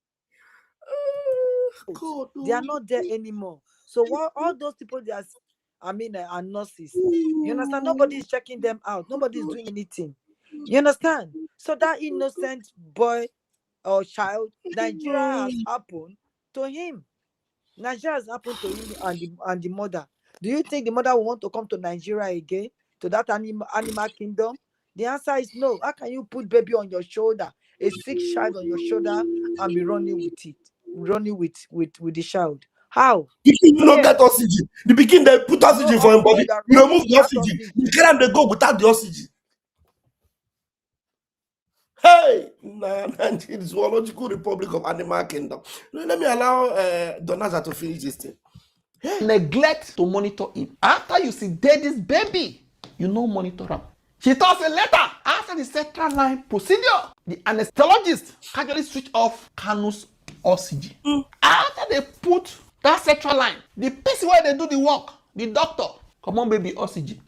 [SPEAKER 10] not there anymore. So what all those people they are, are nurses. You understand? Nobody is checking them out. Nobody is doing anything. You understand? So that innocent boy or child, Nigeria has happened to him. Nigeria has happened to him and the mother. Do you think the mother will want to come to Nigeria again, to that animal kingdom? The answer is no. How can you put baby on your shoulder, a sick child on your shoulder, and be running with it, running with the child? How?
[SPEAKER 5] You don't get oxygen. The begin they put oxygen for him body. You remove the oxygen. You carry them, they go without the oxygen. Hey, Nigeria is zoological republic of animal kingdom. Let me allow Donaza to finish this thing.
[SPEAKER 15] Neglect to monitor him. After you sedate this baby, you no monitor him. She talks a letter after the central line procedure. The anesthesiologist casually switch off Kanu's oxygen. After they put that central line, the person where they do the work, the doctor, come on baby, oxygen.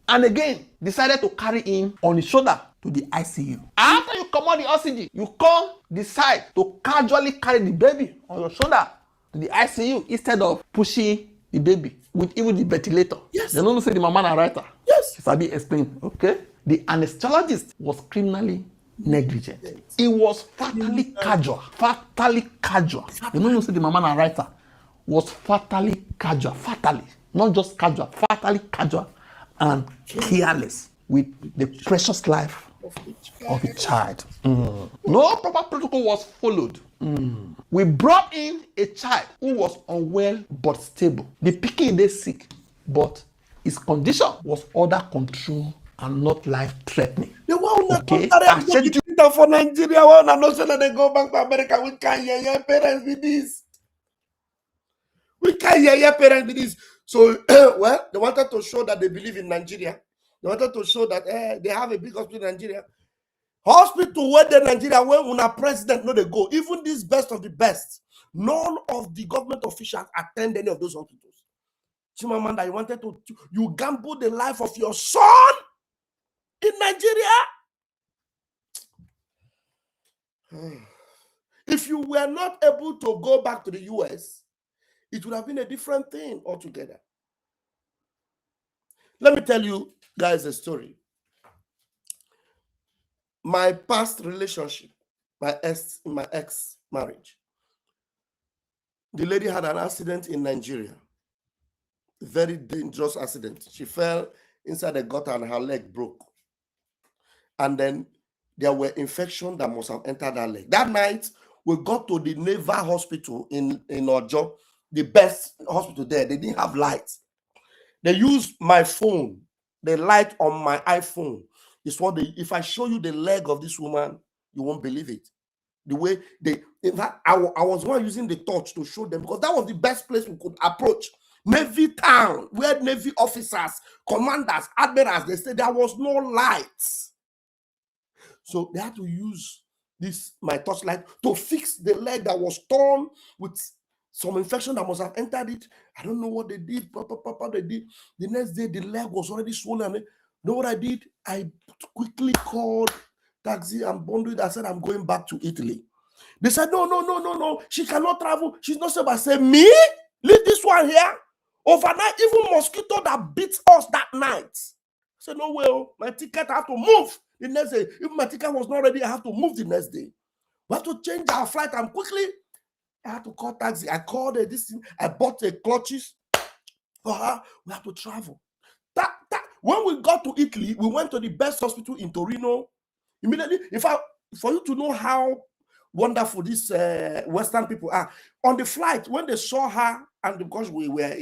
[SPEAKER 15] And again, decided to carry him on his shoulder to the ICU. After you come on the oxygen, you come decide to casually carry the baby on your shoulder to the ICU instead of pushing the baby with even the ventilator.
[SPEAKER 5] Yes.
[SPEAKER 15] They don't say the mama na writer.
[SPEAKER 5] Yes.
[SPEAKER 15] She sabi explain. Okay. The anesthesiologist was criminally negligent. It was fatally casual. Fatally casual. They don't say the mama na writer. Was fatally casual. Fatally, not just casual. Fatally casual and careless with the precious life of a child. No proper protocol was followed. We brought in a child who was unwell but stable. The pikin dey sick, but his condition was under control and not life-threatening.
[SPEAKER 5] Okay? For Nigeria, not sure that they go back to America. We can't hear parents with this. We can't hear parents with this. So, well, they wanted to show that they believe in Nigeria. They wanted to show that they have a big hospital in Nigeria. Hospital where the Nigeria, where una president no they go. Even this best of the best, none of the government officials attend any of those hospitals. Chimamanda, you wanted to you gamble the life of your son in Nigeria. If you were not able to go back to the US, it would have been a different thing altogether. Let me tell you guys a story. My past relationship, my ex marriage, the lady had an accident in Nigeria. Very dangerous accident. She fell inside the gutter and her leg broke. And then there were infections that must have entered her leg. That night, we got to the Naval Hospital in Ojo, the best hospital there. They didn't have lights. They used my phone, the light on my iPhone. Is what if I show you the leg of this woman, you won't believe it. The way in fact, I was one using the torch to show them because that was the best place we could approach. Navy town, where Navy officers, commanders, admirals, they said there was no lights. So they had to use my torchlight to fix the leg that was torn with some infection that must have entered it. I don't know what they did. They did. The next day, the leg was already swollen. You know what I did? I quickly called taxi and bundled it. I said, I'm going back to Italy. They said, no. She cannot travel. She's not safe. I said, me? Leave this one here? Overnight, even mosquito that beat us that night. I said, no way. My ticket, I have to move the next day. If my ticket was not ready, I have to move the next day. We have to change our flight, and quickly I had to call taxi. I called this thing. I bought a clutches for her. We have to travel. When we got to Italy, we went to the best hospital in Torino. Immediately, for you to know how wonderful these Western people are, on the flight, when they saw her, and because we were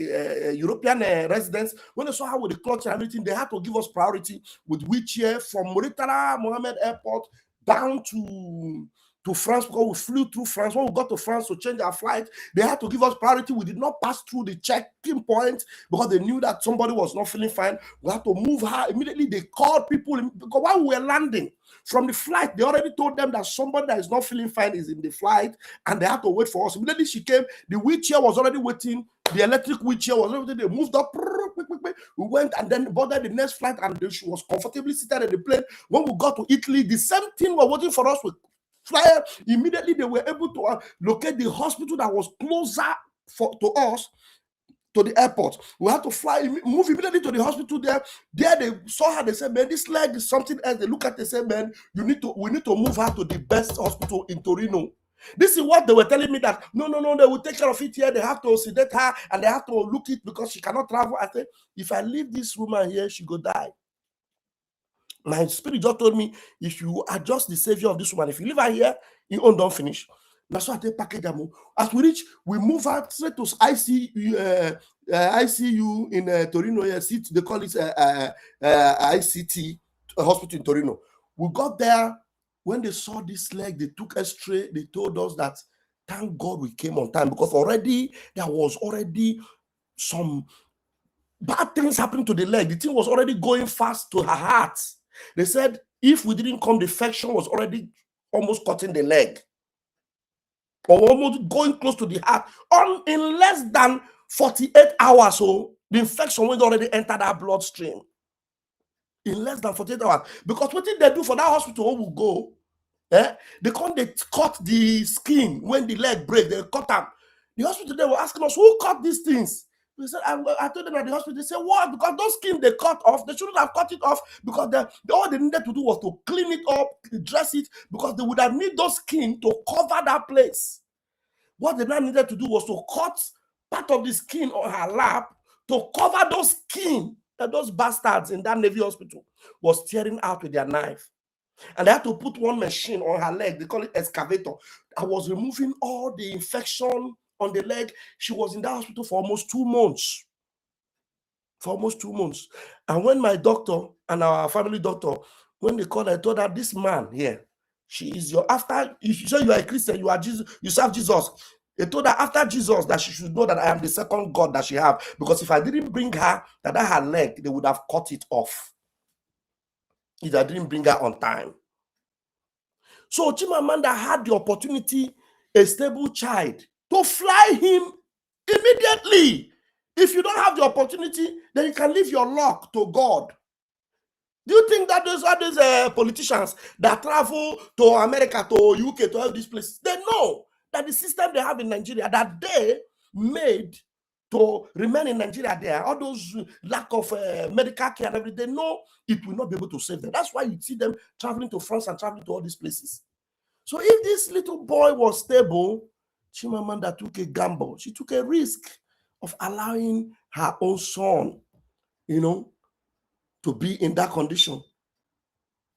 [SPEAKER 5] European residents, when they saw her with the clutch and everything, they had to give us priority with wheelchair from Mauritania Mohammed Airport down to France, because we flew through France. When we got to France to change our flight, they had to give us priority. We did not pass through the checking point because they knew that somebody was not feeling fine. We had to move her. Immediately, they called people, because while we were landing from the flight, they already told them that somebody that is not feeling fine is in the flight, and they had to wait for us. Immediately she came, the wheelchair was already waiting. The electric wheelchair was already waiting. They moved up. We went and then boarded the next flight, and she was comfortably seated in the plane. When we got to Italy, the same thing was waiting for us with flyer. Immediately they were able to locate the hospital that was closer to us, to the airport. We had to move immediately to the hospital there. There they saw her. They said, man, this leg is something else. They look at it, they said, man, we need to move her to the best hospital in Torino. This is what they were telling me, that no, they will take care of it here. They have to sedate her and they have to look it because she cannot travel. I said, if I leave this woman here, she go die. My spirit just told me, if you are just the savior of this woman, if you leave her here, you own don't finish. That's why I take package. As we reach, we move her straight to ICU in Torino. They call it ICT hospital in Torino. We got there. When they saw this leg, they took X-ray. They told us that, thank God we came on time, because there was already some bad things happening to the leg. The thing was already going fast to her heart. They said if we didn't come, the infection was already almost cutting the leg, or almost going close to the heart. In less than 48 hours, so the infection went already entered our bloodstream. In less than 48 hours. Because what did they do for that hospital when we go? They cut the skin when the leg breaks. They cut them. The hospital, they were asking us, who cut these things? We said, I told them at the hospital. They said, what? Because those skin they cut off, they shouldn't have cut it off, because all they needed to do was to clean it up, dress it, because they would have need those skin to cover that place. What they now needed to do was to cut part of the skin on her lap to cover those skin that those bastards in that Navy hospital was tearing out with their knife. And they had to put one machine on her leg. They call it excavator. I was removing all the infection on the leg. She was in that hospital for almost 2 months. And when my doctor and our family doctor, when they called, I told her, this man here, she is your, after, if you say you are a Christian, you are Jesus, you serve Jesus. They told her after Jesus that she should know that I am the second God that she have. Because if I didn't bring her, that her leg, they would have cut it off. If I didn't bring her on time. So Chimamanda had the opportunity, a stable child, to fly him immediately. If you don't have the opportunity, then you can leave your luck to God. Do you think that those are these politicians that travel to America, to UK, to all these places, they know that the system they have in Nigeria, that they made to remain in Nigeria there, all those lack of medical care and everything, they know it will not be able to save them. That's why you see them traveling to France and traveling to all these places. So if this little boy was stable, Chimamanda took a gamble. She took a risk of allowing her own son, to be in that condition,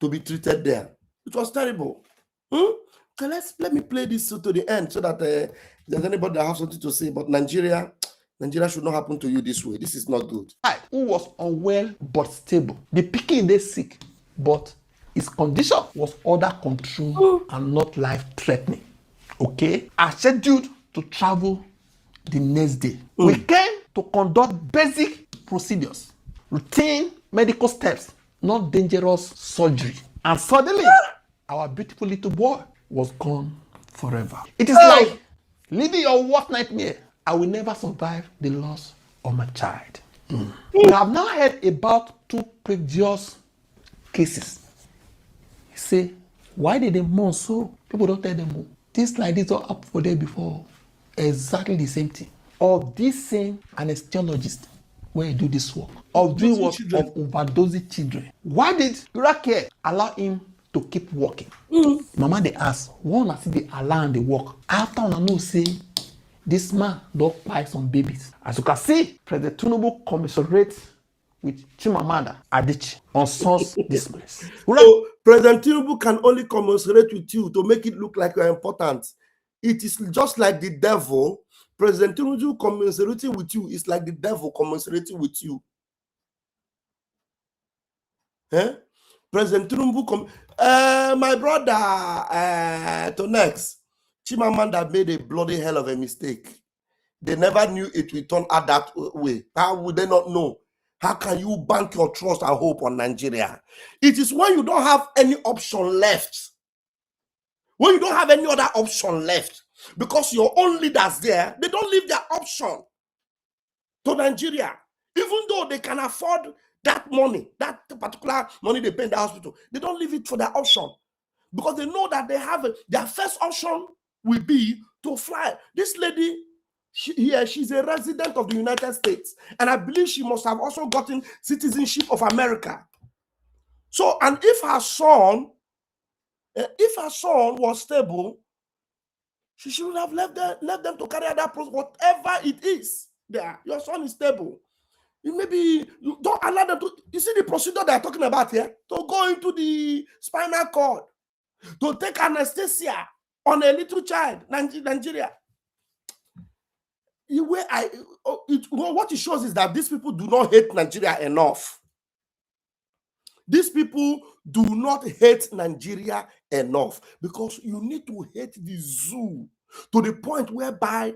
[SPEAKER 5] to be treated there. It was terrible. Okay, let me play this to the end so that there's anybody that has something to say. But Nigeria should not happen to you this way. This is not good.
[SPEAKER 15] Who was unwell but stable. The pikin dey sick, but his condition was under control and not life-threatening. Okay? I scheduled to travel the next day. We came to conduct basic procedures, routine medical steps, not dangerous surgery. And suddenly, our beautiful little boy was gone forever. It is like living your worst nightmare I will never survive the loss of my child. We have now heard about 2 previous cases. He say, why did they mourn so? People don't tell them. Things like this are up for them before. Exactly the same thing. Of this same anesthesiologist where he do this work. Of doing what? Of overdosing children. Why did Iraqi allow him to keep working? Mama they ask, one as they allow him to work. After I know say this man don't buy some babies. As you can see, President Tinubu commiserates with Chimamanda Adichie on sons dismissed.
[SPEAKER 5] So President Tinubu can only commiserate with you to make it look like you're important. It is just like the devil. President Tinubu commiserating with you is like the devil commiserating with you. President Tinubu, my brother, to next, Chimamanda made a bloody hell of a mistake. They never knew it would turn out that way. How would they not know? How can you bank your trust and hope on Nigeria? It is when you don't have any option left. When you don't have any other option left, because your own leaders there, they don't leave their option to Nigeria. Even though they can afford that money, that particular money they pay in the hospital, they don't leave it for their option. Because they know that they have their first option will be to fly. This lady, she's a resident of the United States, and I believe she must have also gotten citizenship of America. So, and if her son was stable, she should have left them to carry out that process, whatever it is. There, your son is stable. Maybe you don't allow them to. You see the procedure they are talking about here, to go into the spinal cord, to take anesthesia on a little child, Nigeria. What it shows is that these people do not hate Nigeria enough. These people do not hate Nigeria enough, because you need to hate the zoo to the point whereby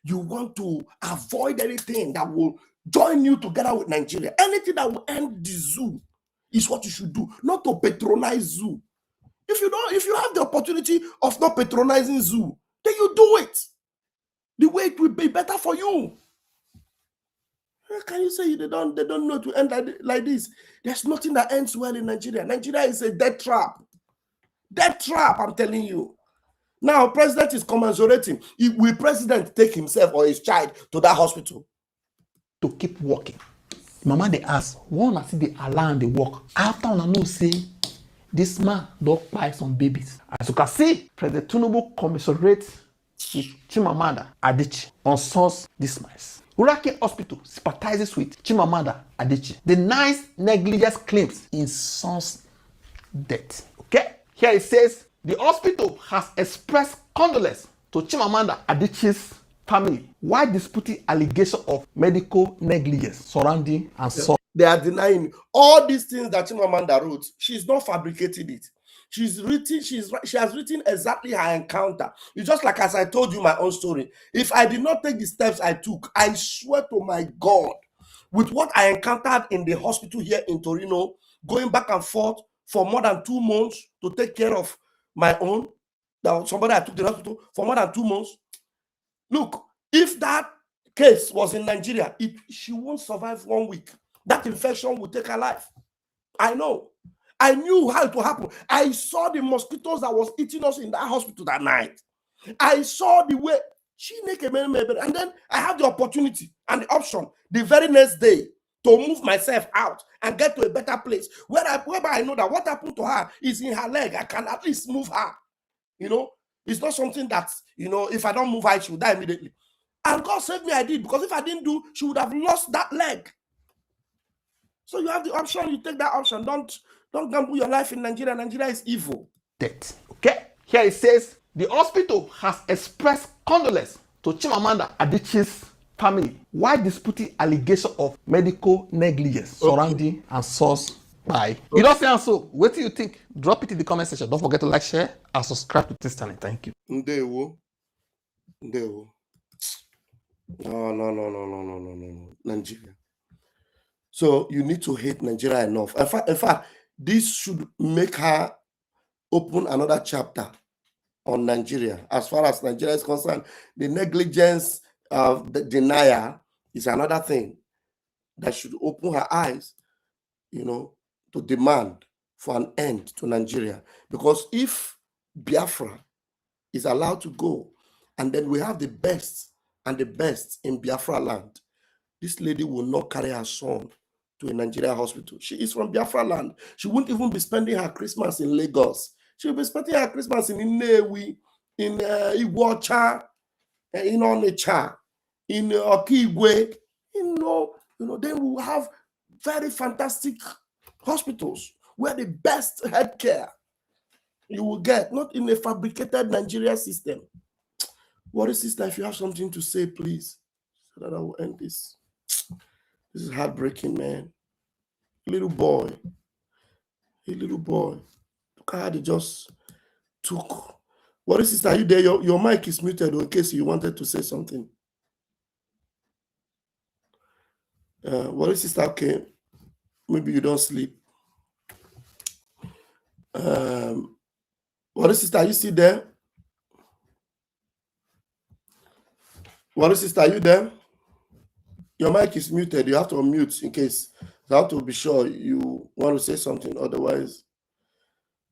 [SPEAKER 5] you want to avoid anything that will join you together with Nigeria. Anything that will end the zoo is what you should do, not to patronize zoo. If you have the opportunity of not patronizing zoo, then you do it. The way it will be better for you. How can you say they don't know to end like this? There's nothing that ends well in Nigeria. Nigeria is a death trap. Death trap, I'm telling you. Now, president is commiserating. Will president take himself or his child to that hospital?
[SPEAKER 15] To keep working. Mama they ask, one as they allow the work. After I know say this man don't buy some babies. As you can see, President Tinubu commiserates with Chimamanda Adichie on sons dismissed. Urake Hospital sympathizes with Chimamanda Adichie. Denies negligence claims in son's death. Okay? Here it says, the hospital has expressed condolence to Chimamanda Adichie's family while disputing allegations of medical negligence surrounding and son.
[SPEAKER 5] They are denying all these things that Chimamanda wrote. She's not fabricating it. She has written exactly her encounter. It's just like as I told you my own story. If I did not take the steps I took, I swear to my God, with what I encountered in the hospital here in Torino, going back and forth for more than 2 months to take care of my own, that somebody I took to the hospital for more than 2 months. Look, if that case was in Nigeria, she won't survive 1 week. That infection will take her life. I know. I knew how it would happen. I saw the mosquitoes that was eating us in that hospital that night. I saw the way and then I had the opportunity and the option the very next day to move myself out and get to a better place whereby I know that what happened to her is in her leg. I can at least move her. It's not something that, if I don't move her, she will die immediately. And God saved me, I did, because if I didn't do, she would have lost that leg. So you have the option, you take that option. Don't gamble your life in Nigeria. Nigeria is evil.
[SPEAKER 15] Death. Okay? Here it says, the hospital has expressed condolence to Chimamanda Adichie's family while disputing allegations of medical negligence surrounding and sourced by. You don't say so. What do you think? Drop it in the comment section. Don't forget to like, share, and subscribe to this channel. Thank you.
[SPEAKER 5] Ndewo. No. Nigeria. So you need to hate Nigeria enough. In fact, this should make her open another chapter on Nigeria. As far as Nigeria is concerned, the negligence the denier is another thing that should open her eyes, you know, to demand for an end to Nigeria. Because if Biafra is allowed to go, and then we have the best and the best in Biafra land, this lady will not carry her son to a Nigeria hospital. She is from Biafra land. She won't even be spending her Christmas in Lagos. She'll be spending her Christmas in Nnewi, in Iguacha, in Onitsha, in Okigwe. Then we will have very fantastic hospitals where the best healthcare you will get, not in a fabricated Nigeria system. What is, sister, if you have something to say, please, so that I will end this. This is heartbreaking, man. A little boy. Look how they just took. What is, sister, are you there? Your mic is muted in case you wanted to say something. What is, sister? Okay. Maybe you don't sleep. What is, sister? Are you still there? What is, sister? Are you there? Your mic is muted. You have to unmute in case. You have to be sure you want to say something. Otherwise,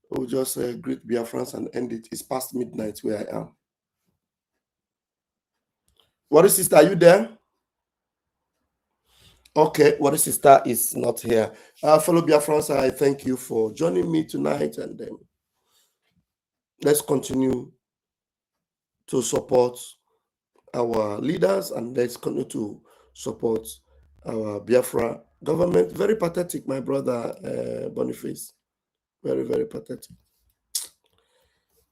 [SPEAKER 5] we'll just greet Biafrans and end it. It's past midnight where I am. What is, sister? Are you there? Okay, what is, sister is not here. Fellow Biafrans, I thank you for joining me tonight, and let's continue to support our leaders, and let's continue to support our Biafra government. Very pathetic, my brother Boniface. Very, very pathetic.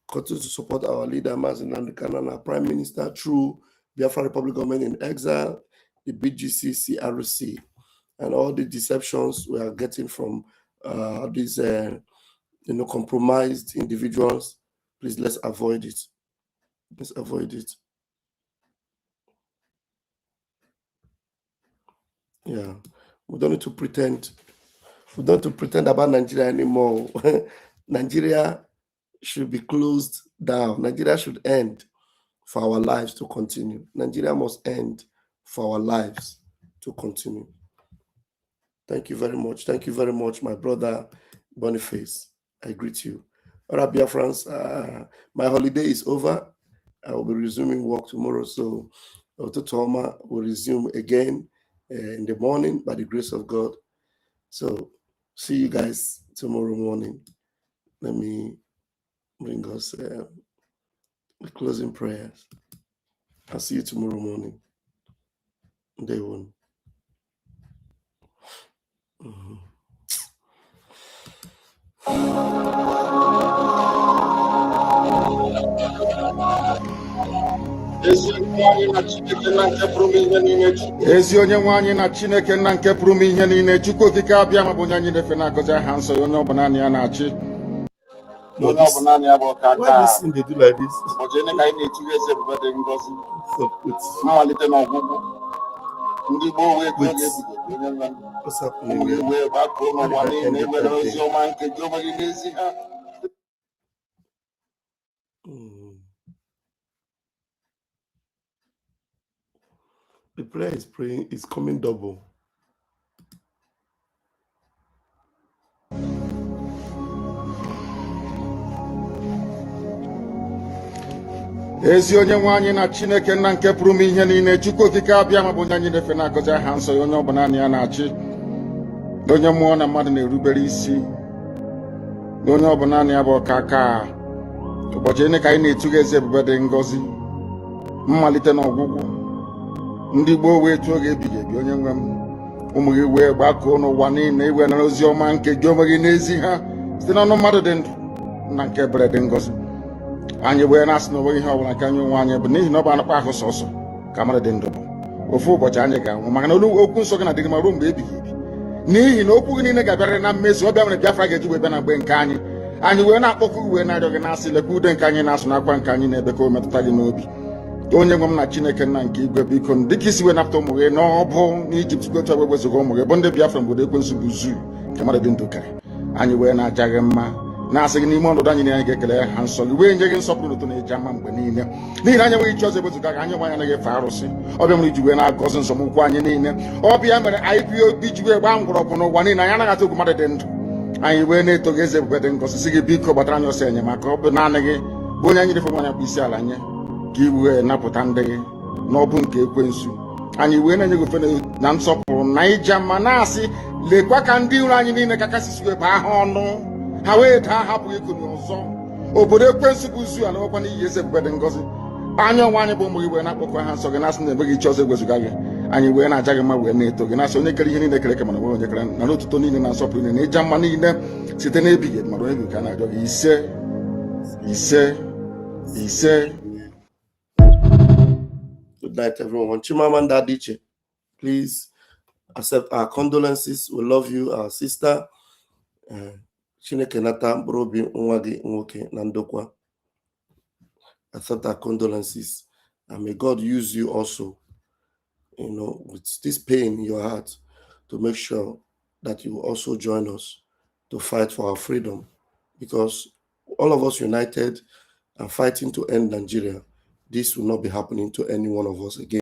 [SPEAKER 5] Continue to support our leader, Nnamdi Kanu, our Prime Minister, through Biafra Republic government in exile, the BGC, CRC, and all the deceptions we are getting from these compromised individuals. Please, let's avoid it. Let's avoid it. Yeah, we don't need to pretend. We don't need to pretend about Nigeria anymore. Nigeria should be closed down. Nigeria should end for our lives to continue. Nigeria must end for our lives to continue. Thank you very much. Thank you very much, my brother Boniface. I greet you. All right, Biafrans, my holiday is over. I will be resuming work tomorrow. So Dr. Toma will resume again in the morning by the grace of God. So see you guys tomorrow morning. Let me bring us the closing prayers. I'll see you tomorrow morning. Day one.
[SPEAKER 1] ezi onye nwe anyị na Chineke nna nke pụrụ m ihe niile, Chukwu okike abịa ma bụ onye anyị na-efe na-agọzi aha nsọ ya, onye ọbụla anyị ya na-achị, onye ọbụla anyị ya bụ ọka aka ụbọchị ndị ka anyị na-etinye eze ebube dị ngọzi, mmalite na ọgwụgwụ ndị gboo wee gụọ ga-ebido onye nwe ụmụ gị wee gbakọọ n'ụwa niile ewere ozi ọma nke gị onwe gị n'ezi ha.
[SPEAKER 5] The prayer is praying is coming double.
[SPEAKER 1] ezi onye nwe anyị na Chineke nna nke pụrụ m ihe niile, Chukwu okike abịa ma bụ onye anyị na-efe na-agọzi aha nsọ ya, onye ọbụla anyị ya na-achị, onye mmụọ na mmadụ na-erubere isi, onye ọbụla anyị ya bụ ọka aka ụbọchị ndị ka anyị na-etugha eze ebube dị ngọzi, mmalite na ọgwụgwụ ndị gboo wee tụọ oge ebighị ebi, onye nwe m ụmụ gị wee gbakọọ n'ụwa niile iwe nara ozi ọma nke gị onwe gị n'ezi ha site n'ọnụ mmadụ dị ndụ na nke ebere dị ngọzi. anyị wee na-asị na onweghị ihe ọbụla nke anyị onwe anyị bụ n'ihi na ọ bụ anụkpa ahụ sọsọ ka mmadụ dị ndụ bụ, ofu ụbọchị anyị ga-anwụ, maka na okwu nsọ gị na-adịgị ma ruo mgbe ebighị ebi, n'ihi na okwu gị niile ga-abịarịrị na mmezu. Ọ bịa mere Biafra ga-eji wee bịa na mgbe nke anyị wee na-akpọkụ gị wee na-arịọ gị na-asị lekwa ude nke anyị na-asụ n'akwa nke anyị na-ebe ka o metụta gị n'obi. Onye nwe m na Chineke nna nke igwe, biko dịka isi wee napụta ụmụ gị n'ọbụ n'Ijipt gotu wee wezuga ụmụ gị bụ ndị Biafra mgbodo ekwensu bụ zuu nke mmadụ dị ndụ kere, anyị wee na-aja gị mma na-asị gị n'ime ọnọdụ anyị anyị ga-ekele ha nsọ gị wee nye gị nsọpụrụ n'ụtụ na-eji ama mgbe niile n'ihi na anyị enweghị chi ọzọ ebezuga gị anyị nwe anyị anaghị efe arụsị ọbịa mere iji wee na-agọzi nsọmụkwụ anyị niile ọbịa mere IPOB ji wee gbaa mgbọrọgwụ n'ụwa niile anyị anaghị atụ egwu mmadụ dị ndụ anyị wee na-eto gị eze ebube dị ngọzi sị gị biko gbatara anyị ọsọ enyemaka ọ bụ naanị gị bụ onye anyị refe nwanya kpụ isi ala nye ka i wee napụta ndị gị n'ọbụ nke ekwensu anyị wee na-enye gị ofe na nsọpụrụ na ija ma na-asị lekwa ka ndị iro anyị niile ka kasị wee baa ha ọnụ ha wee daa hapụ ikuni ọzọ obodo ekwensu bụ zu ala nwekwa n'iyi eze ebube dị ngọzi anya ọnwa anyị bụ ụmụ gị wee na-akpọkọ ha nsọ gị na-asị na enweghị chi ọzọ egwezuga gị anyị wee na-aja gị mma wee na-eto gị na-asị onye kere ihe niile kere eke mana onye kere na n'otuto niile na nsọpụrụ niile na ịja mma niile site n'ebighị mara onye bi ka na-arịọ gị ise.
[SPEAKER 5] Good night, everyone. Chimamanda Adichie, please accept our condolences. We love you, our sister. Chineke nata mkpụrụ obi nwa gị nwoke na ndokwa. Accept our condolences. And may God use you also, with this pain in your heart, to make sure that you also join us to fight for our freedom. Because all of us united and fighting to end Nigeria, this will not be happening to any one of us again.